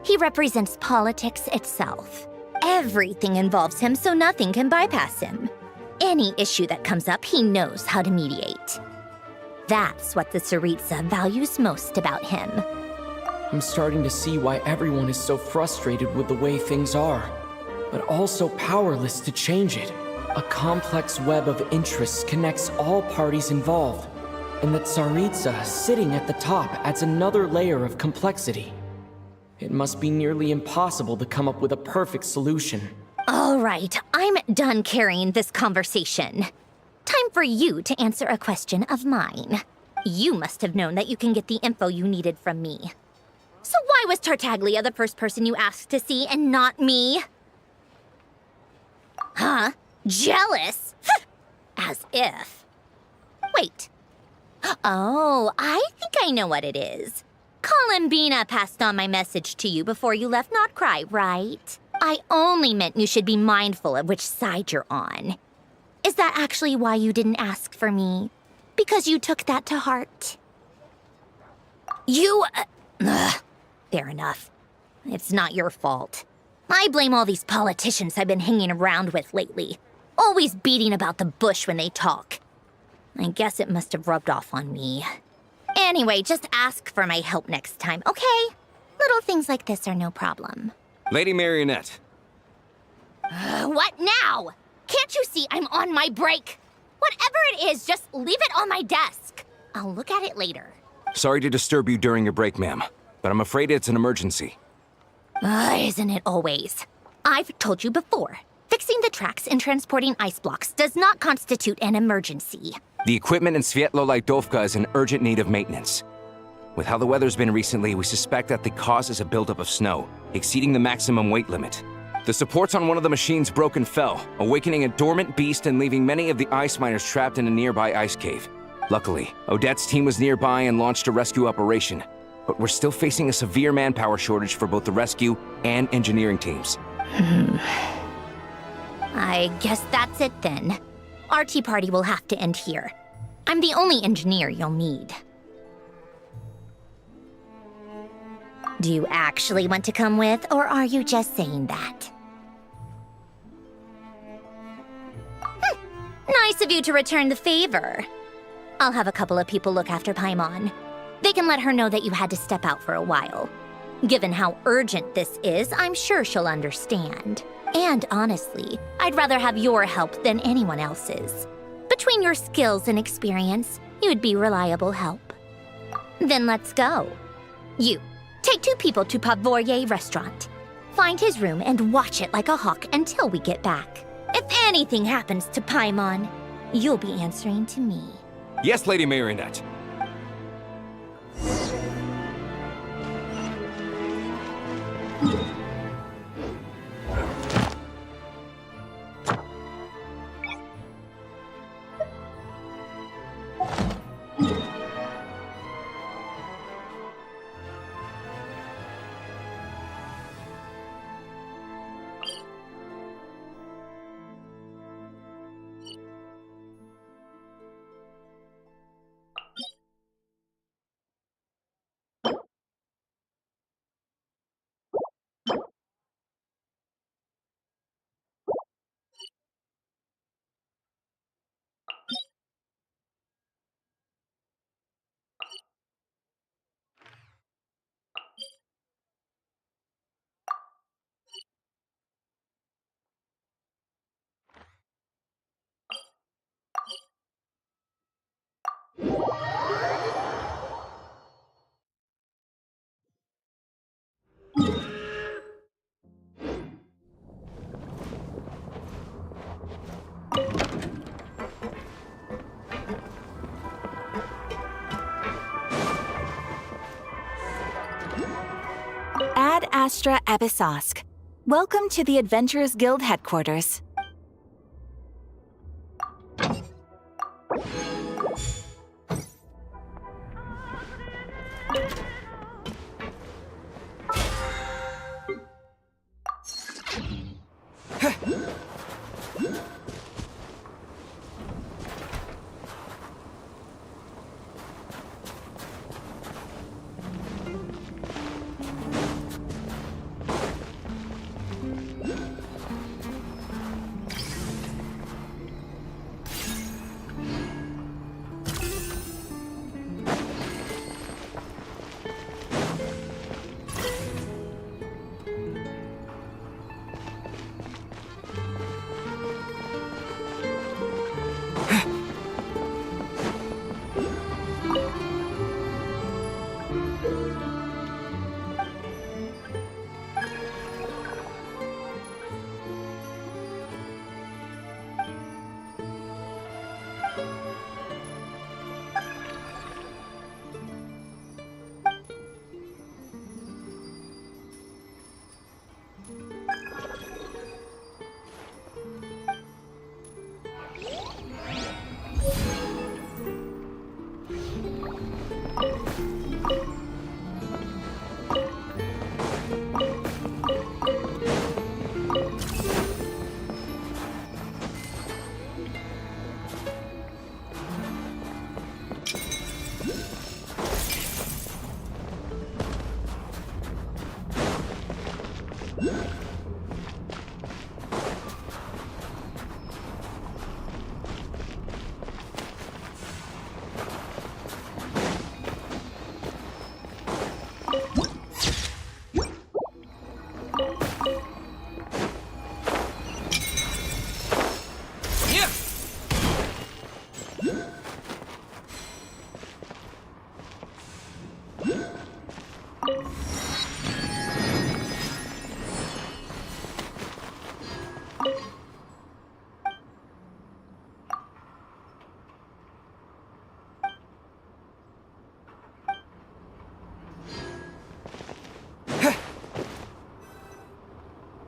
He represents politics itself. Everything involves him, so nothing can bypass him. Any issue that comes up, he knows how to mediate. That's what the Tsaritsa values most about him. I'm starting to see why everyone is so frustrated with the way things are. but also powerless to change it. A complex web of interests connects all parties involved, and the Tsaritsa sitting at the top adds another layer of complexity. It must be nearly impossible to come up with a perfect solution. All right, I'm done carrying this conversation. Time for you to answer a question of mine. You must have known that you can get the info you needed from me. So why was Tartaglia the first person you asked to see and not me? Huh? Jealous? As if. Wait. Oh, I think I know what it is. Columbina passed on my message to you before you left Not Cry, right? I only meant you should be mindful of which side you're on. Is that actually why you didn't ask for me? Because you took that to heart? You... fair enough. It's not your fault. I blame all these politicians I've been hanging around with lately. Always beating about the bush when they talk. I guess it must have rubbed off on me. Anyway, just ask for my help next time, okay? Little things like this are no problem. Lady Marionette. What now? Can't you see I'm on my break? Whatever it is, just leave it on my desk. I'll look at it later. Sorry to disturb you during your break, ma'am, but I'm afraid it's an emergency. Isn't it always? I've told you before. Fixing the tracks and transporting ice blocks does not constitute an emergency. The equipment in Svietlolaidovka is in urgent need of maintenance. With how the weather's been recently, we suspect that the cause is a buildup of snow, exceeding the maximum weight limit. The supports on one of the machines broke and fell, awakening a dormant beast and leaving many of the ice miners trapped in a nearby ice cave. Luckily, Odette's team was nearby and launched a rescue operation, but we're still facing a severe manpower shortage for both the rescue and engineering teams. I guess that's it then. Our tea party will have to end here. I'm the only engineer you'll need. Do you actually want to come with, or are you just saying that? Nice of you to return the favor. I'll have a couple of people look after Paimon. They can let her know that you had to step out for a while. Given how urgent this is, I'm sure she'll understand. And honestly, I'd rather have your help than anyone else's. Between your skills and experience, you'd be reliable help. Then let's go. You, take 2 people to Pavoyer restaurant. Find his room and watch it like a hawk until we get back. If anything happens to Paimon, you'll be answering to me. Yes, Lady Marionette. Ad Astra Abyssosque. Welcome to the Adventurers Guild headquarters.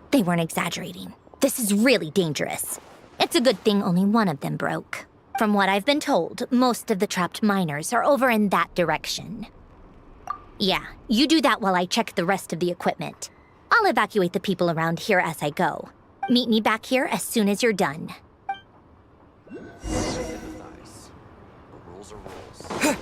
They weren't exaggerating. This is really dangerous. It's a good thing only one of them broke. From what I've been told, most of the trapped miners are over in that direction. Yeah, you do that while I check the rest of the equipment. I'll evacuate the people around here as I go. Meet me back here as soon as you're done. Sympathize. The rules are rules.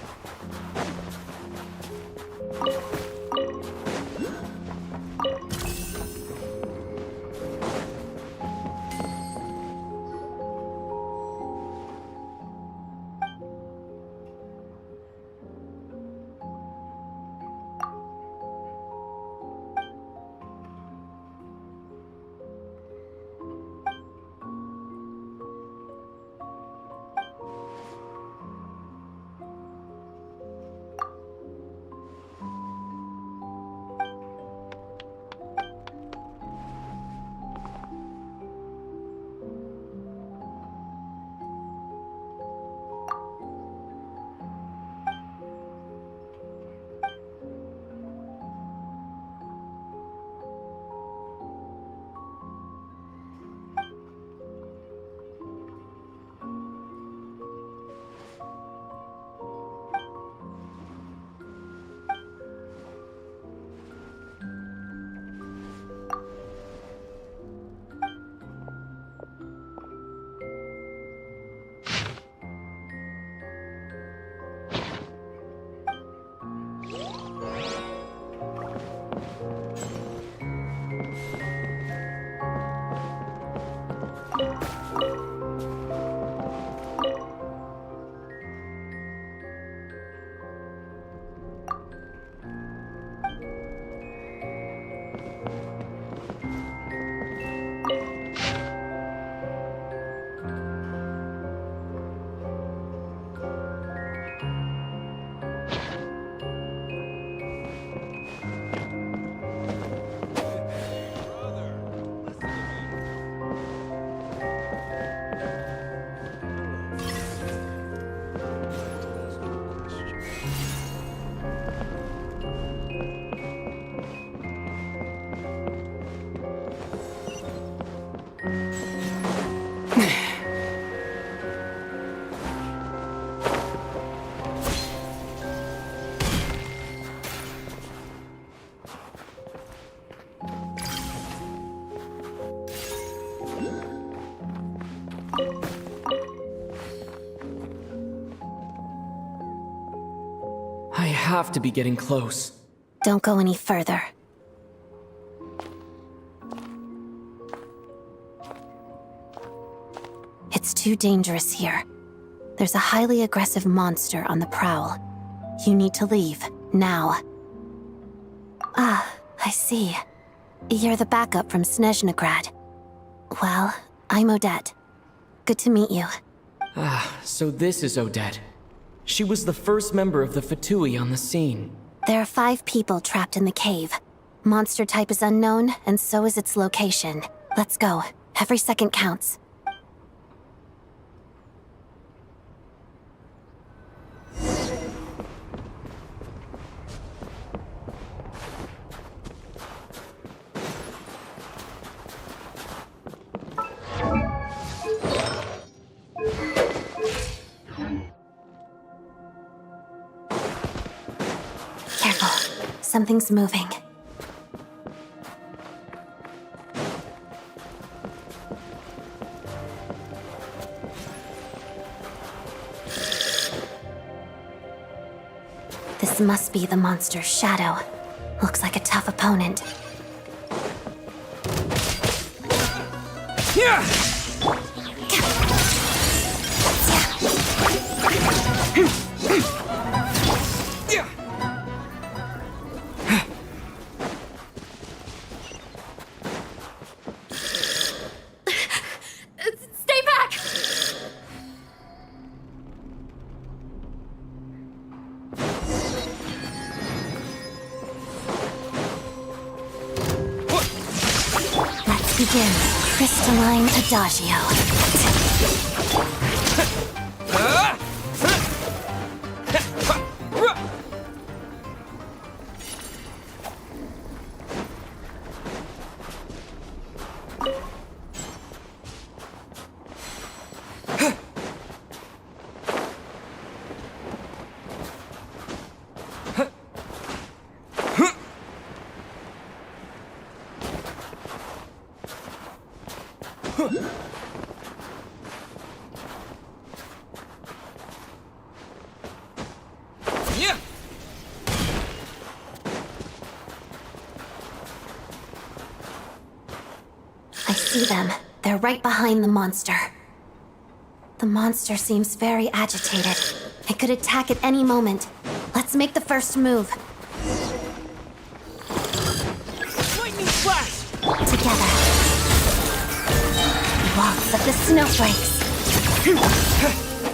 I have to be getting close. Don't go any further. It's too dangerous here. There's a highly aggressive monster on the prowl. You need to leave, now. Ah, I see. You're the backup from Snezhnaya. Well, I'm Odette. Good to meet you. Ah, so this is Odette. She was the first member of the Fatui on the scene. There are 5 people trapped in the cave. Monster type is unknown, and so is its location. Let's go. Every second counts. Careful. Something's moving. This must be the monster's shadow. Looks like a tough opponent. Yeah! Stay back! Let's begin. Crystalline Adagio. Yeah! I see them. They're right behind the monster. The monster seems very agitated. It could attack at any moment. Let's make the first move. Lightning flash! Together. Walks of the snowflakes.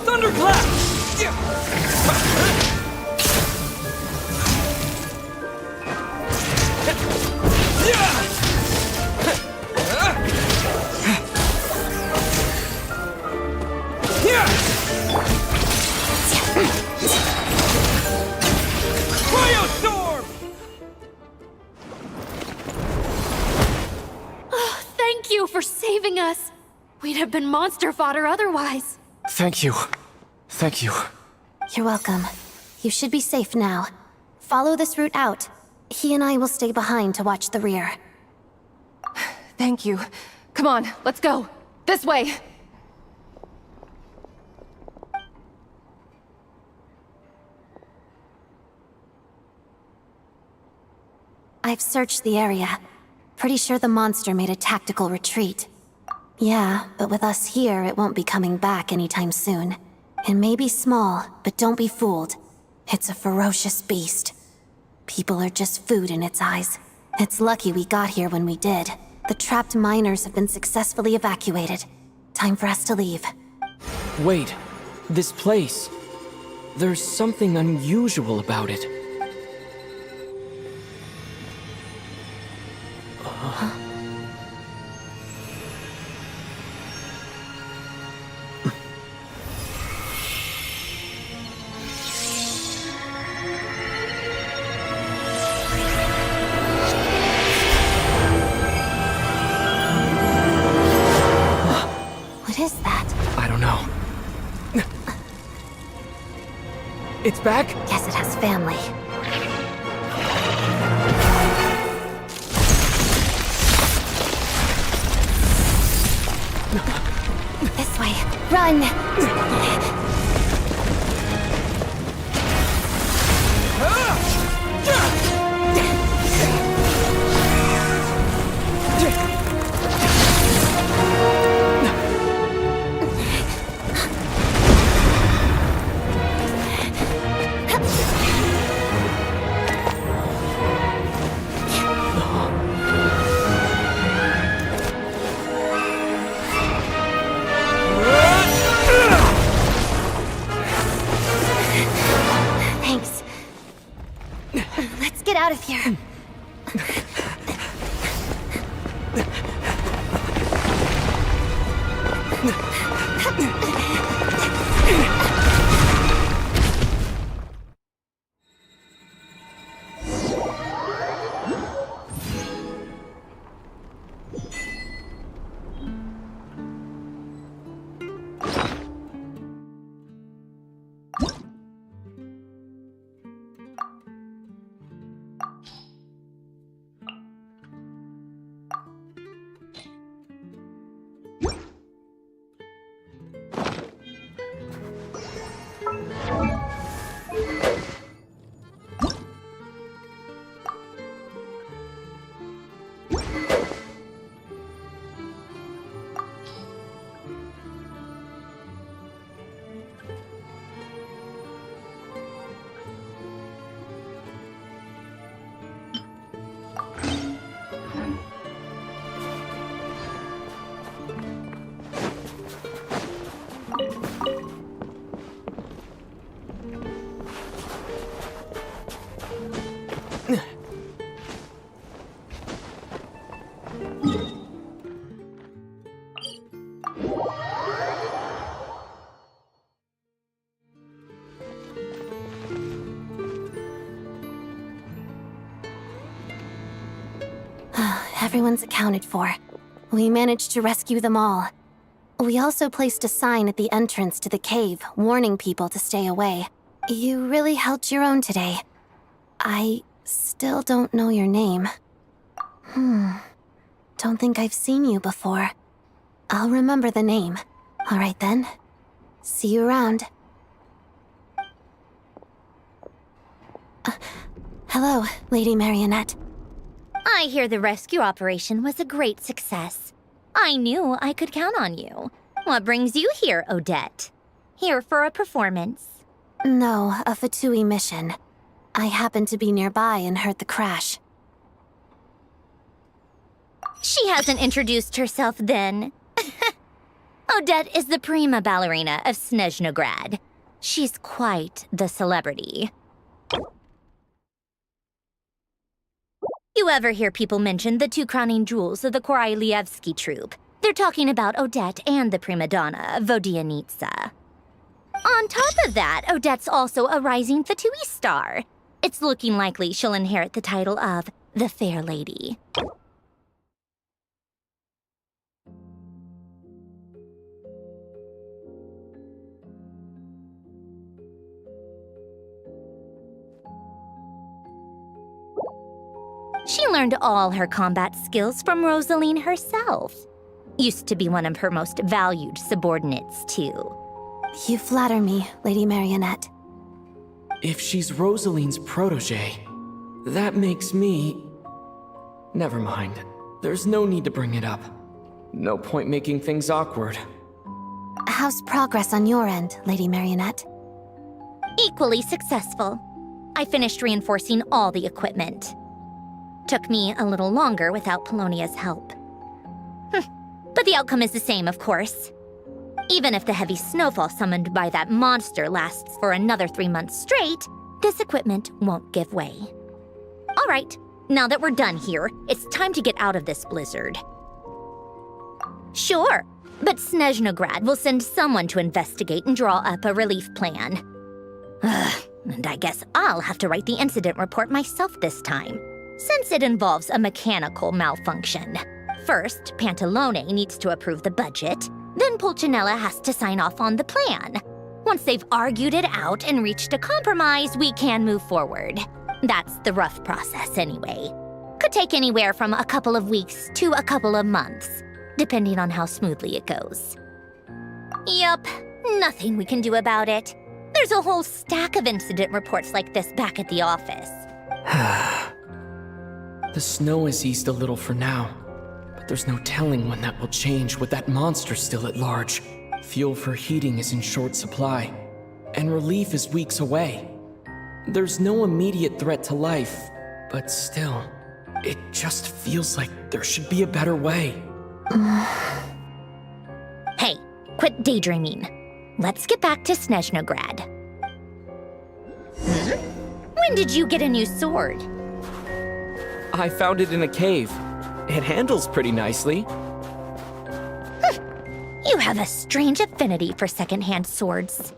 Thunderclap! Cryostorm! Oh, thank you for saving us. We'd have been monster fodder otherwise. Thank you. Thank you. You're welcome. You should be safe now. Follow this route out. He and I will stay behind to watch the rear. Thank you. Come on, let's go. This way. I've searched the area. Pretty sure the monster made a tactical retreat. Yeah, but with us here, it won't be coming back anytime soon. It may be small, but don't be fooled. It's a ferocious beast. People are just food in its eyes. It's lucky we got here when we did. The trapped miners have been successfully evacuated. Time for us to leave. Wait, this place. There's something unusual about it. What is that? I don't know. It's back? Guess it has family. This way. Run! Thanks. Let's get out of here. Everyone's accounted for. We managed to rescue them all. We also placed a sign at the entrance to the cave, warning people to stay away. You really held your own today. I still don't know your name. Don't think I've seen you before. I'll remember the name. All right then. See you around. Hello, Lady Marionette. I hear the rescue operation was a great success. I knew I could count on you. What brings you here, Odette? Here for a performance? No, a Fatui mission. I happened to be nearby and heard the crash. She hasn't introduced herself then. Odette is the prima ballerina of Snezhnaya. She's quite the celebrity. You ever hear people mention the two crowning jewels of the Korolievsky troupe? They're talking about Odette and the prima donna, Vodianitsa. On top of that, Odette's also a rising Fatui star. It's looking likely she'll inherit the title of the Fair Lady. She learned all her combat skills from Rosaline herself. Used to be one of her most valued subordinates, too. You flatter me, Lady Marionette. If she's Rosaline's protege, that makes me... Never mind. There's no need to bring it up. No point making things awkward. How's progress on your end, Lady Marionette? Equally successful. I finished reinforcing all the equipment. Took me a little longer without Polonia's help. But the outcome is the same, of course. Even if the heavy snowfall summoned by that monster lasts for another 3 months straight, this equipment won't give way. All right, now that we're done here, it's time to get out of this blizzard. Sure, but Snezhnaya will send someone to investigate and draw up a relief plan. And I guess I'll have to write the incident report myself this time, since it involves a mechanical malfunction. First, Pantalone needs to approve the budget, then Pulcinella has to sign off on the plan. Once they've argued it out and reached a compromise, we can move forward. That's the rough process anyway. Could take anywhere from a couple of weeks to a couple of months, depending on how smoothly it goes. Yup, nothing we can do about it. There's a whole stack of incident reports like this back at the office. The snow has eased a little for now, but there's no telling when that will change with that monster still at large. Fuel for heating is in short supply, and relief is weeks away. There's no immediate threat to life, but still, it just feels like there should be a better way. Hey, quit daydreaming. Let's get back to Snezhnaya. When did you get a new sword? I found it in a cave. It handles pretty nicely. You have a strange affinity for second-hand swords.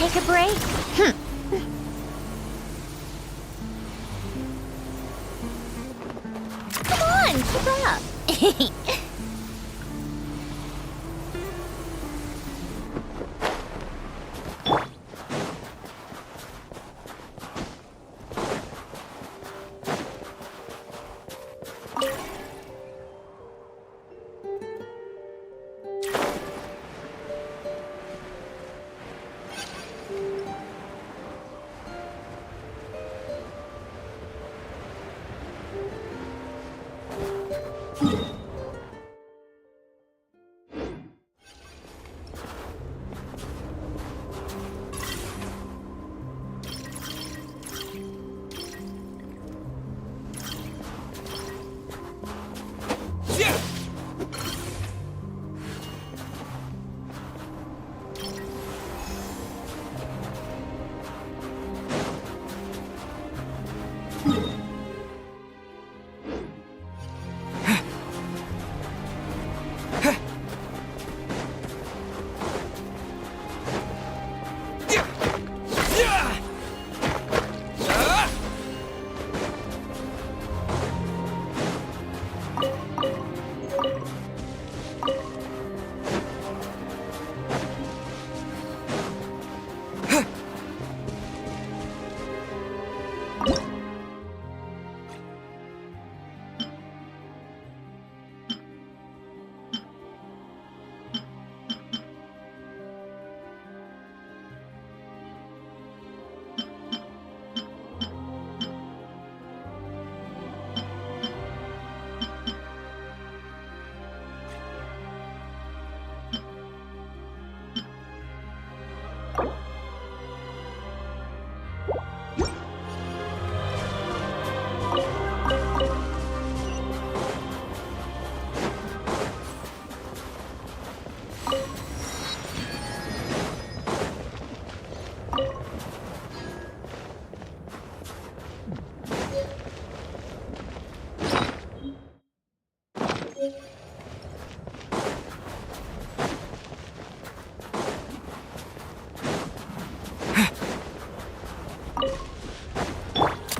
take a break? Come on, keep up.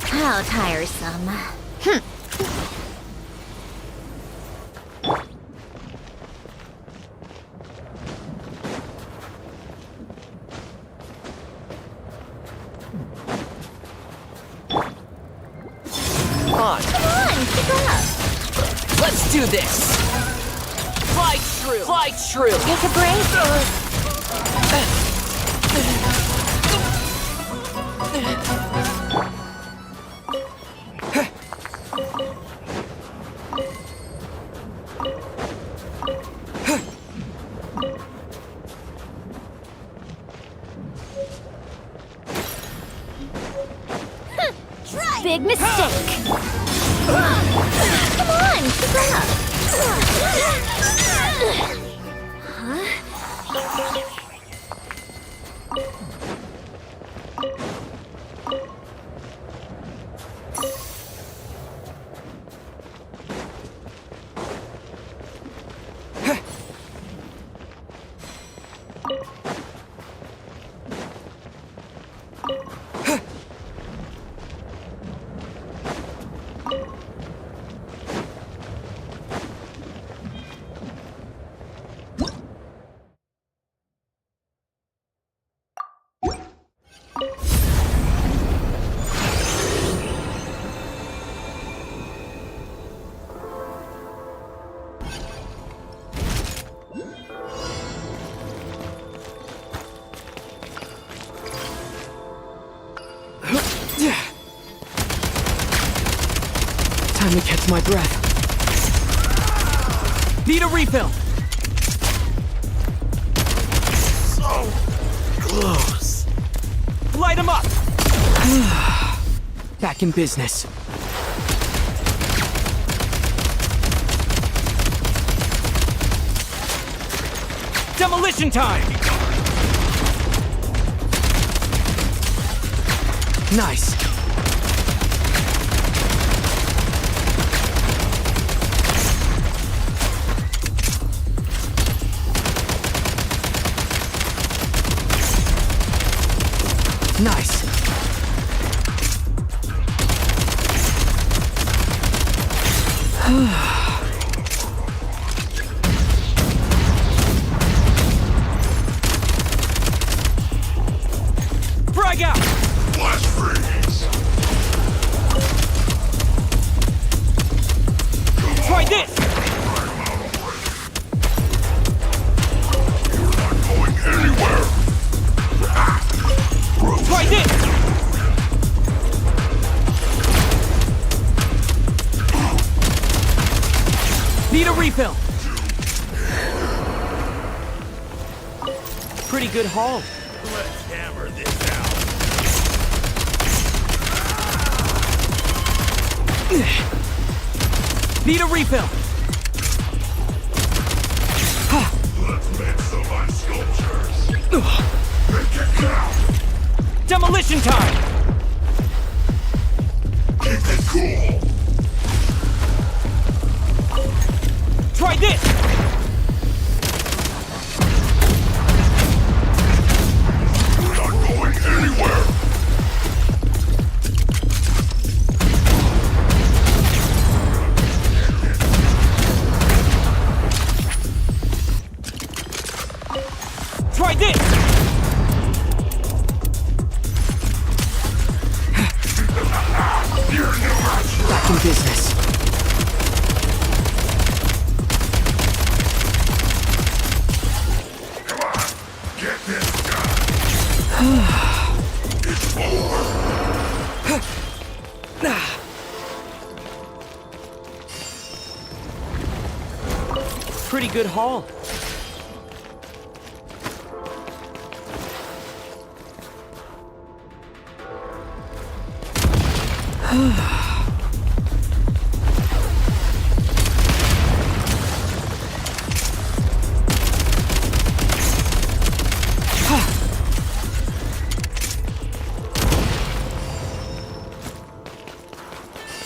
How tiresome. On. Come on, keep up. Let's do this! Fly true! Fly true! Take a break. Big mistake. Come on, keep up. Time to catch my breath. Need a refill! So close. Light him up! Back in business. Demolition time! Nice. Nice. Frag out! Flash freeze! Try this! You're not going anywhere! Try this! Need a refill! Pretty good haul. Let's hammer this out! Need a refill! Let's make some ice sculptures! Make it count! Demolition time! Keep it cool! Try this! We're not going anywhere! Try this! Back in business. Get this done! It's over! Pretty good haul.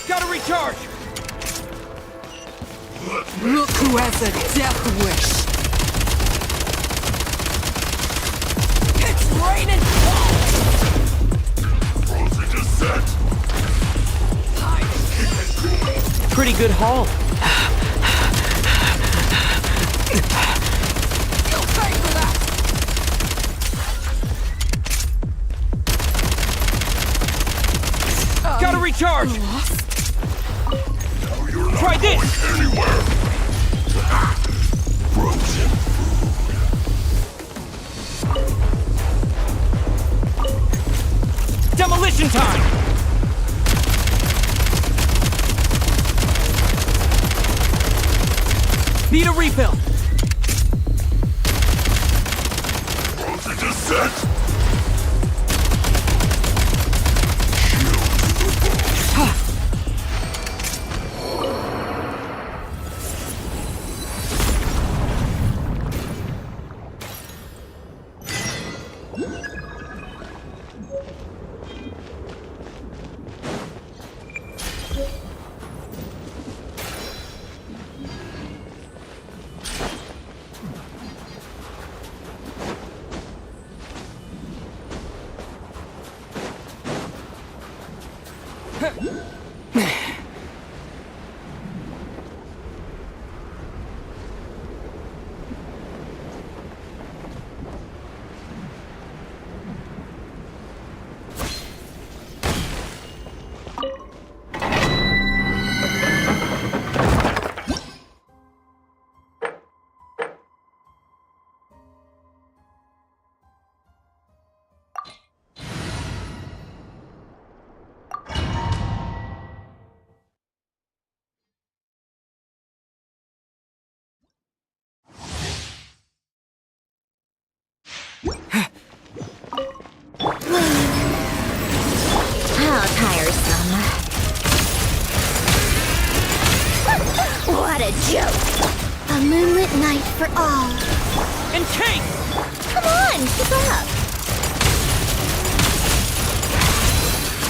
Gotta recharge! Look who has a death wish! It's raining Frozen descent! Pretty good haul. You'll pay for that! Gotta recharge! Try this! Anywhere! Frozen Demolition time! Need a refill! Frozen descent! How tiresome. What a joke! A moonlit night for all. And Kate! Come on, keep up.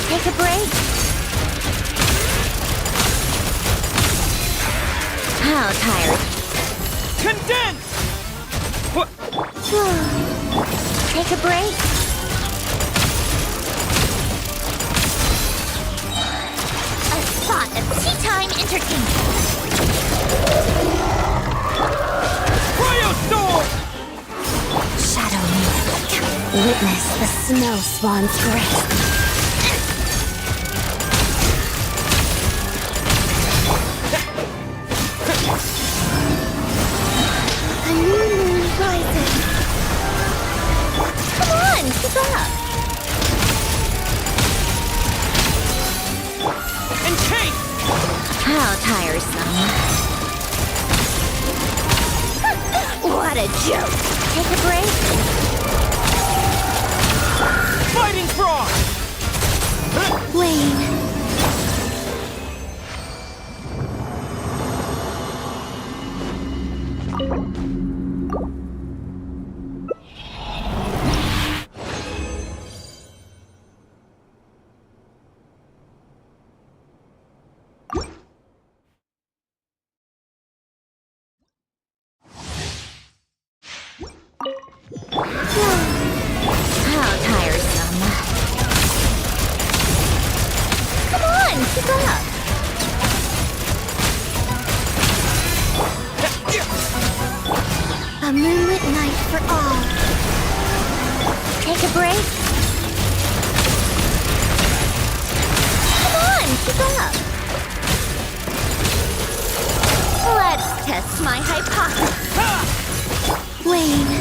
Take a break. How tired. Condense! What? Take a break. entertained! Shadow me. Witness the snow swan's grace. A new moon rises. Come on, keep up. And Kate! How tiresome. What a joke. Take a break. Fighting frog! Wayne. How tiresome. Come on, keep up. A moonlit night for all. Take a break. Come on, keep up. Let's test my hypothesis. Wayne,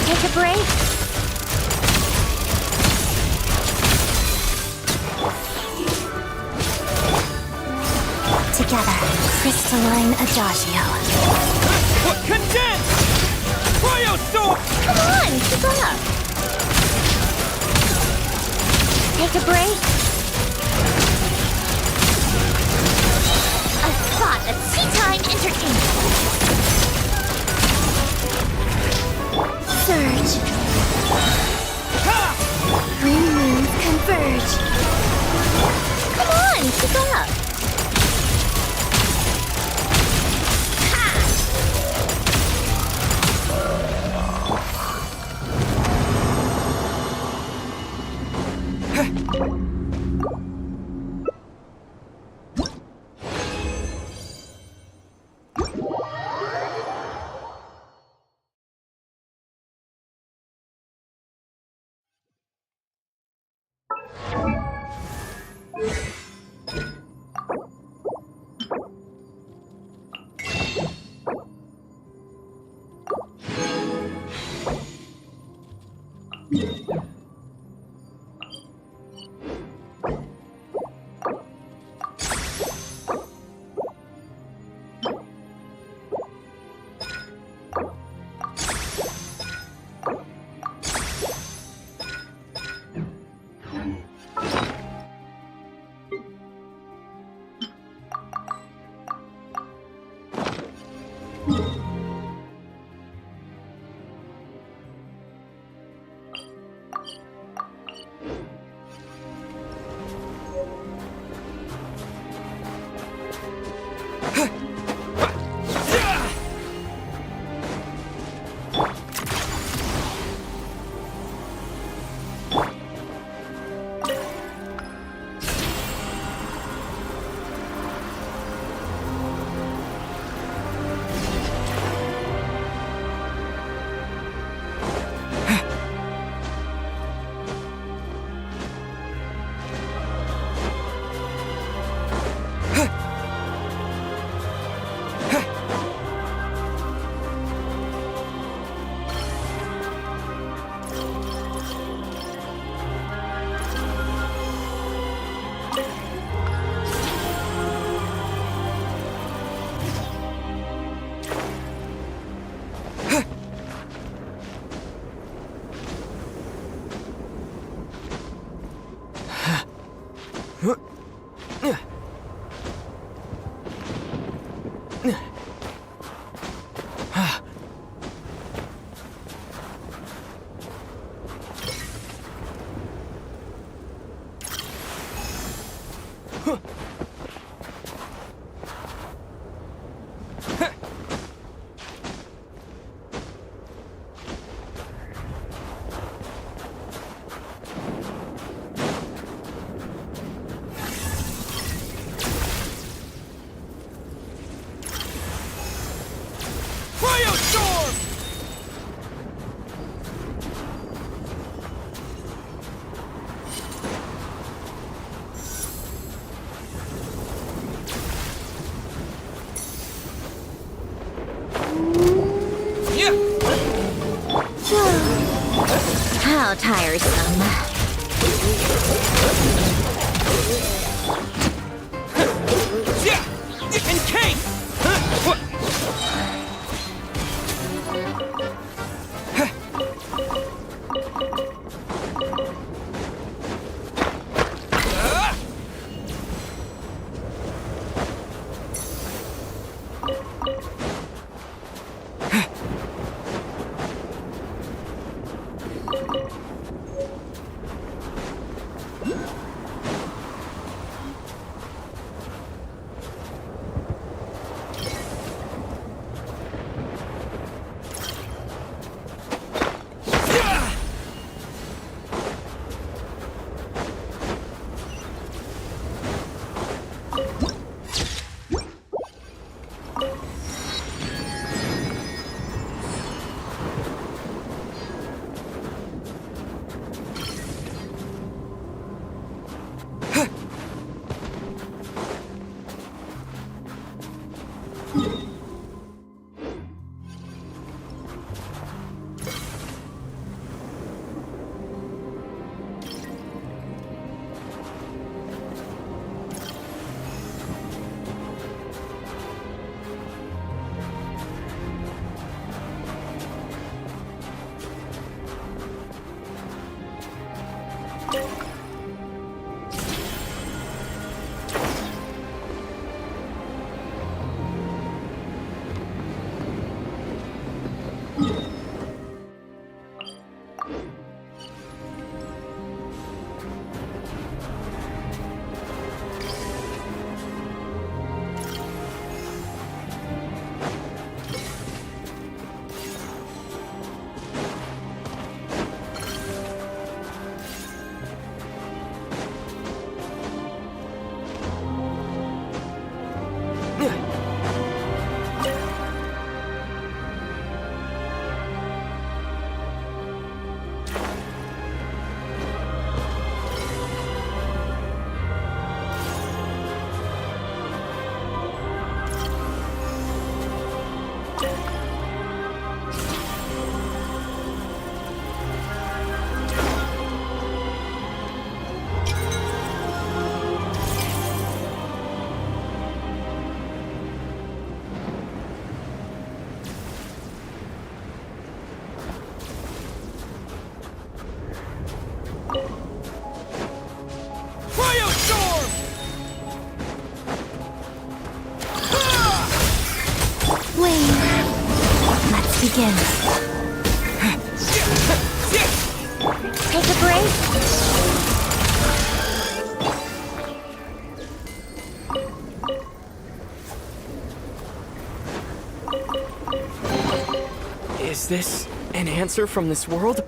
take a break. Together, crystalline adagio. Condense! Cryostorm! Come on, keep up. Take a break. A spot of tea-time entertainment. Surge. Green moons converge. Come on, keep up. How tiresome. And Kate! Begin. Take a break. Is this an answer from this world?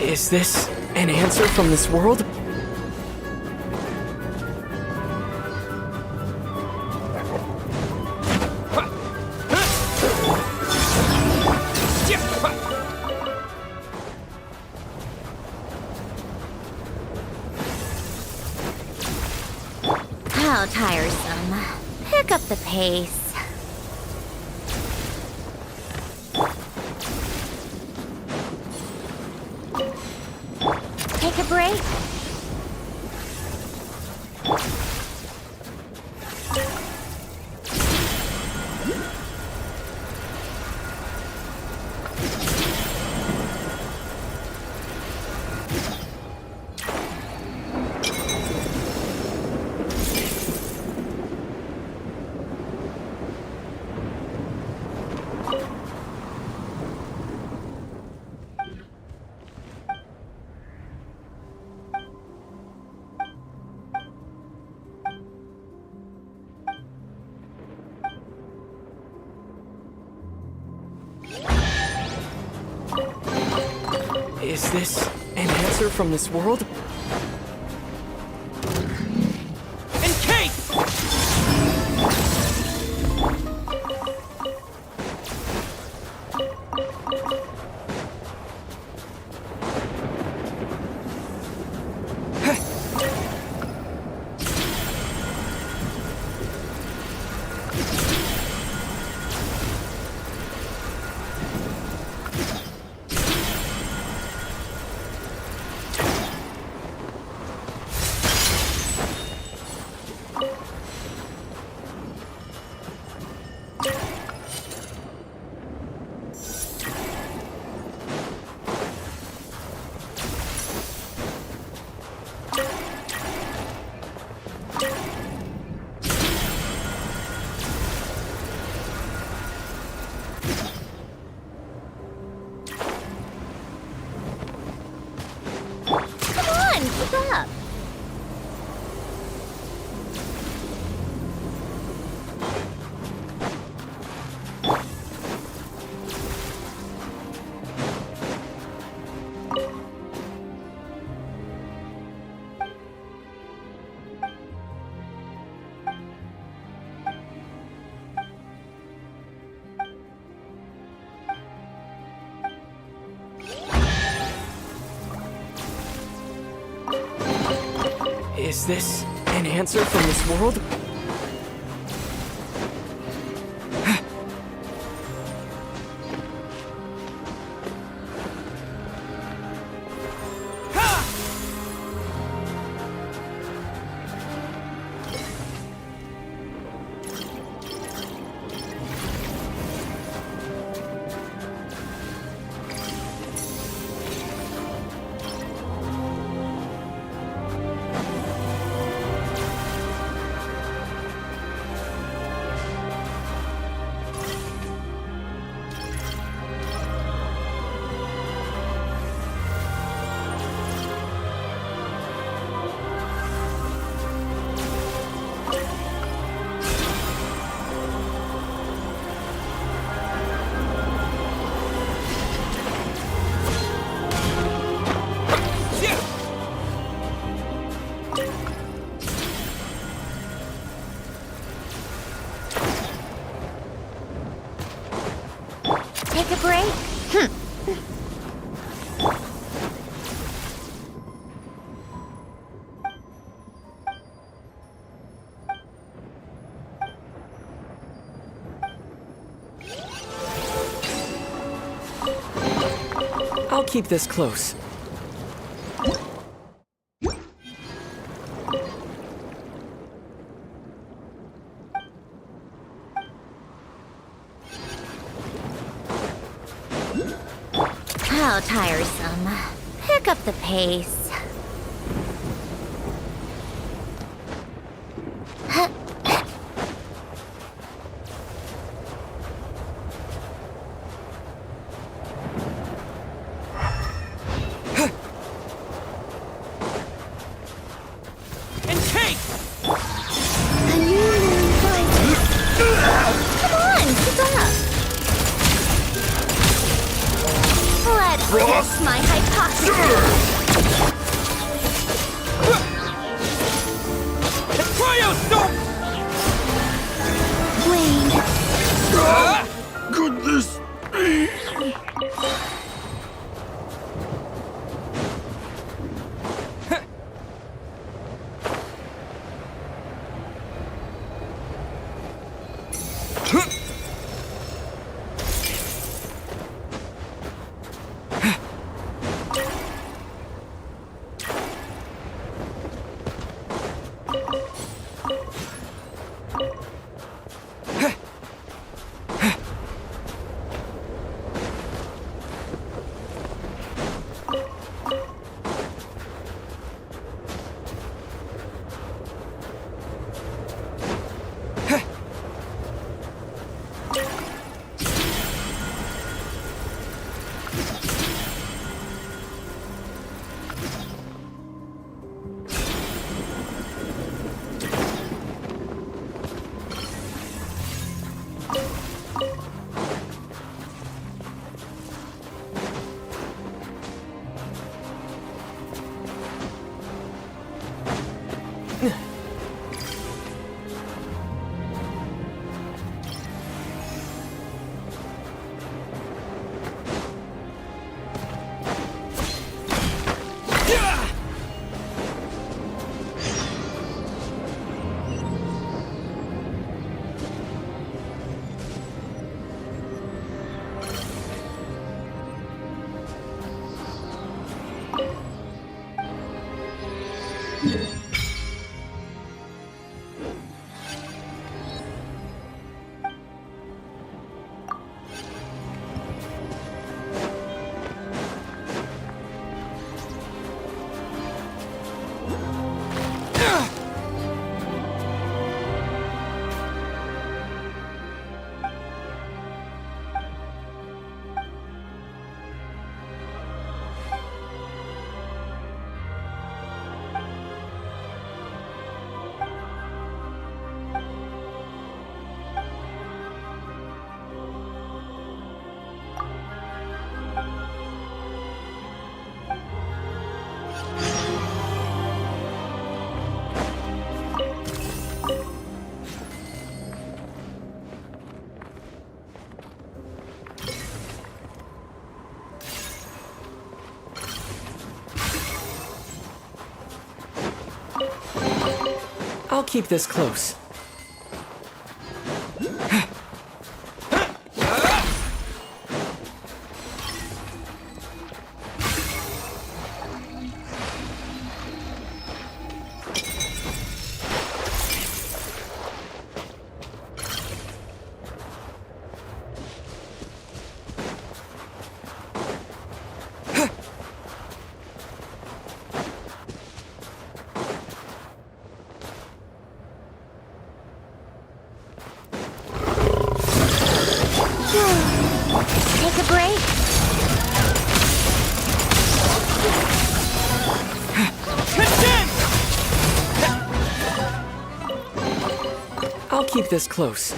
Is this an answer from this world? How tiresome. Pick up the pace. Take a break. Is this an answer from this world? Encase! Keep up. Is this an answer from this world? Take a break? I'll keep this close. How tiresome. Pick up the pace. Let's test my hypothesis. I'll keep this close. Take a break. I'll keep this close.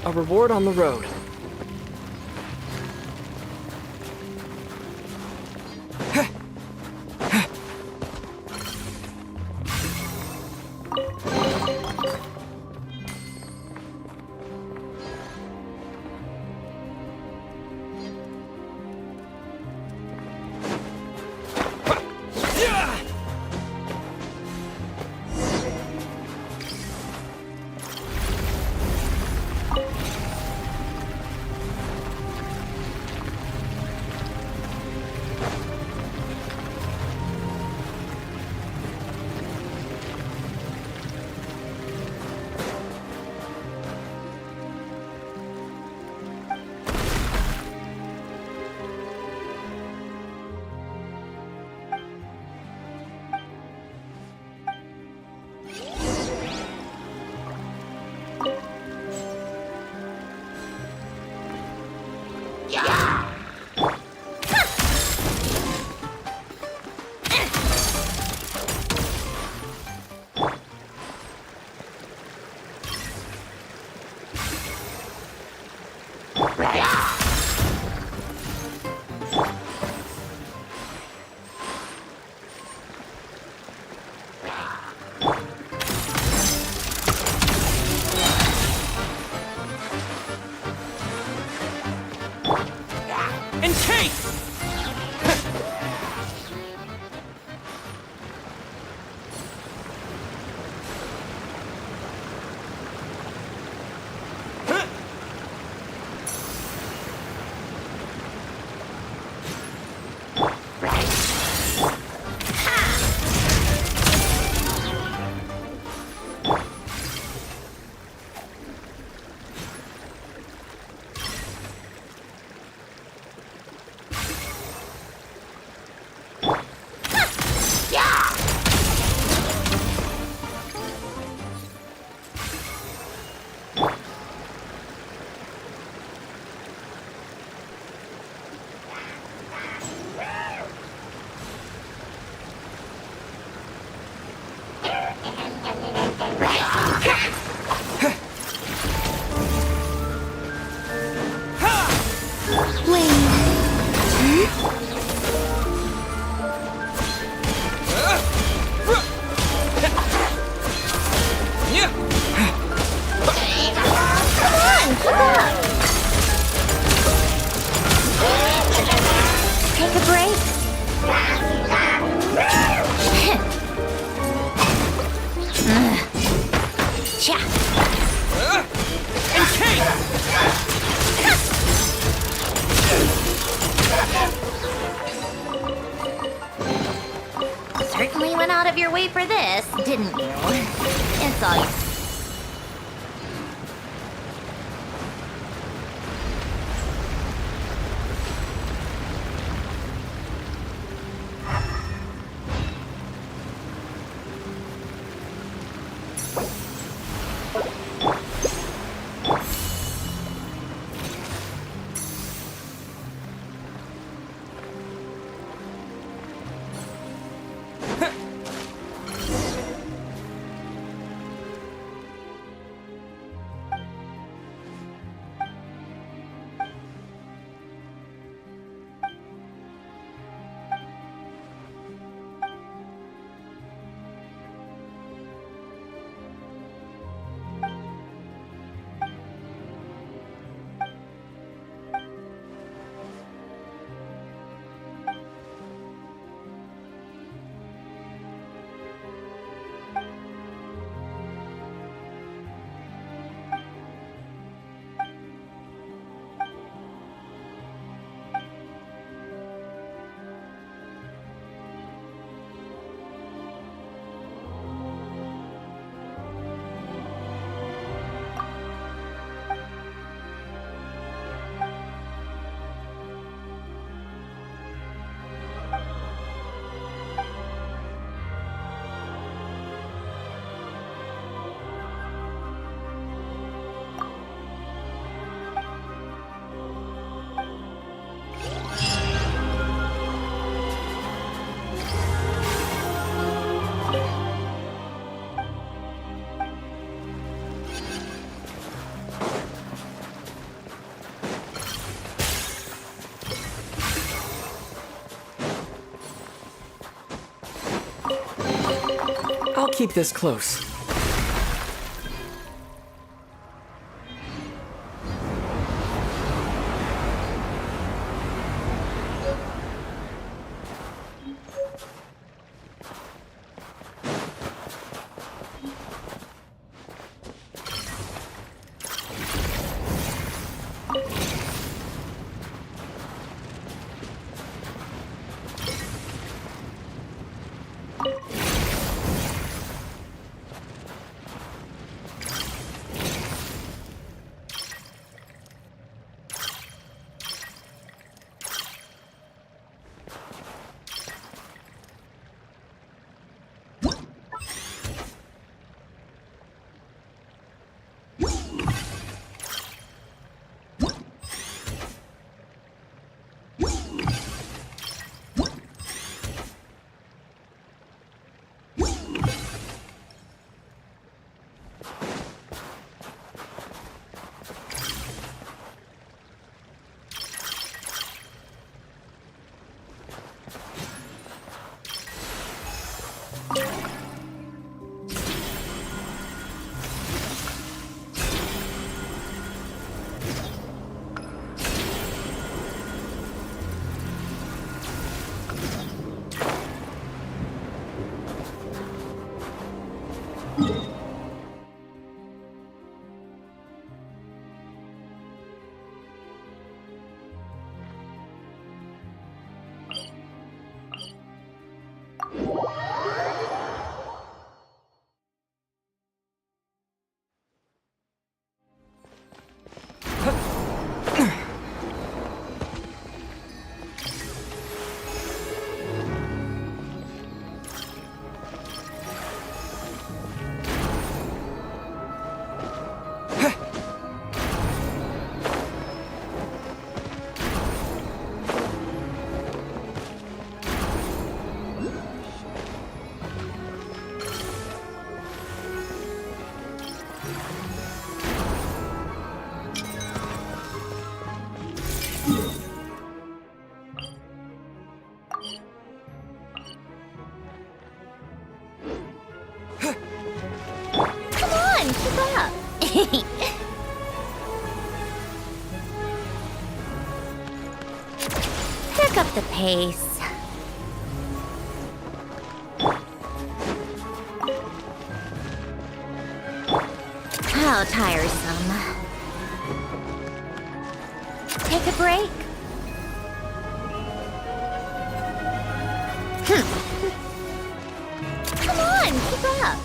A reward on the road. certainly went out of your way for this, didn't you? It's all yours. I'll keep this close. Pick up the pace. How tiresome. Take a break. up.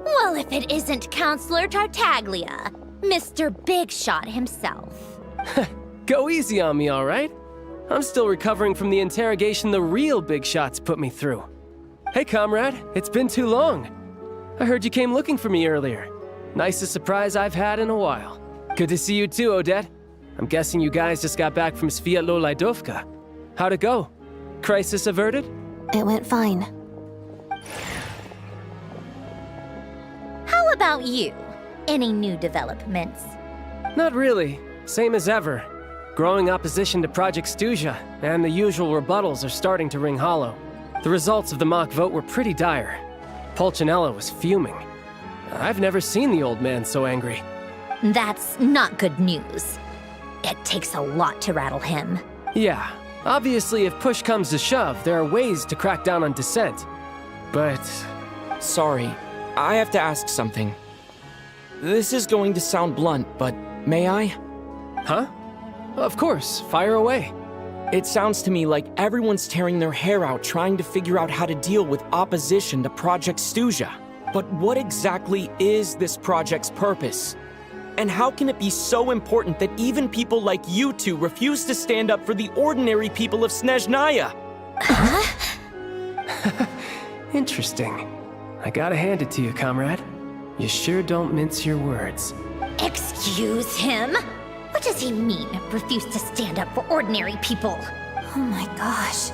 Well, if it isn't Counselor Tartaglia, Mr. Big Shot himself. Go easy on me, all right? I'm still recovering from the interrogation the real Big Shots put me through. Hey, comrade, it's been too long. I heard you came looking for me earlier. Nicest surprise I've had in a while. Good to see you too, Odette. I'm guessing you guys just got back from Sviatlo-Lajdovka. How'd it go? Crisis averted? It went fine. How about you? Any new developments? Not really. Same as ever. Growing opposition to Project Stuzha, and the usual rebuttals are starting to ring hollow. The results of the mock vote were pretty dire. Pulcinella was fuming. I've never seen the old man so angry. That's not good news. It takes a lot to rattle him. Yeah, obviously if push comes to shove, there are ways to crack down on dissent. But... Sorry, I have to ask something. This is going to sound blunt, but may I? Huh? Of course, fire away. It sounds to me like everyone's tearing their hair out trying to figure out how to deal with opposition to Project Stuzha. But what exactly is this project's purpose? And how can it be so important that even people like you two refuse to stand up for the ordinary people of Snezhnaya? Interesting. I gotta hand it to you, comrade. You sure don't mince your words. Excuse him? What does he mean, refuse to stand up for ordinary people? Oh my gosh.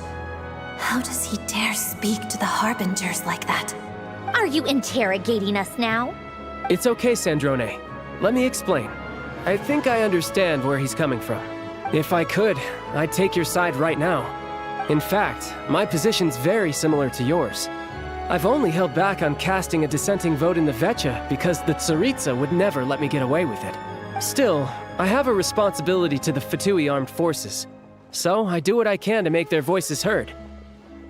How does he dare speak to the Harbingers like that? Are you interrogating us now? It's okay, Sandrone. Let me explain. I think I understand where he's coming from. If I could, I'd take your side right now. In fact, my position's very similar to yours. I've only held back on casting a dissenting vote in the Vecha because the Tsaritsa would never let me get away with it. Still, I have a responsibility to the Fatui armed forces, so I do what I can to make their voices heard.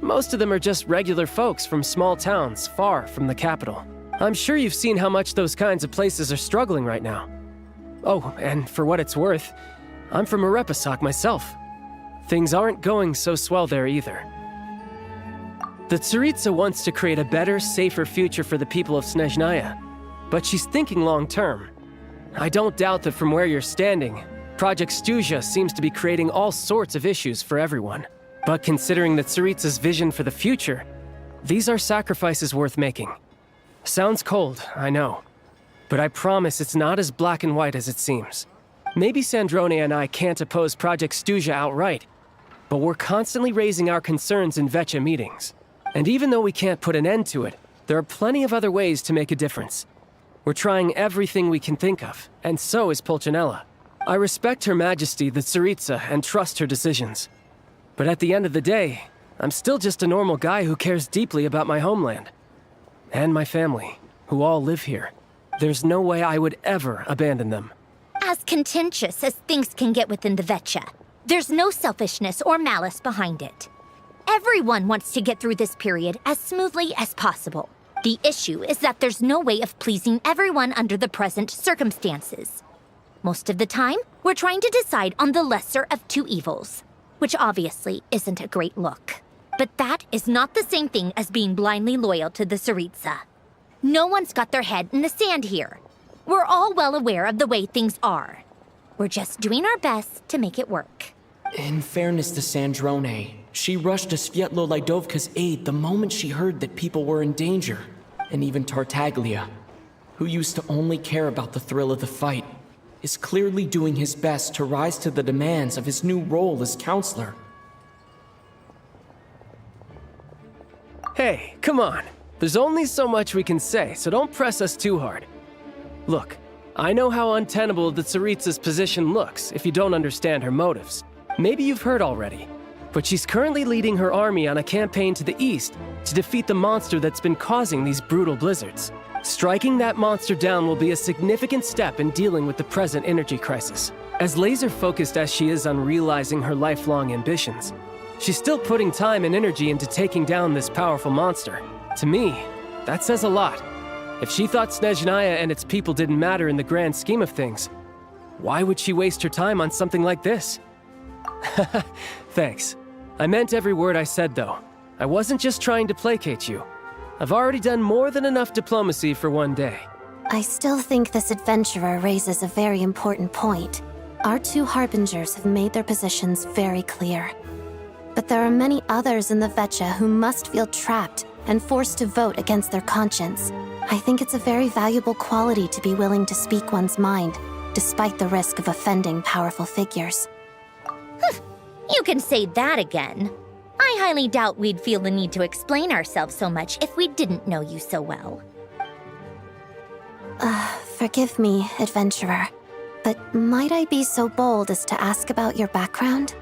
Most of them are just regular folks from small towns far from the capital. I'm sure you've seen how much those kinds of places are struggling right now. Oh, and for what it's worth, I'm from Arepasak myself. Things aren't going so swell there either. The Tsaritsa wants to create a better, safer future for the people of Snezhnaya, but she's thinking long-term. I don't doubt that from where you're standing, Project Stuzha seems to be creating all sorts of issues for everyone. But considering the Tsaritsa's vision for the future, these are sacrifices worth making. Sounds cold, I know. But I promise it's not as black and white as it seems. Maybe Sandrone and I can't oppose Project Stuzha outright, but we're constantly raising our concerns in Vecha meetings. And even though we can't put an end to it, there are plenty of other ways to make a difference. We're trying everything we can think of, and so is Pulcinella. I respect Her Majesty, the Tsaritsa, and trust her decisions. But at the end of the day, I'm still just a normal guy who cares deeply about my homeland. And my family, who all live here. There's no way I would ever abandon them. As contentious as things can get within the Vetcha, there's no selfishness or malice behind it. Everyone wants to get through this period as smoothly as possible. The issue is that there's no way of pleasing everyone under the present circumstances. Most of the time, we're trying to decide on the lesser of two evils, which obviously isn't a great look. But that is not the same thing as being blindly loyal to the Tsaritsa. No one's got their head in the sand here. We're all well aware of the way things are. We're just doing our best to make it work. In fairness to Snezhnaya, she rushed to Svietlo Lydovka's aid the moment she heard that people were in danger. And even Tartaglia, who used to only care about the thrill of the fight, is clearly doing his best to rise to the demands of his new role as counselor. Hey, come on. There's only so much we can say, so don't press us too hard. Look, I know how untenable the Tsaritsa's position looks if you don't understand her motives. Maybe you've heard already, but she's currently leading her army on a campaign to the east to defeat the monster that's been causing these brutal blizzards. Striking that monster down will be a significant step in dealing with the present energy crisis. As laser-focused as she is on realizing her lifelong ambitions, she's still putting time and energy into taking down this powerful monster. To me, that says a lot. If she thought Snezhnaya and its people didn't matter in the grand scheme of things, why would she waste her time on something like this? Thanks. I meant every word I said, though. I wasn't just trying to placate you. I've already done more than enough diplomacy for one day. I still think this adventurer raises a very important point. Our two harbingers have made their positions very clear. But there are many others in the Vetcha who must feel trapped and forced to vote against their conscience. I think it's a very valuable quality to be willing to speak one's mind, despite the risk of offending powerful figures. You can say that again. I highly doubt we'd feel the need to explain ourselves so much if we didn't know you so well. Forgive me, adventurer, but might I be so bold as to ask about your background?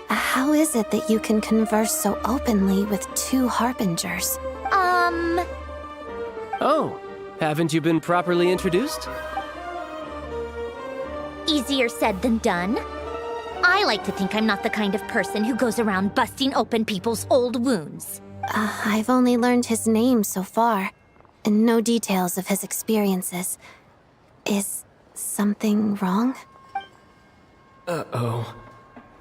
How is it that you can converse so openly with two harbingers? Oh, haven't you been properly introduced? Easier said than done. I like to think I'm not the kind of person who goes around busting open people's old wounds. I've only learned his name so far, and no details of his experiences. Is something wrong? Uh-oh.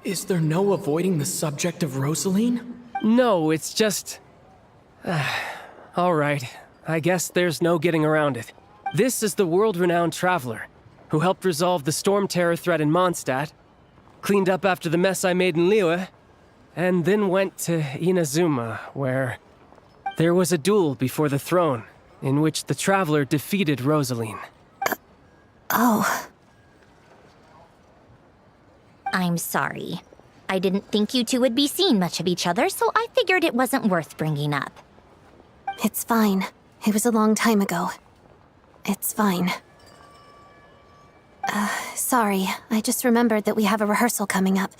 Is there no avoiding the subject of Rosaline? No, it's just... All right, I guess there's no getting around it. This is the world-renowned traveler, who helped resolve the storm terror threat in Mondstadt, cleaned up after the mess I made in Liyue, and then went to Inazuma, where there was a duel before the throne, in which the traveler defeated Rosaline. Oh. I'm sorry. I didn't think you two would be seeing much of each other, so I figured it wasn't worth bringing up. It's fine. It was a long time ago. It's fine. Sorry. I just remembered that we have a rehearsal coming up.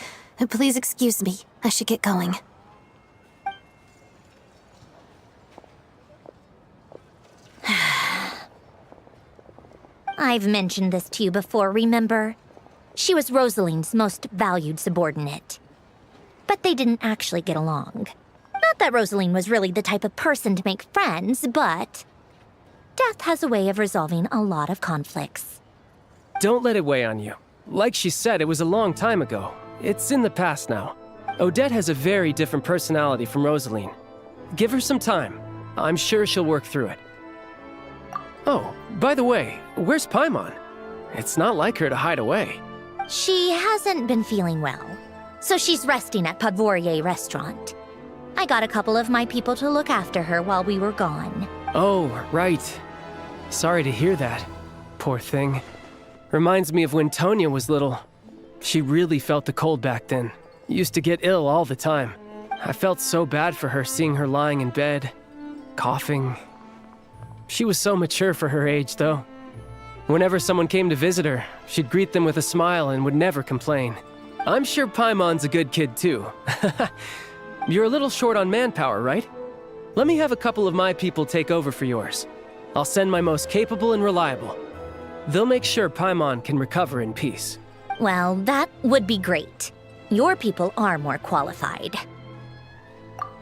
Please excuse me. I should get going. I've mentioned this to you before, remember? She was Rosaline's most valued subordinate. But they didn't actually get along. Not that Rosaline was really the type of person to make friends, but death has a way of resolving a lot of conflicts. Don't let it weigh on you. Like she said, it was a long time ago. It's in the past now. Odette has a very different personality from Rosaline. Give her some time. I'm sure she'll work through it. Oh, by the way, where's Paimon? It's not like her to hide away. She hasn't been feeling well, so she's resting at Podvorier restaurant. I got a couple of my people to look after her while we were gone. Oh, right. Sorry to hear that. Poor thing. Reminds me of when Tonya was little. She really felt the cold back then. Used to get ill all the time. I felt so bad for her seeing her lying in bed, coughing. She was so mature for her age, though. Whenever someone came to visit her, she'd greet them with a smile and would never complain. I'm sure Paimon's a good kid, too. You're a little short on manpower, right? Let me have a couple of my people take over for yours. I'll send my most capable and reliable. They'll make sure Paimon can recover in peace. Well, that would be great. Your people are more qualified.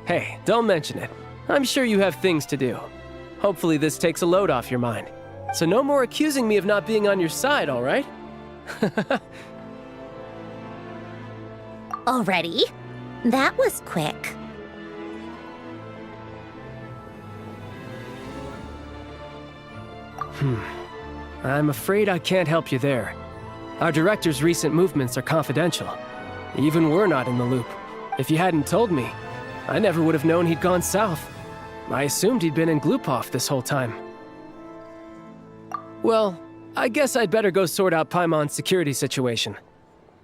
Hey, don't mention it. I'm sure you have things to do. Hopefully this takes a load off your mind. So no more accusing me of not being on your side, all right? Already? That was quick. I'm afraid I can't help you there. Our director's recent movements are confidential. Even we're not in the loop. If you hadn't told me, I never would have known he'd gone south. I assumed he'd been in Glupov this whole time. Well, I guess I'd better go sort out Paimon's security situation.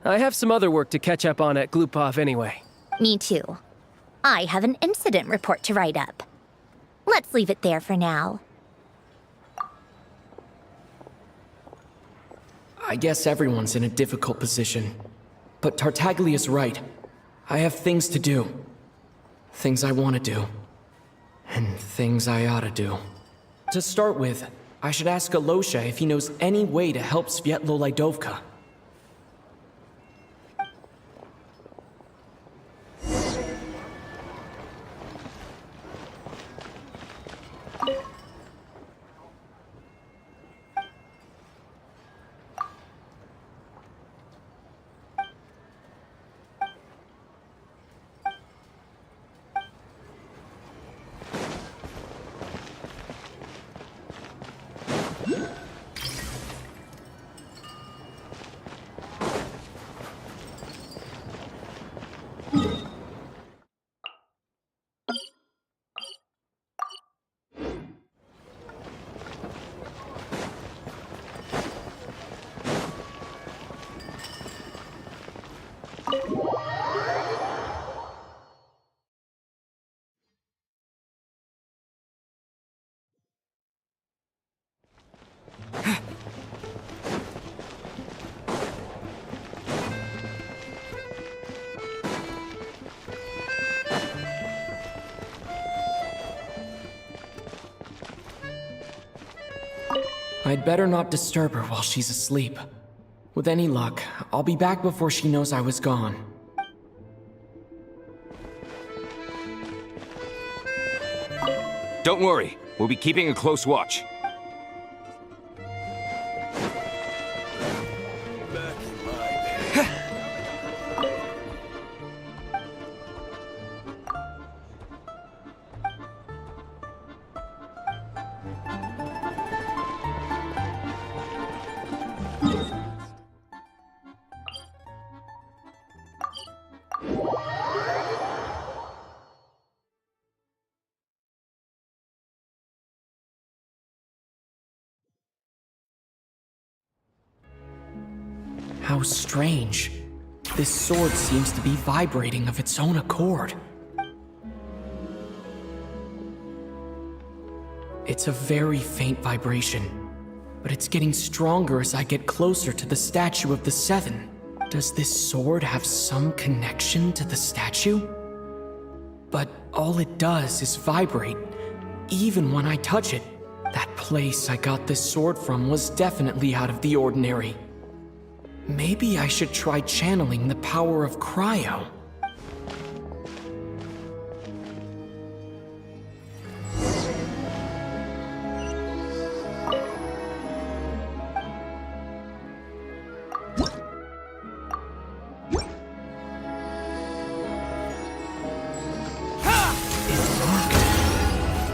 I have some other work to catch up on at Glupov anyway. Me too. I have an incident report to write up. Let's leave it there for now. I guess everyone's in a difficult position. But Tartaglia's right. I have things to do. Things I want to do. And things I ought to do. To start with, I should ask Alosha if he knows any way to help Svietlolaidovka. I'd better not disturb her while she's asleep. With any luck, I'll be back before she knows I was gone. Don't worry, we'll be keeping a close watch. How strange. This sword seems to be vibrating of its own accord. It's a very faint vibration, but it's getting stronger as I get closer to the statue of the Seven. Does this sword have some connection to the statue? But all it does is vibrate, even when I touch it. That place I got this sword from was definitely out of the ordinary. Maybe I should try channeling the power of cryo.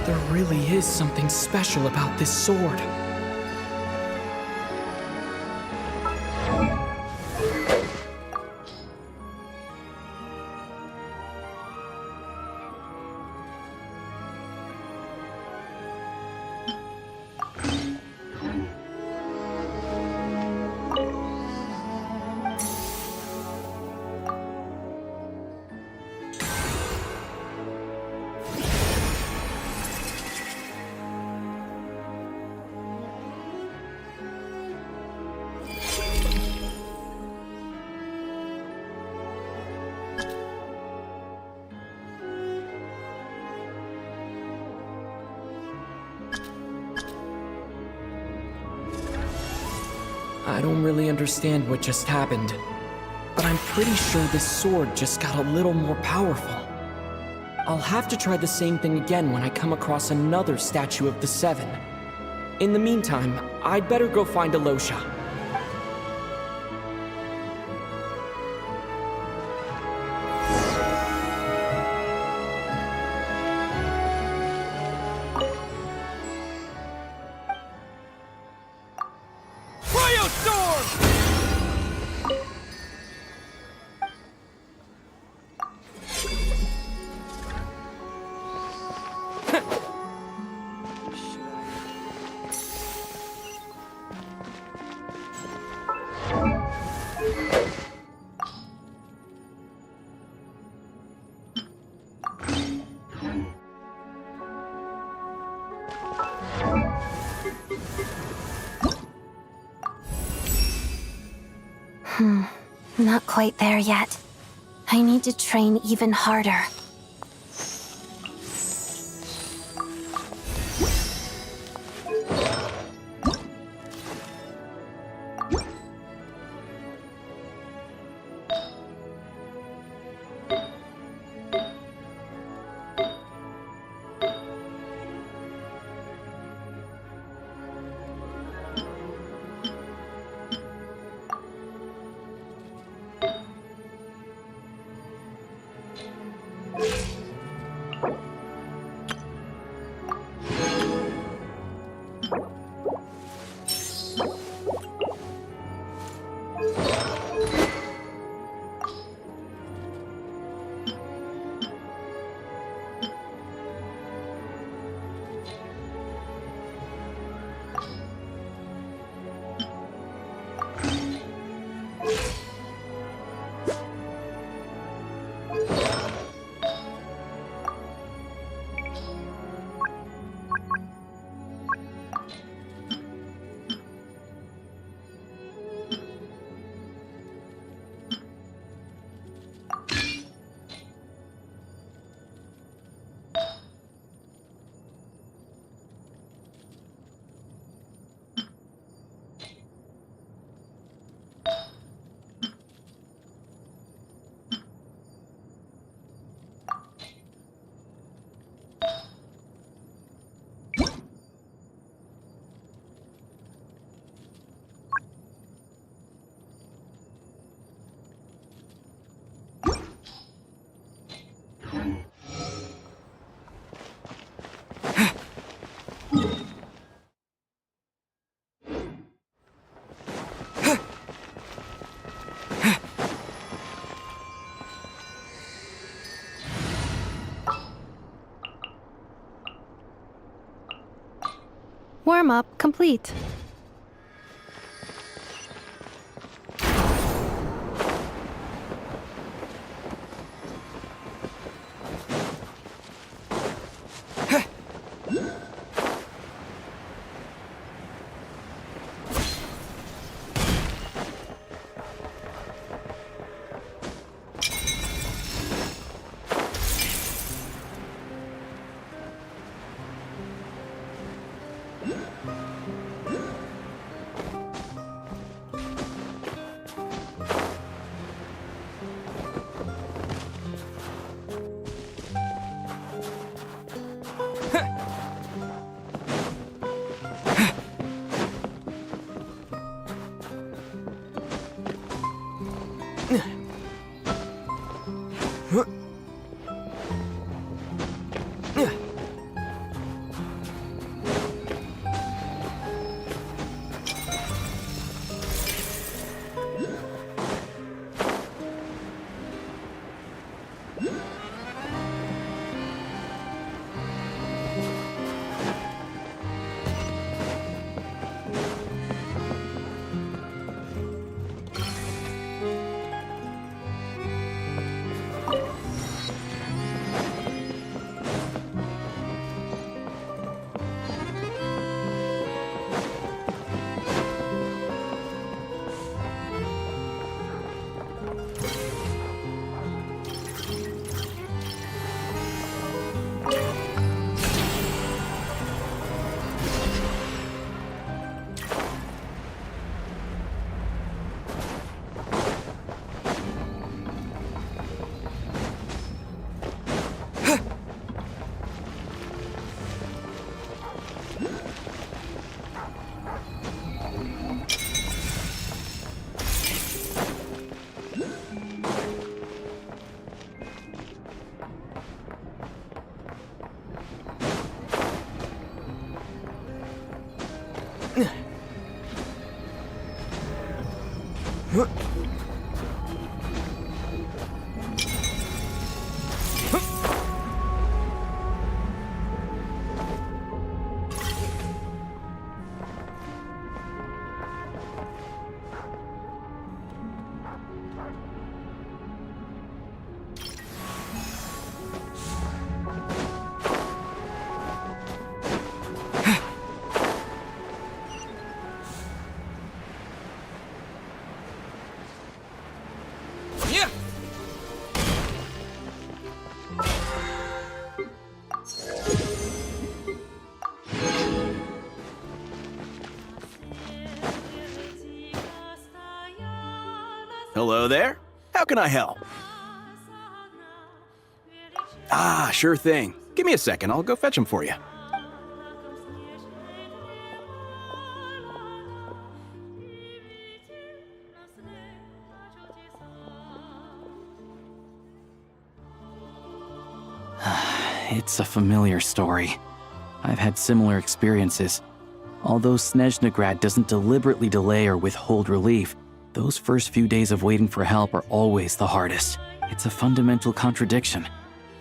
There really is something special about this sword. I don't really understand what just happened, but I'm pretty sure this sword just got a little more powerful. I'll have to try the same thing again when I come across another statue of the Seven. In the meantime, I'd better go find Alosha. Not quite there yet. I need to train even harder. Warm-up complete. Hello there. How can I help? Ah, sure thing. Give me a second. I'll go fetch them for you. It's a familiar story. I've had similar experiences. Although Snezhnaya doesn't deliberately delay or withhold relief, those first few days of waiting for help are always the hardest. It's a fundamental contradiction.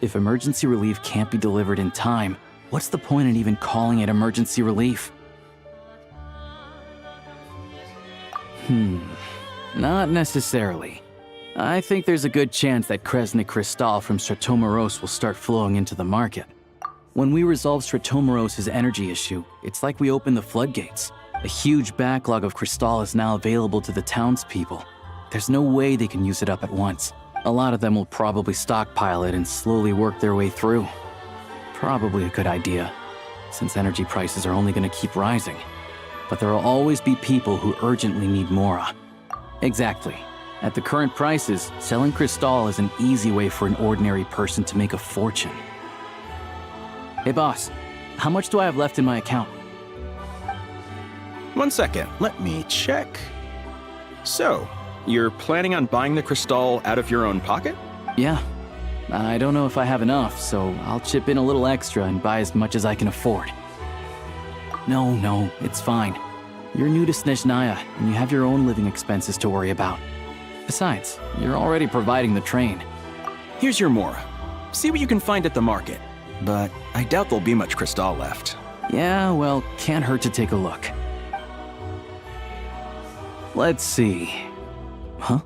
If emergency relief can't be delivered in time, what's the point in even calling it emergency relief? Not necessarily. I think there's a good chance that Kresnik Kristall from Stratomoros will start flowing into the market. When we resolve Stratomoros' energy issue, it's like we open the floodgates. A huge backlog of Kristall is now available to the townspeople. There's no way they can use it up at once. A lot of them will probably stockpile it and slowly work their way through. Probably a good idea, since energy prices are only going to keep rising. But there will always be people who urgently need Mora. Exactly. At the current prices, selling Kristall is an easy way for an ordinary person to make a fortune. Hey boss, how much do I have left in my account? 1 second, let me check. So, you're planning on buying the Kristall out of your own pocket? Yeah. I don't know if I have enough, so I'll chip in a little extra and buy as much as I can afford. No, it's fine. You're new to Snezhnaya, and you have your own living expenses to worry about. Besides, you're already providing the train. Here's your Mora. See what you can find at the market. But I doubt there'll be much Kristall left. Yeah, well, can't hurt to take a look. Let's see. Huh?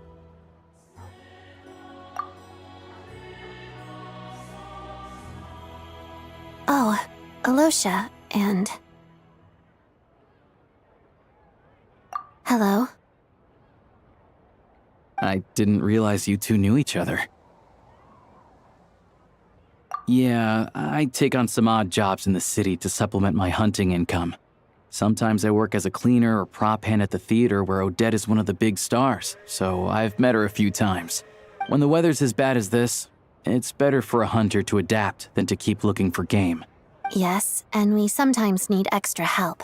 Oh, Alosha, and... Hello? I didn't realize you two knew each other. Yeah, I take on some odd jobs in the city to supplement my hunting income. Sometimes I work as a cleaner or prop hand at the theater where Odette is one of the big stars, so I've met her a few times. When the weather's as bad as this, it's better for a hunter to adapt than to keep looking for game. Yes, and we sometimes need extra help.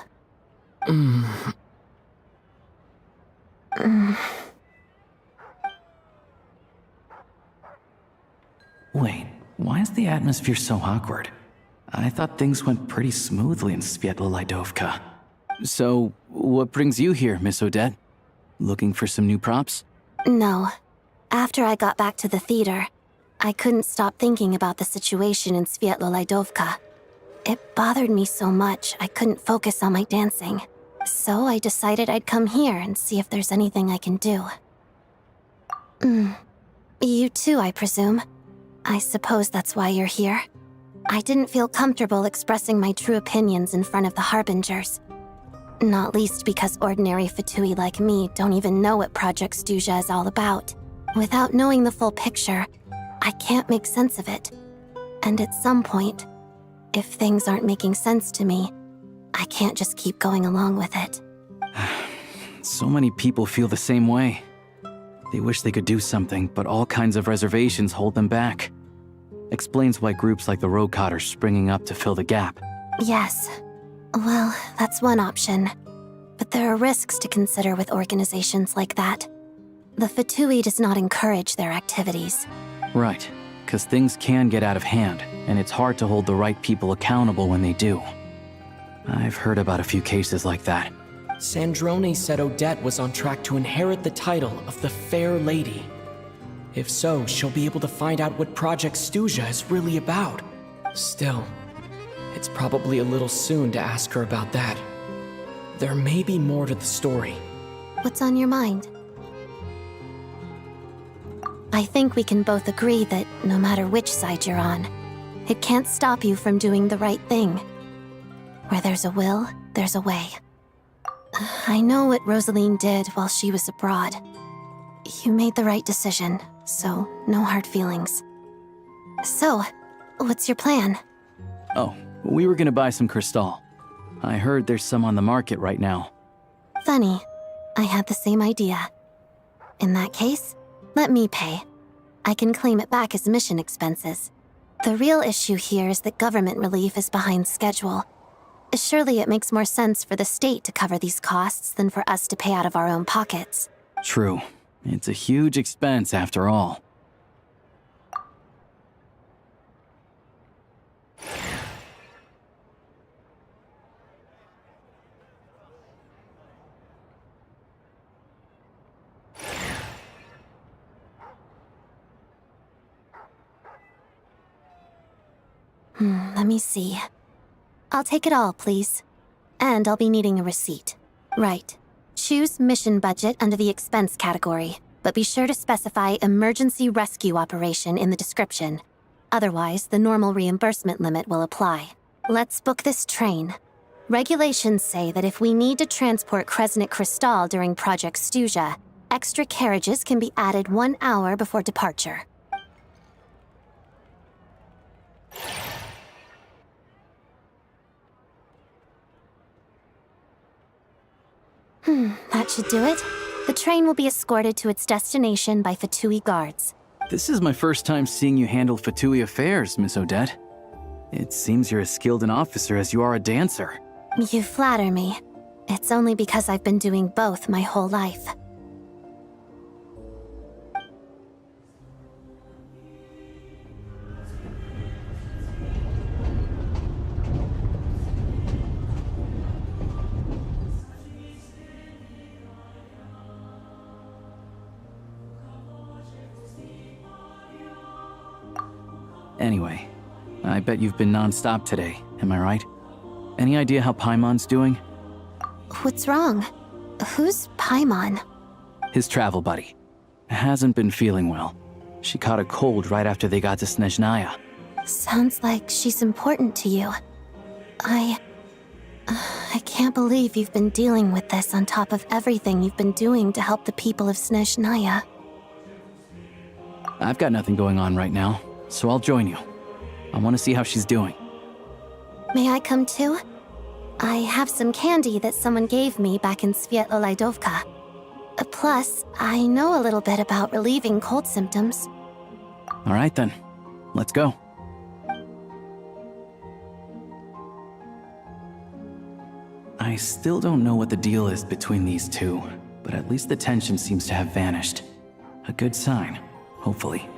Wait, why is the atmosphere so awkward? I thought things went pretty smoothly in Sviatlo-Lidovka. So, what brings you here, Miss Odette? Looking for some new props? No. After I got back to the theater, I couldn't stop thinking about the situation in Sviatlo-Lidovka. It bothered me so much I couldn't focus on my dancing. So I decided I'd come here and see if there's anything I can do. You too, I presume. I suppose that's why you're here. I didn't feel comfortable expressing my true opinions in front of the Harbingers. Not least because ordinary Fatui like me don't even know what Project Stuzha is all about. Without knowing the full picture, I can't make sense of it. And at some point, if things aren't making sense to me, I can't just keep going along with it. So many people feel the same way. They wish they could do something, but all kinds of reservations hold them back. Explains why groups like the Rokot are springing up to fill the gap. Yes. Well, that's one option. But there are risks to consider with organizations like that. The Fatui does not encourage their activities. Right, because things can get out of hand, and it's hard to hold the right people accountable when they do. I've heard about a few cases like that. Snezhnaya said Odette was on track to inherit the title of the Fair Lady. If so, she'll be able to find out what Project Stuzha is really about. Still, it's probably a little soon to ask her about that. There may be more to the story. What's on your mind? I think we can both agree that no matter which side you're on, it can't stop you from doing the right thing. Where there's a will, there's a way. I know what Rosaline did while she was abroad. You made the right decision, so no hard feelings. So, what's your plan? Oh, we were gonna buy some Crystal. I heard there's some on the market right now. Funny, I had the same idea. In that case, let me pay. I can claim it back as mission expenses. The real issue here is that government relief is behind schedule. Surely it makes more sense for the state to cover these costs than for us to pay out of our own pockets. True. It's a huge expense after all. Let me see. I'll take it all, please. And I'll be needing a receipt. Right. Choose mission budget under the expense category, but be sure to specify emergency rescue operation in the description. Otherwise, the normal reimbursement limit will apply. Let's book this train. Regulations say that if we need to transport Kresnik Crystal during Project Stuzha, extra carriages can be added 1 hour before departure. That should do it. The train will be escorted to its destination by Fatui guards. This is my first time seeing you handle Fatui affairs, Miss Odette. It seems you're as skilled an officer as you are a dancer. You flatter me. It's only because I've been doing both my whole life. Anyway, I bet you've been non-stop today, am I right? Any idea how Paimon's doing? What's wrong? Who's Paimon? His travel buddy. Hasn't been feeling well. She caught a cold right after they got to Snezhnaya. Sounds like she's important to you. I can't believe you've been dealing with this on top of everything you've been doing to help the people of Snezhnaya. I've got nothing going on right now, so I'll join you. I want to see how she's doing. May I come too? I have some candy that someone gave me back in Svietlolaidovka. Plus, I know a little bit about relieving cold symptoms. All right then, let's go. I still don't know what the deal is between these two, but at least the tension seems to have vanished. A good sign, hopefully.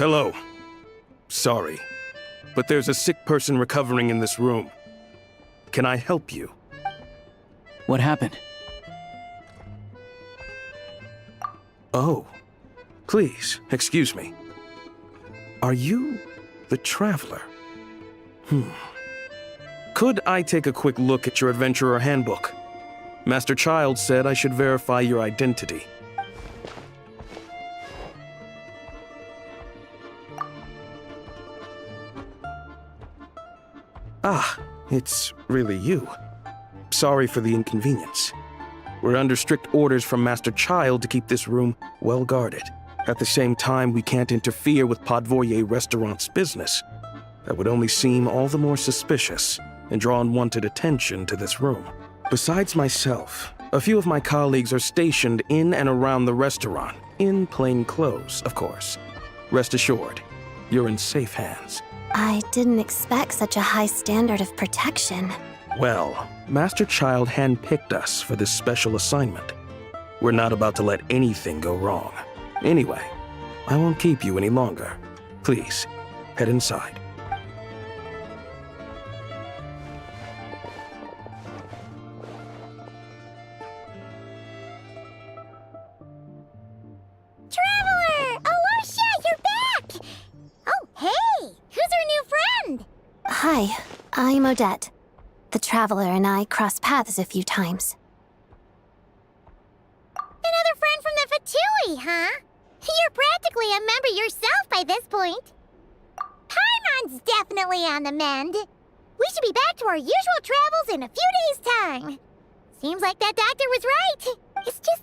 Hello. Sorry, but there's a sick person recovering in this room. Can I help you? What happened? Oh. Please, excuse me. Are you the Traveler? Could I take a quick look at your Adventurer Handbook? Master Child said I should verify your identity. Ah, it's really you. Sorry for the inconvenience. We're under strict orders from Master Child to keep this room well guarded. At the same time, we can't interfere with Podvoye Restaurant's business. That would only seem all the more suspicious and draw unwanted attention to this room. Besides myself, a few of my colleagues are stationed in and around the restaurant, in plain clothes, of course. Rest assured, you're in safe hands. I didn't expect such a high standard of protection. Well, Master Child handpicked us for this special assignment. We're not about to let anything go wrong. Anyway, I won't keep you any longer. Please, head inside. Traveler! Alosha, you're back! Oh, hey! Who's our new friend? Hi, I'm Odette. The Traveler and I crossed paths a few times. Another friend from the Fatui, huh? You're practically a member yourself by this point. Paimon's definitely on the mend. We should be back to our usual travels in a few days' time. Seems like that doctor was right. It's just...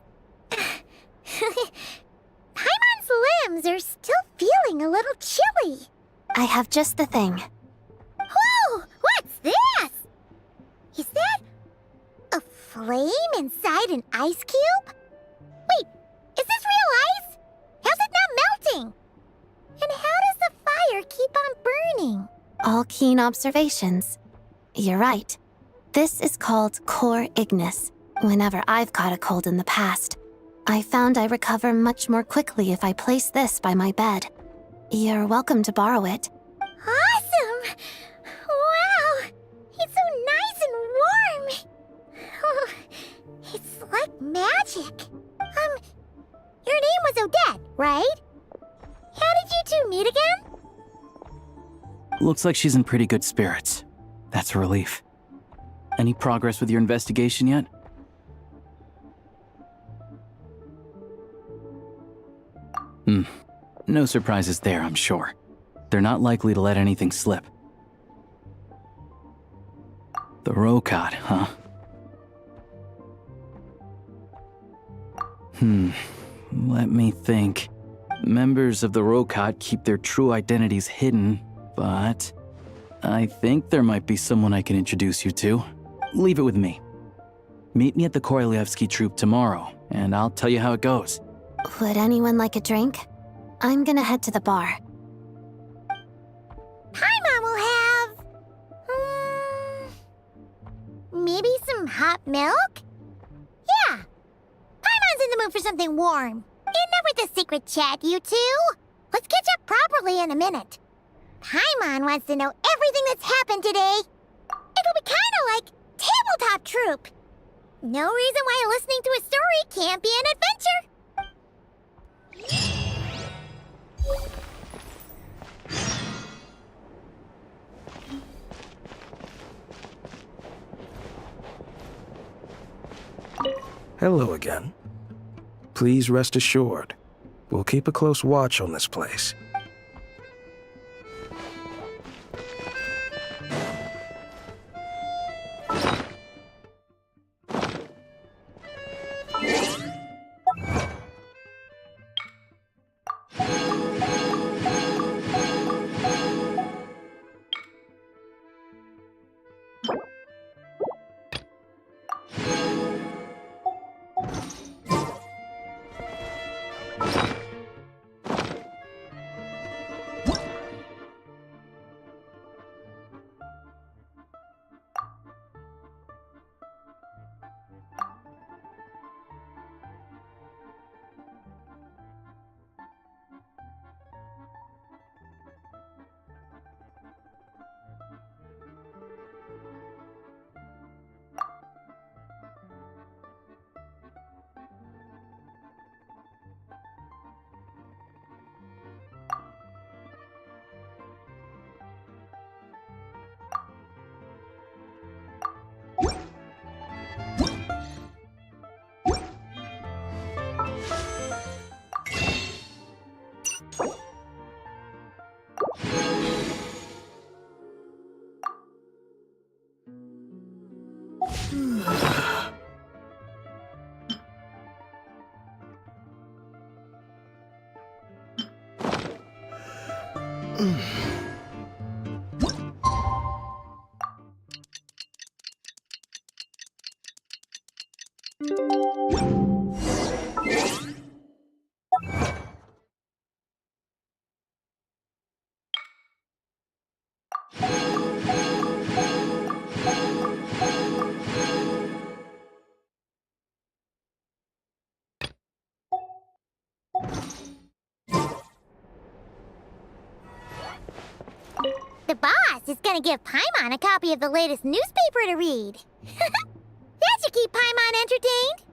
Paimon's limbs are still feeling a little chilly. I have just the thing. Whoa! What's this? Is that a flame inside an ice cube? Wait, is this real ice? How's it not melting? And how does the fire keep on burning? All keen observations. You're right. This is called core ignis. Whenever I've caught a cold in the past, I found I recover much more quickly if I place this by my bed. You're welcome to borrow it. Awesome! Wow! It's so nice and warm! Oh, it's like magic. Your name was Odette, right? How did you two meet again? Looks like she's in pretty good spirits. That's a relief. Any progress with your investigation yet? No surprises there, I'm sure. They're not likely to let anything slip. The Rokad, huh? Let me think. Members of the Rokad keep their true identities hidden, but I think there might be someone I can introduce you to. Leave it with me. Meet me at the Korolyevsky Troop tomorrow, and I'll tell you how it goes. Would anyone like a drink? I'm gonna head to the bar. Paimon will have... maybe some hot milk? Yeah. Paimon's in the mood for something warm. Enough with the secret chat, you two. Let's catch up properly in a minute. Paimon wants to know everything that's happened today. It'll be kind of like Tabletop Troop. No reason why listening to a story can't be an adventure. Hello again. Please rest assured, we'll keep a close watch on this place. The boss is gonna give Paimon a copy of the latest newspaper to read. That should keep Paimon entertained.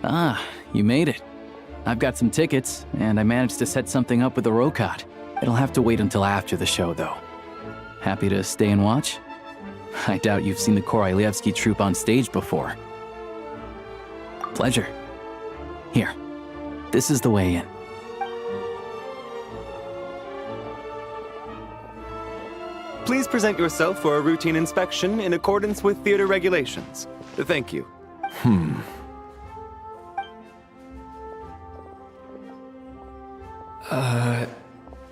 Ah, you made it. I've got some tickets, and I managed to set something up with the Rokot. It'll have to wait until after the show, though. Happy to stay and watch? I doubt you've seen the Korolyevsky troupe on stage before. Pleasure. Here, this is the way in. Please present yourself for a routine inspection in accordance with theater regulations. Thank you.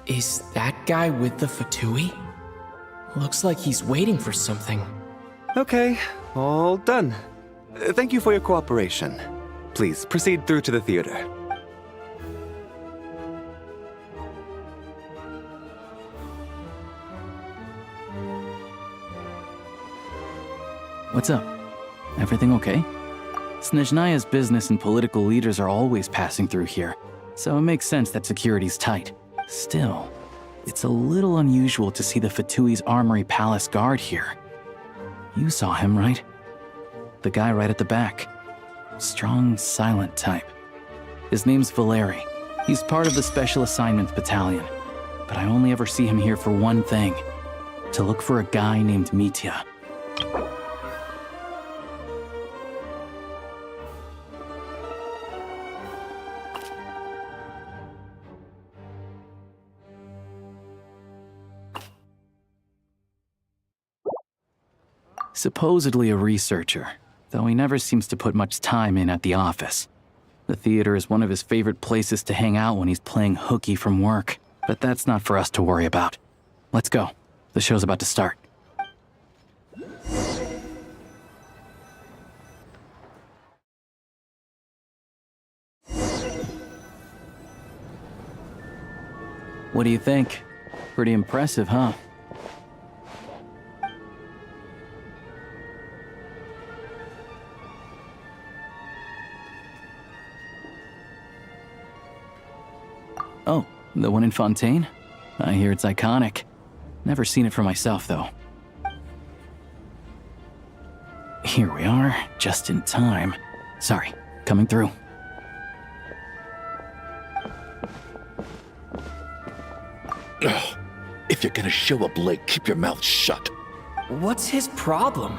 Is that guy with the Fatui? Looks like he's waiting for something. Okay, all done. Thank you for your cooperation. Please proceed through to the theater. What's up? Everything okay? Snezhnaya's business and political leaders are always passing through here, so it makes sense that security's tight. Still, it's a little unusual to see the Fatui's Armory Palace guard here. You saw him, right? The guy right at the back. Strong, silent type. His name's Valeri. He's part of the Special Assignments Battalion, but I only ever see him here for one thing: to look for a guy named Mitya. Supposedly a researcher, though he never seems to put much time in at the office. The theater is one of his favorite places to hang out when he's playing hooky from work, but that's not for us to worry about. Let's go. The show's about to start. What do you think? Pretty impressive, huh? Oh, the one in Fontaine? I hear it's iconic. Never seen it for myself, though. Here we are, just in time. Sorry, coming through. Ugh. If you're gonna show up late, keep your mouth shut. What's his problem?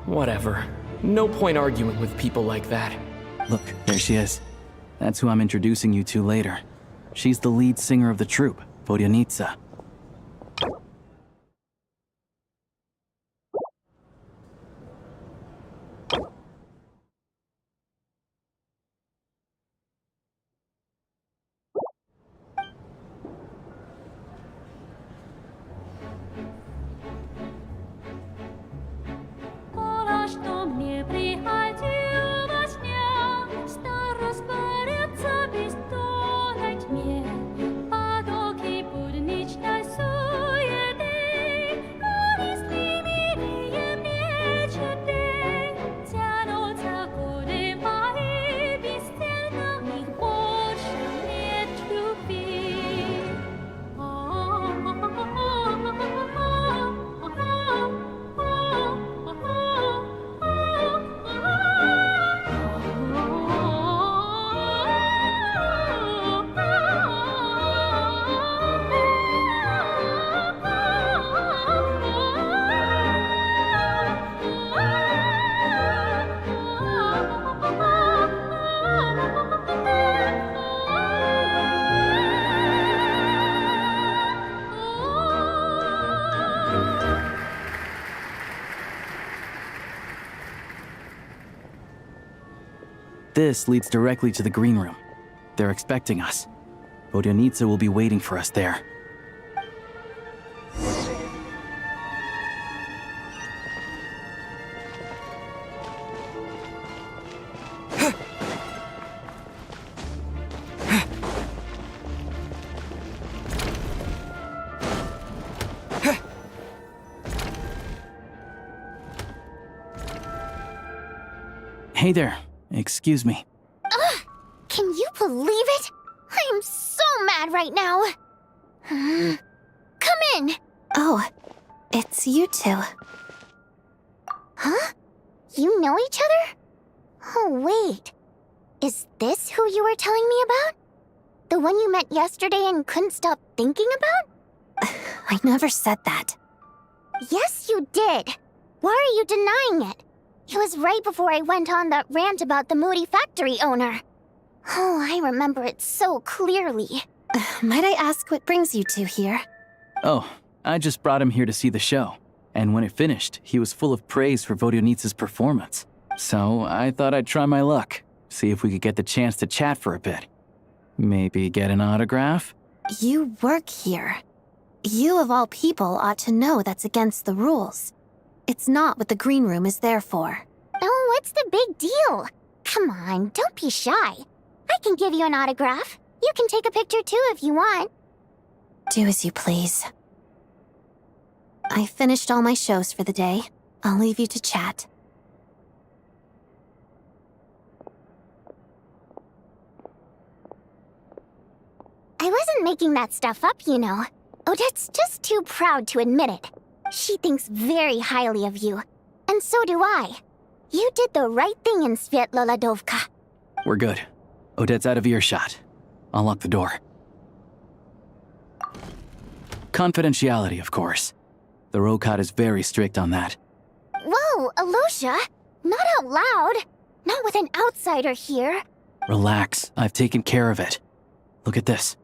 Whatever. No point arguing with people like that. Look, there she is. That's who I'm introducing you to later. She's the lead singer of the troupe, Vodyanitsa. Старость борется без тонуть мне, потоки буднично this leads directly to the green room. They're expecting us. Vodyanitsa will be waiting for us there. Hey there. Excuse me. Ugh! Can you believe it? I am so mad right now. Come in. Oh, it's you two. Huh? You know each other? Oh, wait. Is this who you were telling me about? The one you met yesterday and couldn't stop thinking about? I never said that. Yes, you did. Why are you denying it? It was right before I went on that rant about the moody factory owner. Oh, I remember it so clearly. Might I ask what brings you two here? Oh, I just brought him here to see the show. And when it finished, he was full of praise for Vodyanitsa's performance. So I thought I'd try my luck, see if we could get the chance to chat for a bit. Maybe get an autograph? You work here. You of all people ought to know that's against the rules. It's not what the green room is there for. Oh, what's the big deal? Come on, don't be shy. I can give you an autograph. You can take a picture too if you want. Do as you please. I finished all my shows for the day. I'll leave you to chat. I wasn't making that stuff up, you know. Odette's just too proud to admit it. She thinks very highly of you. And so do I. You did the right thing in Svietloladovka. We're good. Odette's out of earshot. I'll lock the door. Confidentiality, of course. The Rokat is very strict on that. Whoa, Alosha! Not out loud! Not with an outsider here. Relax, I've taken care of it. Look at this.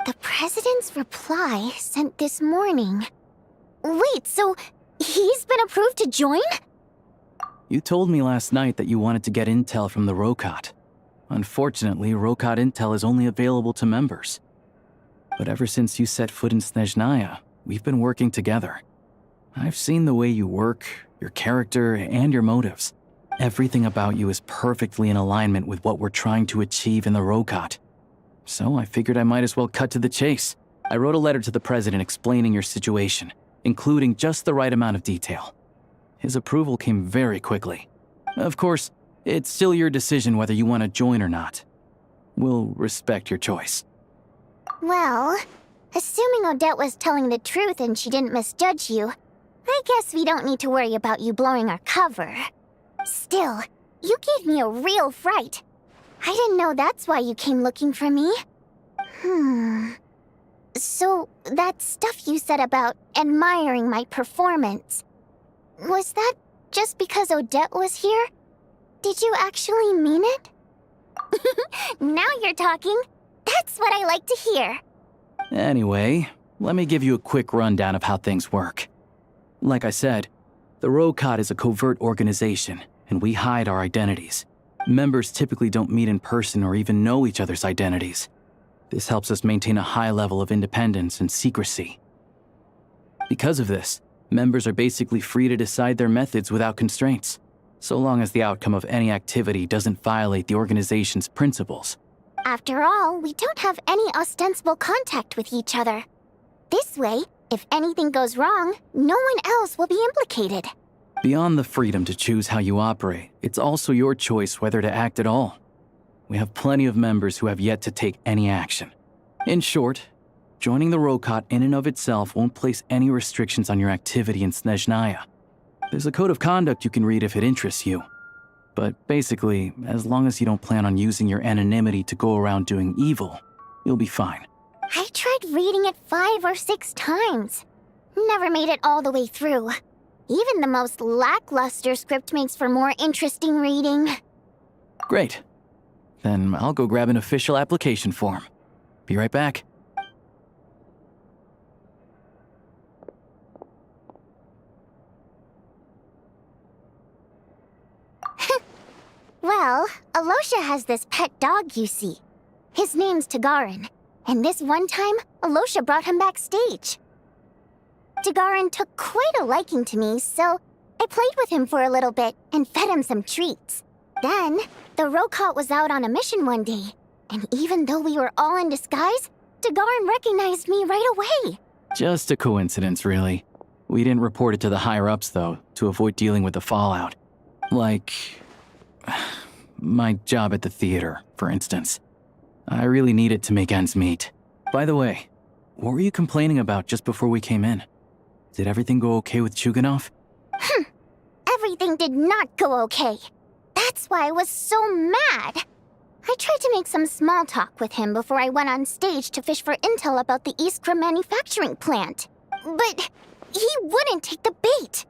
The president's reply sent this morning. Wait, so he's been approved to join? You told me last night that you wanted to get intel from the Rokat. Unfortunately, Rokat intel is only available to members. But ever since you set foot in Snezhnaya, we've been working together. I've seen the way you work, your character, and your motives. Everything about you is perfectly in alignment with what we're trying to achieve in the Rokat. So I figured I might as well cut to the chase. I wrote a letter to the president explaining your situation, including just the right amount of detail. His approval came very quickly. Of course, it's still your decision whether you want to join or not. We'll respect your choice. Well, assuming Odette was telling the truth and she didn't misjudge you, I guess we don't need to worry about you blowing our cover. Still, you gave me a real fright. I didn't know that's why you came looking for me. So, that stuff you said about admiring my performance, was that just because Odette was here? Did you actually mean it? Now you're talking. That's what I like to hear. Anyway, let me give you a quick rundown of how things work. Like I said, the Rokat is a covert organization, and we hide our identities. Members typically don't meet in person or even know each other's identities. This helps us maintain a high level of independence and secrecy. Because of this, members are basically free to decide their methods without constraints, so long as the outcome of any activity doesn't violate the organization's principles. After all, we don't have any ostensible contact with each other. This way, if anything goes wrong, no one else will be implicated. Beyond the freedom to choose how you operate, it's also your choice whether to act at all. We have plenty of members who have yet to take any action. In short, joining the Rokat in and of itself won't place any restrictions on your activity in Snezhnaya. There's a code of conduct you can read if it interests you. But basically, as long as you don't plan on using your anonymity to go around doing evil, you'll be fine. I tried reading it 5 or 6 times. Never made it all the way through. Even the most lackluster script makes for more interesting reading. Great. Then I'll go grab an official application form. Be right back. Well, Alosha has this pet dog, you see. His name's Tagarin, and this one time, Alosha brought him backstage. Tagarin took quite a liking to me, so I played with him for a little bit and fed him some treats. Then, the Rokot was out on a mission one day, and even though we were all in disguise, Tagarin recognized me right away. Just a coincidence, really. We didn't report it to the higher-ups, though, to avoid dealing with the fallout. Like... my job at the theater, for instance. I really needed to make ends meet. By the way, what were you complaining about just before we came in? Did everything go okay with Chuganov? Everything did not go okay. That's why I was so mad. I tried to make some small talk with him before I went on stage to fish for intel about the Iskra manufacturing plant. But he wouldn't take the bait.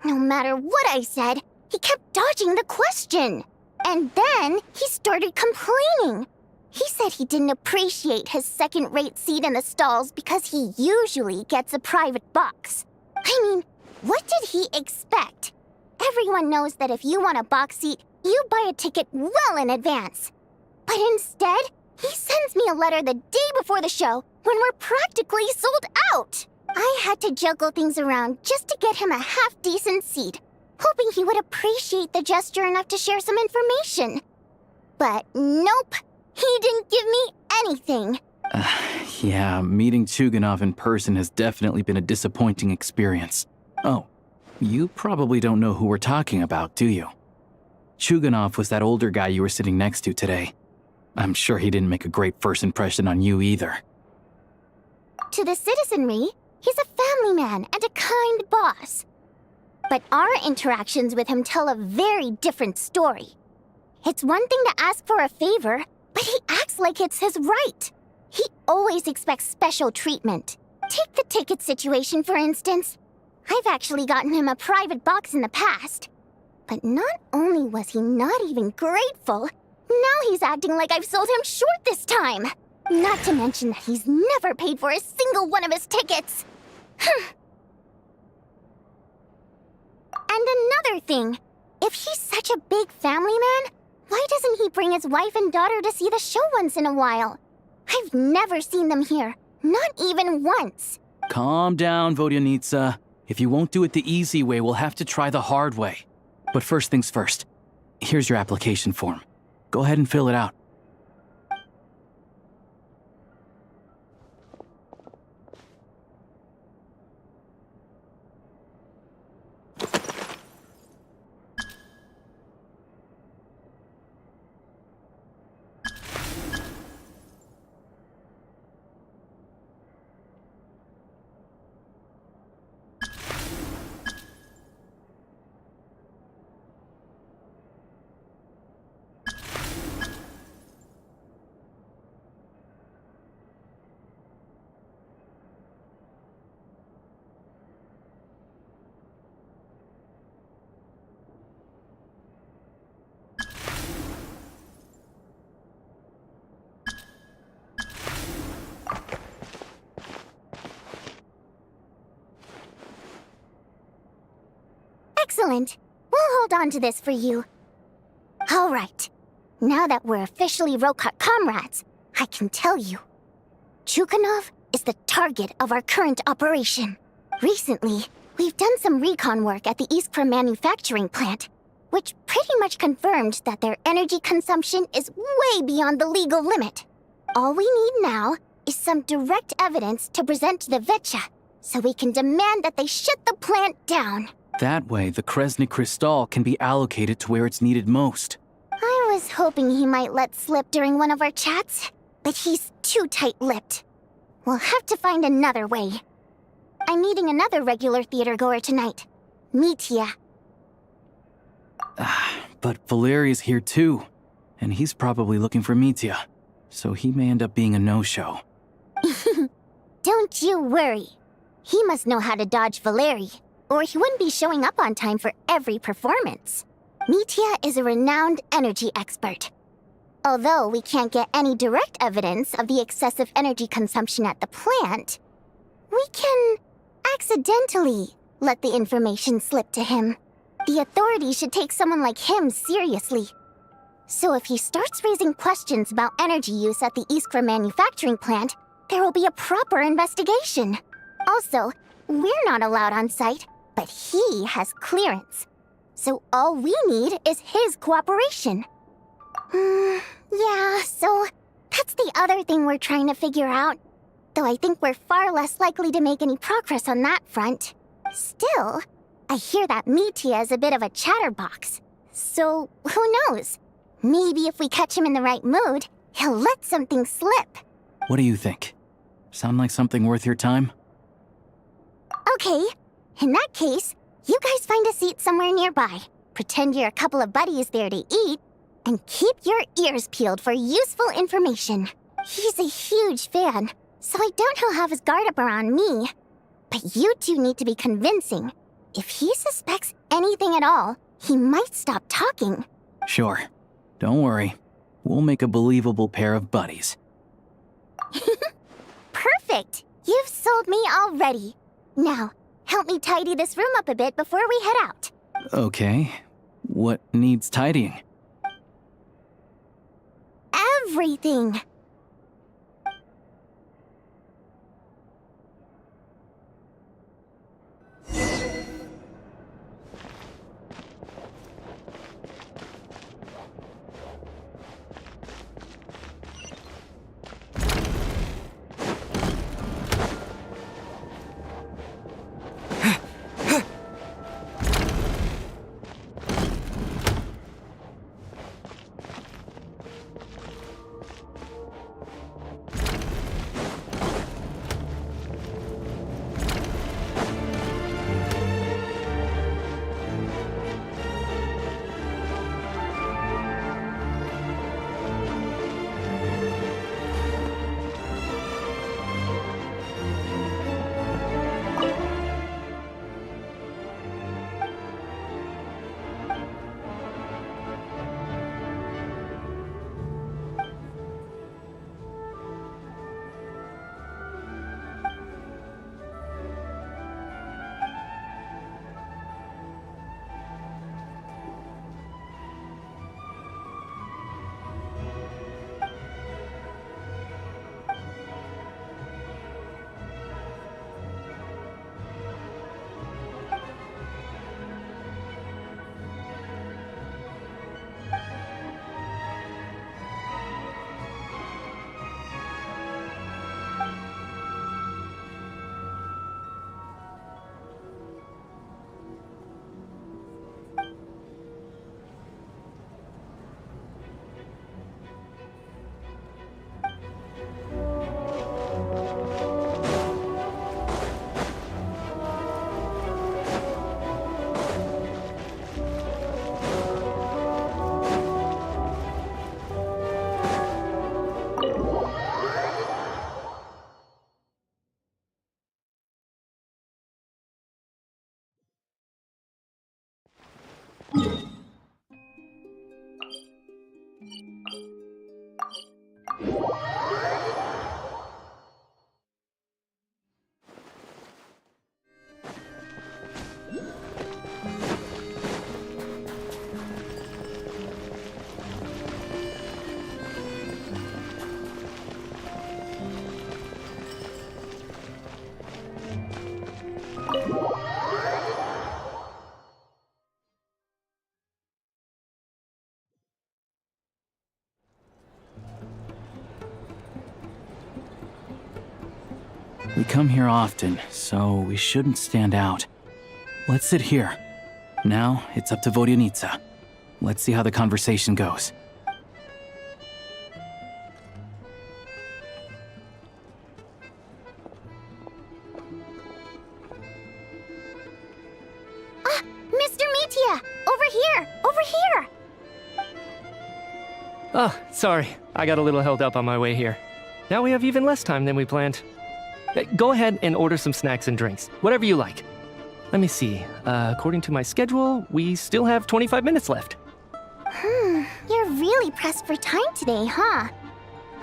No matter what I said, he kept dodging the question. And then he started complaining. He said he didn't appreciate his second-rate seat in the stalls because he usually gets a private box. I mean, what did he expect? Everyone knows that if you want a box seat, you buy a ticket well in advance. But instead, he sends me a letter the day before the show when we're practically sold out. I had to juggle things around just to get him a half-decent seat, hoping he would appreciate the gesture enough to share some information. But nope, he didn't give me anything. Yeah, meeting Chuganov in person has definitely been a disappointing experience. Oh, you probably don't know who we're talking about, do you? Chuganov was that older guy you were sitting next to today. I'm sure he didn't make a great first impression on you either. To the citizenry, he's a family man and a kind boss. But our interactions with him tell a very different story. It's one thing to ask for a favor, but he acts like it's his right. He always expects special treatment. Take the ticket situation, for instance. I've actually gotten him a private box in the past. But not only was he not even grateful, now he's acting like I've sold him short this time. Not to mention that he's never paid for a single one of his tickets. And another thing, if he's such a big family man, why doesn't he bring his wife and daughter to see the show once in a while? I've never seen them here, not even once. Calm down, Vodyanitsa. If you won't do it the easy way, we'll have to try the hard way. But first things first, here's your application form. Go ahead and fill it out. Excellent. We'll hold on to this for you. All right. Now that we're officially Rokot comrades, I can tell you. Chuganov is the target of our current operation. Recently, we've done some recon work at the Iskra manufacturing plant, which pretty much confirmed that their energy consumption is way beyond the legal limit. All we need now is some direct evidence to present to the Vetcha, so we can demand that they shut the plant down. That way, the Kresnik Crystal can be allocated to where it's needed most. I was hoping he might let slip during one of our chats, but he's too tight-lipped. We'll have to find another way. I'm meeting another regular theater-goer tonight, Mitya. But Valeri's here too, and he's probably looking for Mitya, so he may end up being a no-show. Don't you worry. He must know how to dodge Valeri, or he wouldn't be showing up on time for every performance. Mitya is a renowned energy expert. Although we can't get any direct evidence of the excessive energy consumption at the plant, we can accidentally let the information slip to him. The authorities should take someone like him seriously. So if he starts raising questions about energy use at the Iskra manufacturing plant, there will be a proper investigation. Also, we're not allowed on site, but he has clearance. So all we need is his cooperation. Yeah, so that's the other thing we're trying to figure out. Though I think we're far less likely to make any progress on that front. Still, I hear that Mitya is a bit of a chatterbox. So, who knows? Maybe if we catch him in the right mood, he'll let something slip. What do you think? Sound like something worth your time? Okay, in that case, you guys find a seat somewhere nearby. Pretend you're a couple of buddies there to eat, and keep your ears peeled for useful information. He's a huge fan, so I doubt he'll have his guard up around me. But you two need to be convincing. If he suspects anything at all, he might stop talking. Sure. Don't worry. We'll make a believable pair of buddies. Perfect! You've sold me already. Now, help me tidy this room up a bit before we head out. Okay. What needs tidying? Everything! We come here often, so we shouldn't stand out. Let's sit here. Now, it's up to Vodyanitsa. Let's see how the conversation goes. Mr. Mitya! Over here! Over here! Oh, sorry. I got a little held up on my way here. Now we have even less time than we planned. Go ahead and order some snacks and drinks, whatever you like. Let me see. According to my schedule, we still have 25 minutes left. You're really pressed for time today, huh? I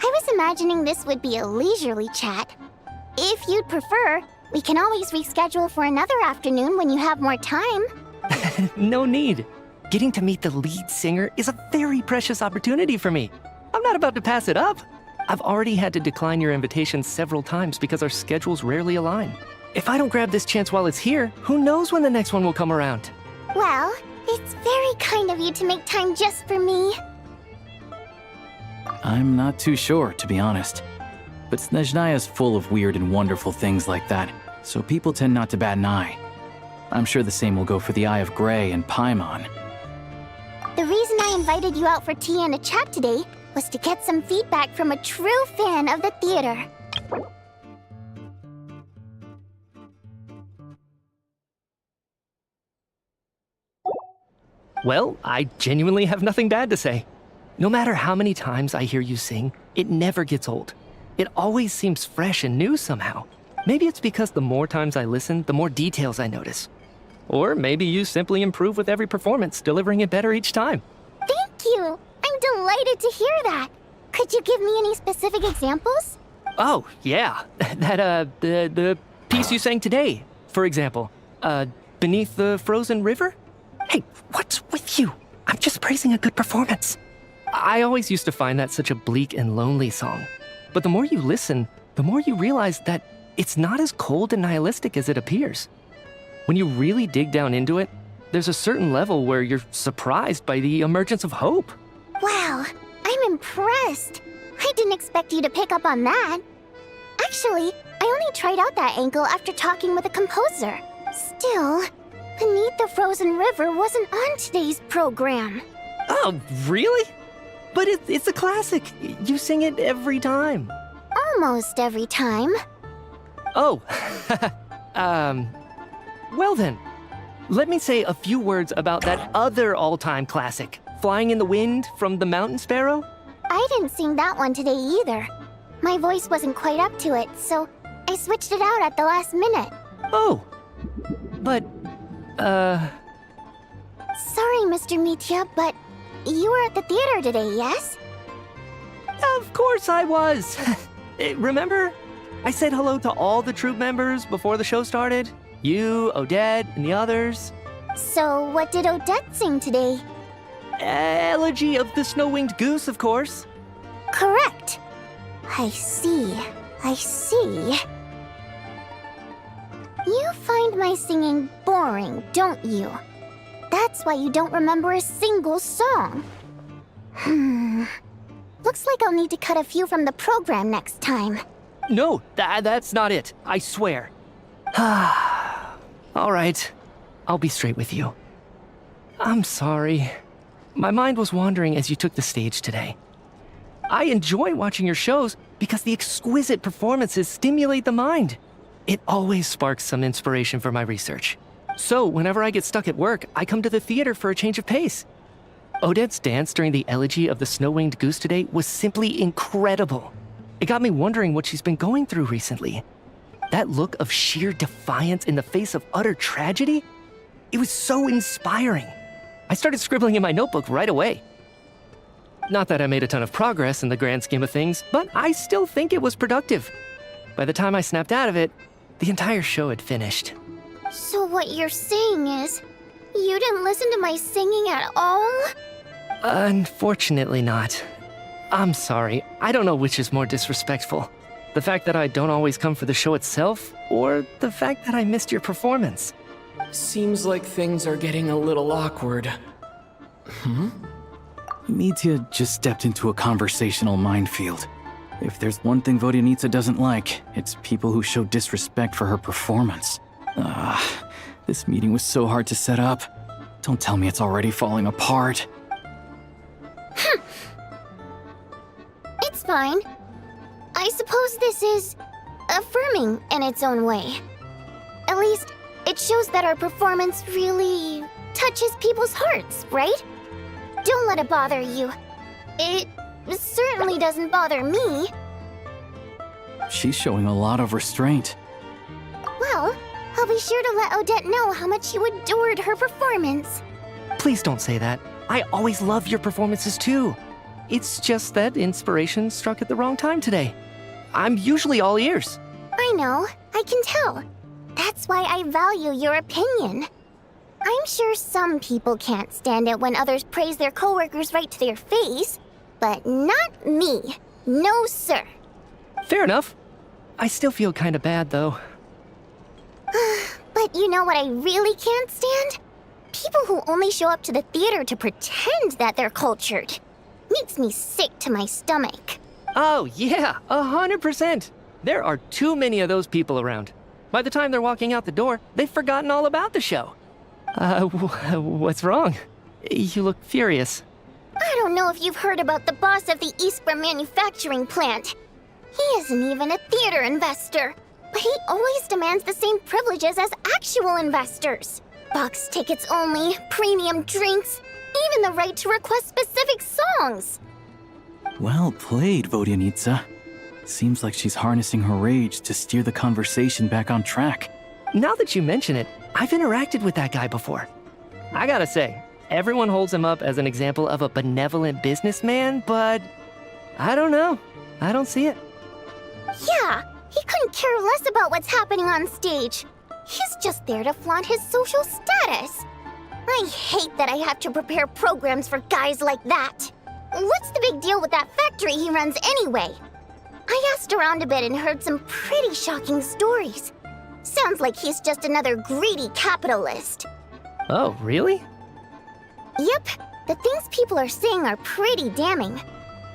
was imagining this would be a leisurely chat. If you'd prefer, we can always reschedule for another afternoon when you have more time. No need. Getting to meet the lead singer is a very precious opportunity for me. I'm not about to pass it up. I've already had to decline your invitation several times because our schedules rarely align. If I don't grab this chance while it's here, who knows when the next one will come around? Well, it's very kind of you to make time just for me. I'm not too sure, to be honest. But Snezhnaya is full of weird and wonderful things like that, so people tend not to bat an eye. I'm sure the same will go for the Eye of Grey and Paimon. The reason I invited you out for tea and a chat today was to get some feedback from a true fan of the theater. Well, I genuinely have nothing bad to say. No matter how many times I hear you sing, it never gets old. It always seems fresh and new somehow. Maybe it's because the more times I listen, the more details I notice. Or maybe you simply improve with every performance, delivering it better each time. Thank you! I'm delighted to hear that! Could you give me any specific examples? Oh, yeah. The piece you sang today, for example. Beneath the Frozen River? Hey, what's with you? I'm just praising a good performance. I always used to find that such a bleak and lonely song. But the more you listen, the more you realize that it's not as cold and nihilistic as it appears. When you really dig down into it, there's a certain level where you're surprised by the emergence of hope. Wow, I'm impressed. I didn't expect you to pick up on that. Actually, I only tried out that angle after talking with a composer. Still, Beneath the Frozen River wasn't on today's program. Oh, really? But it's a classic. You sing it every time. Almost every time. Oh, well then, let me say a few words about that other all-time classic, Flying in the Wind from the Mountain Sparrow. I didn't sing that one today either. My voice wasn't quite up to it, so I switched it out at the last minute. Oh, but, Sorry, Mr. Mitya, but you were at the theater today, yes? Of course I was. Remember? I said hello to all the troupe members before the show started. You, Odette, and the others. So what did Odette sing today? Elegy of the Snow-Winged Goose, of course. Correct. I see. You find my singing boring, don't you? That's why you don't remember a single song. Looks like I'll need to cut a few from the program next time. No, that's not it. I swear. All right. I'll be straight with you. I'm sorry. My mind was wandering as you took the stage today. I enjoy watching your shows because the exquisite performances stimulate the mind. It always sparks some inspiration for my research. So whenever I get stuck at work, I come to the theater for a change of pace. Odette's dance during the elegy of the Snow-Winged Goose today was simply incredible. It got me wondering what she's been going through recently. That look of sheer defiance in the face of utter tragedy? It was so inspiring. I started scribbling in my notebook right away. Not that I made a ton of progress in the grand scheme of things, but I still think it was productive. By the time I snapped out of it, the entire show had finished. So what you're saying is, you didn't listen to my singing at all? Unfortunately not. I'm sorry, I don't know which is more disrespectful. The fact that I don't always come for the show itself, or the fact that I missed your performance. Seems like things are getting a little awkward. Mitya just stepped into a conversational minefield. If there's one thing Vodyanica doesn't like, it's people who show disrespect for her performance. This meeting was so hard to set up. Don't tell me it's already falling apart. It's fine. I suppose this is affirming in its own way. At least, it shows that our performance really touches people's hearts, right? Don't let it bother you. It certainly doesn't bother me. She's showing a lot of restraint. Well, I'll be sure to let Odette know how much you adored her performance. Please don't say that. I always love your performances too. It's just that inspiration struck at the wrong time today. I'm usually all ears. I know, I can tell. That's why I value your opinion. I'm sure some people can't stand it when others praise their coworkers right to their face, but not me. No, sir. Fair enough. I still feel kinda bad, though. But you know what I really can't stand? People who only show up to the theater to pretend that they're cultured. Makes me sick to my stomach. Oh, yeah, 100%. There are too many of those people around. By the time they're walking out the door, they've forgotten all about the show. What's wrong? You look furious. I don't know if you've heard about the boss of the Iskra manufacturing plant. He isn't even a theater investor, but he always demands the same privileges as actual investors. Box tickets only, premium drinks, even the right to request specific songs. Well played, Vodyanitsa. Seems like she's harnessing her rage to steer the conversation back on track. Now that you mention it, I've interacted with that guy before. I gotta say, everyone holds him up as an example of a benevolent businessman, but I don't know. I don't see it. Yeah, he couldn't care less about what's happening on stage. He's just there to flaunt his social status. I hate that I have to prepare programs for guys like that. What's the big deal with that factory he runs anyway? I asked around a bit and heard some pretty shocking stories. Sounds like he's just another greedy capitalist. Oh, really? Yep, the things people are saying are pretty damning.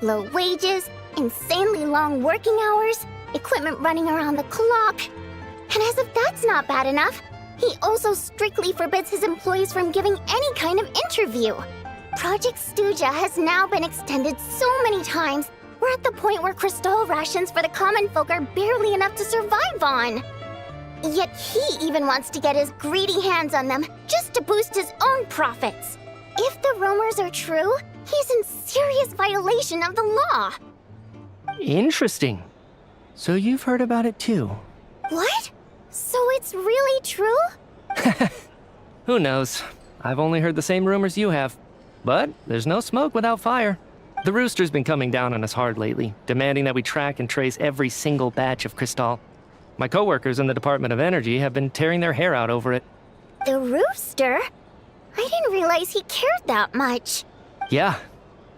Low wages, insanely long working hours, equipment running around the clock. And as if that's not bad enough, he also strictly forbids his employees from giving any kind of interview. Project Stuja has now been extended so many times, we're at the point where crystal rations for the common folk are barely enough to survive on. Yet he even wants to get his greedy hands on them just to boost his own profits. If the rumors are true, he's in serious violation of the law. Interesting. So you've heard about it too? What? So it's really true? Who knows? I've only heard the same rumors you have. But there's no smoke without fire. The Rooster's been coming down on us hard lately, demanding that we track and trace every single batch of Crystal. My coworkers in the Department of Energy have been tearing their hair out over it. The Rooster? I didn't realize he cared that much. Yeah.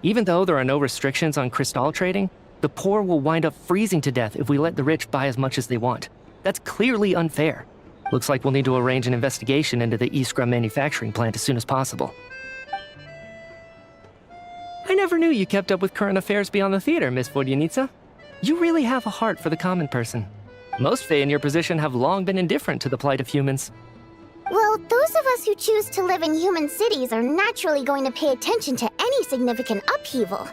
Even though there are no restrictions on Crystal trading, the poor will wind up freezing to death if we let the rich buy as much as they want. That's clearly unfair. Looks like we'll need to arrange an investigation into the Iskra manufacturing plant as soon as possible. I never knew you kept up with current affairs beyond the theater, Miss Vodyanitsa. You really have a heart for the common person. Most Fae in your position have long been indifferent to the plight of humans. Well, those of us who choose to live in human cities are naturally going to pay attention to any significant upheaval.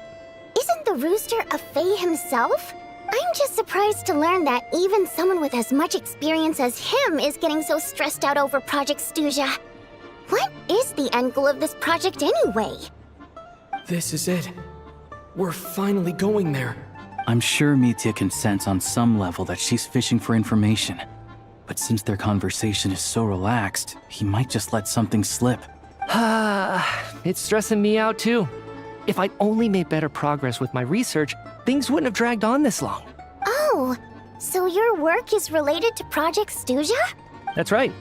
Isn't the Rooster a Fae himself? I'm just surprised to learn that even someone with as much experience as him is getting so stressed out over Project Stuja. What is the end goal of this project anyway? This is it. We're finally going there. I'm sure Mitya can sense on some level that she's fishing for information. But since their conversation is so relaxed, he might just let something slip. It's stressing me out too. If I'd only made better progress with my research, things wouldn't have dragged on this long. Oh, so your work is related to Project Stuja? That's right.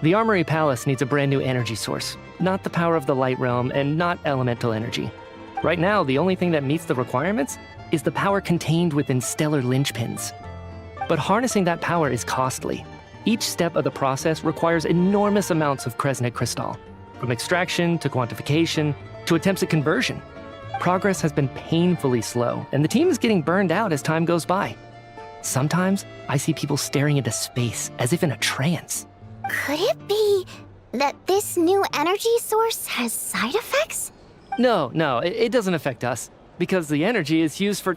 The Armory Palace needs a brand new energy source. Not the power of the Light Realm and not elemental energy. Right now, the only thing that meets the requirements is the power contained within stellar linchpins. But harnessing that power is costly. Each step of the process requires enormous amounts of Kresnik crystal, from extraction to quantification to attempts at conversion. Progress has been painfully slow, and the team is getting burned out as time goes by. Sometimes, I see people staring into space as if in a trance. Could it be that this new energy source has side effects? No, it doesn't affect us, because the energy is used for...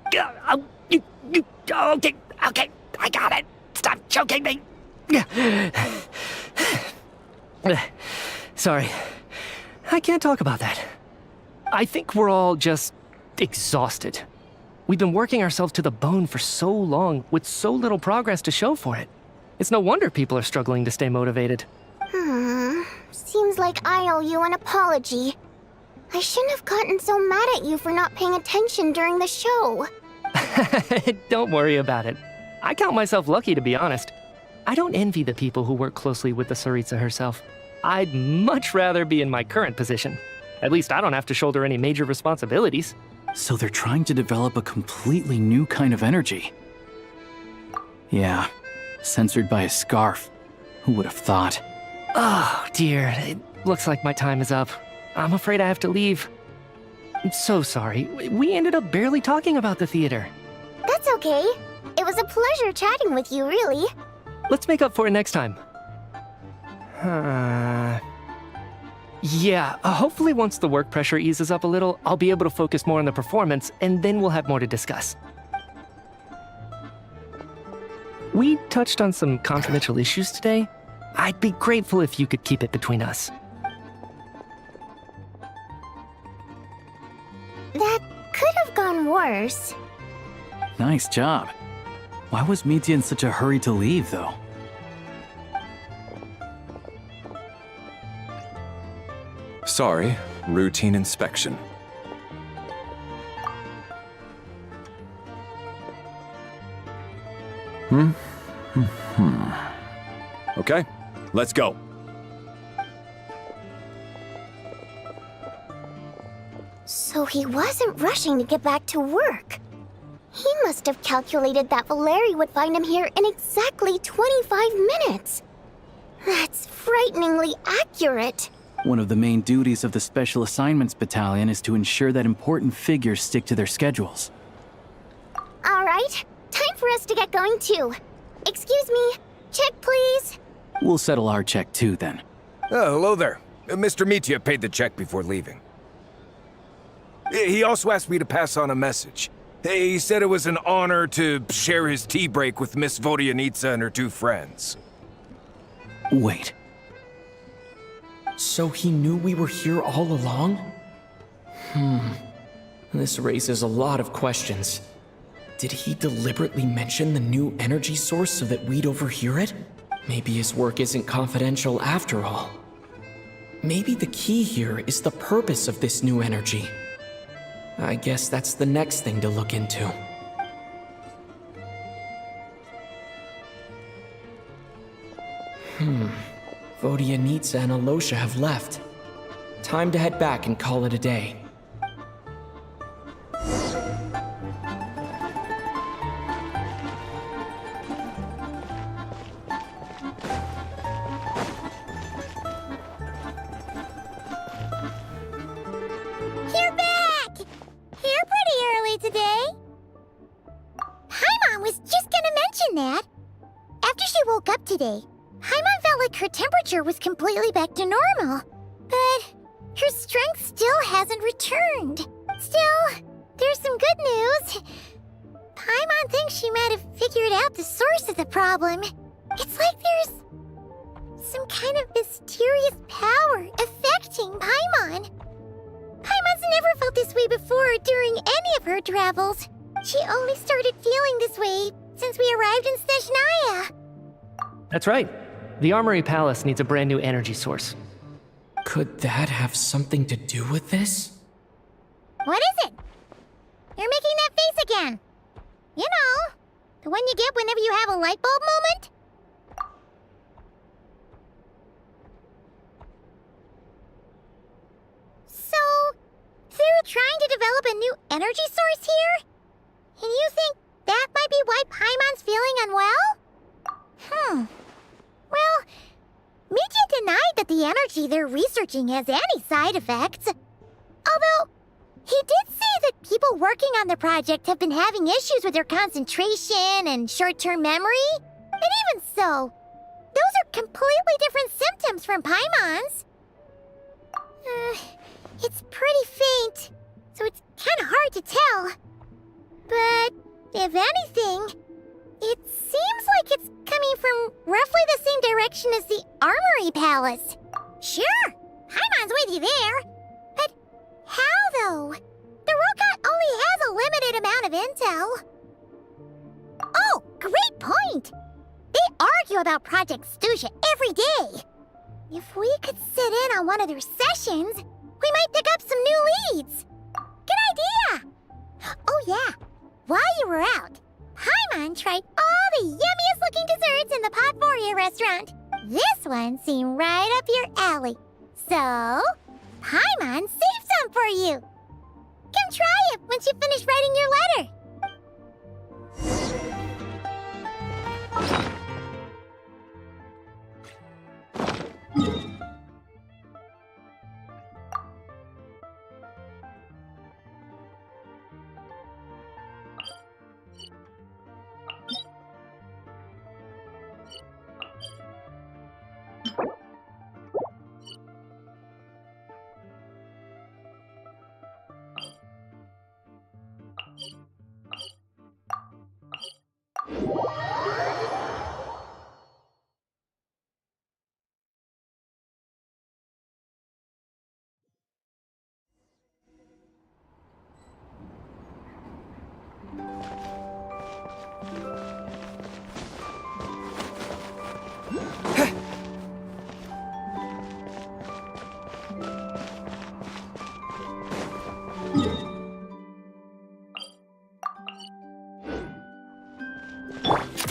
Okay, I got it. Stop choking me. Sorry, I can't talk about that. I think we're all just exhausted. We've been working ourselves to the bone for so long with so little progress to show for it. It's no wonder people are struggling to stay motivated. Seems like I owe you an apology. I shouldn't have gotten so mad at you for not paying attention during the show. Don't worry about it. I count myself lucky, to be honest. I don't envy the people who work closely with the Tsaritsa herself. I'd much rather be in my current position. At least I don't have to shoulder any major responsibilities. So they're trying to develop a completely new kind of energy. Yeah, censored by a scarf. Who would have thought? Oh, dear. It looks like my time is up. I'm afraid I have to leave. I'm so sorry. We ended up barely talking about the theater. That's okay. It was a pleasure chatting with you, really. Let's make up for it next time. Yeah, hopefully once the work pressure eases up a little, I'll be able to focus more on the performance, and then we'll have more to discuss. We touched on some confidential issues today. I'd be grateful if you could keep it between us. That could have gone worse. Nice job. Why was Mitya in such a hurry to leave, though? Sorry, routine inspection. Okay, let's go. So he wasn't rushing to get back to work. He must have calculated that Valeri would find him here in exactly 25 minutes. That's frighteningly accurate. One of the main duties of the Special Assignments Battalion is to ensure that important figures stick to their schedules. All right, time for us to get going too. Excuse me, check please. We'll settle our check too, then. Oh, hello there. Mr. Mitya paid the check before leaving. He also asked me to pass on a message. He said it was an honor to share his tea break with Miss Vodyanitsa and her two friends. Wait. So he knew we were here all along? This raises a lot of questions. Did he deliberately mention the new energy source so that we'd overhear it? Maybe his work isn't confidential after all. Maybe the key here is the purpose of this new energy. I guess that's the next thing to look into. Vodyanitsa and Alosha have left. Time to head back and call it a day. You're back! Here pretty early today. Paimon was just gonna mention that. After she woke up today, Paimon felt like her temperature was completely back to normal. But her strength still hasn't returned. Still, there's some good news. Paimon thinks she might have figured out the source of the problem. It's like there's some kind of mysterious power affecting Paimon. Paimon's never felt this way before during any of her travels. She only started feeling this way since we arrived in Snezhnaya. That's right. The Armory Palace needs a brand new energy source. Could that have something to do with this? What is it? You're making that face again. You know, the one you get whenever you have a light bulb moment? So, they're trying to develop a new energy source here? And you think that might be why Paimon's feeling unwell? Well, Mitya denied that the energy they're researching has any side effects. Although, he did say that people working on the project have been having issues with their concentration and short-term memory. And even so, those are completely different symptoms from Paimon's. It's pretty faint, so it's kind of hard to tell. But, if anything, it seems like it's coming from roughly the same direction as the Armory Palace. Sure, Paimon's with you there. But how, though? The Rokat only has a limited amount of intel. Oh, great point! They argue about Project Snezhnaya every day. If we could sit in on one of their sessions, we might pick up some new leads. Good idea! Oh yeah, while you were out, Paimon Paimon tried all the yummiest looking desserts in the Podvoria restaurant. This one seemed right up your alley. So, Paimon saved some for you. Come try it once you finish writing your letter.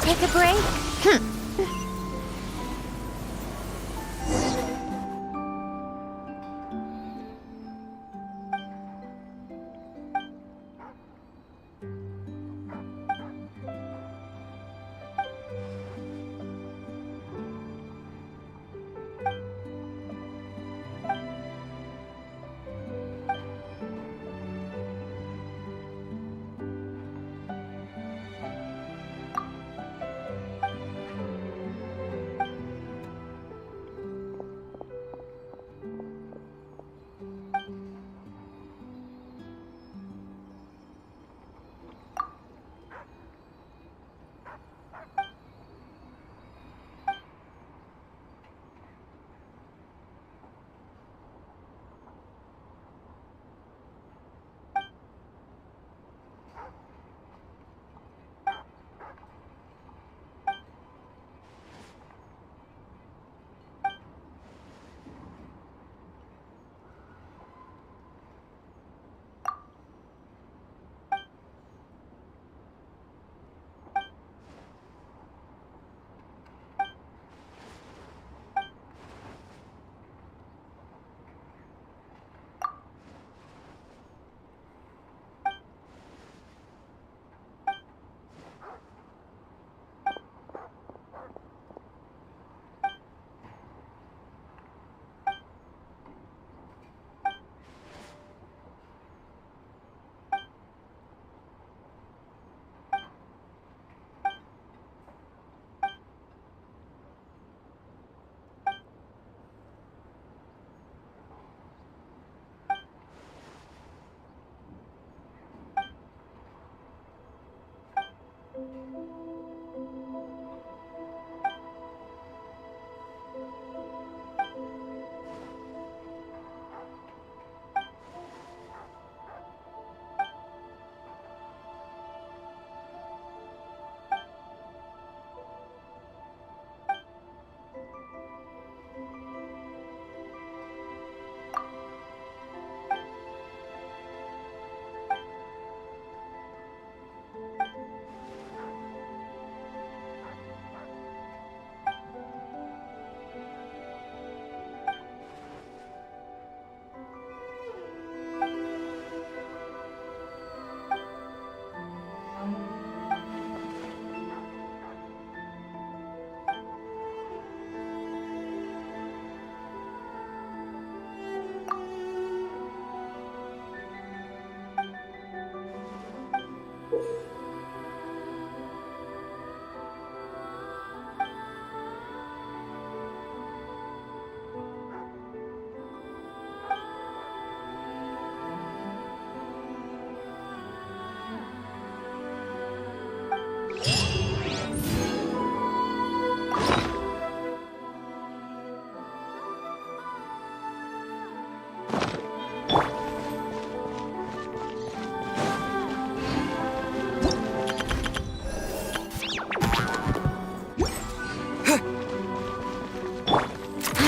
Take a break?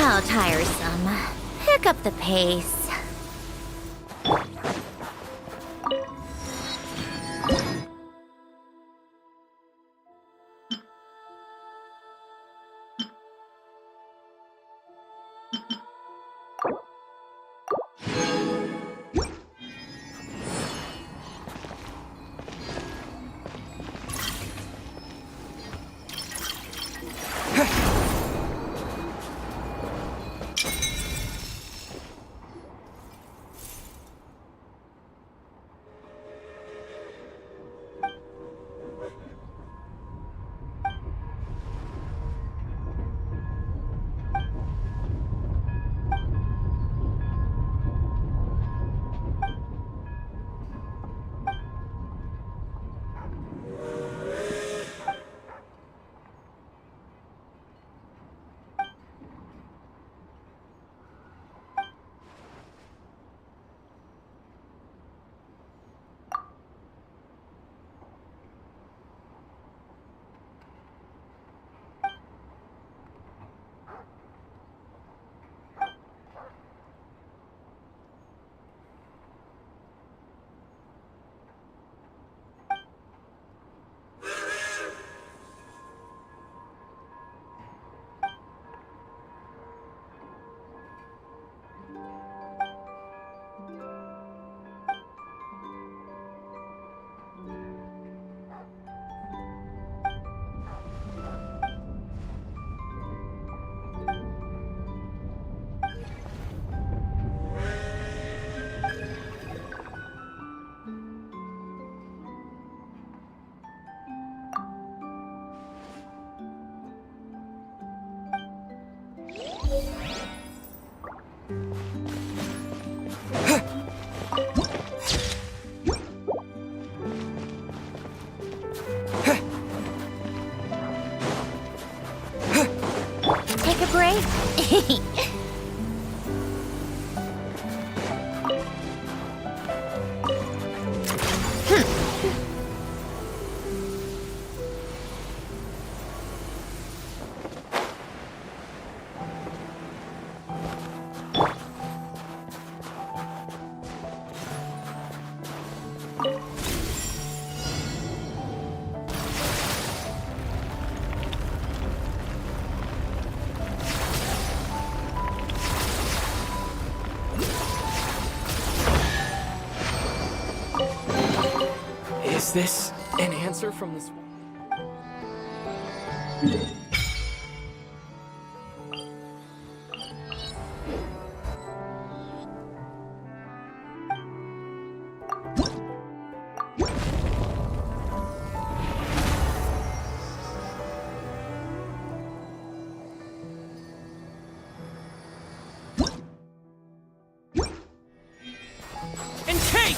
How tiresome. Pick up the pace. great. Is this an answer from this? And take!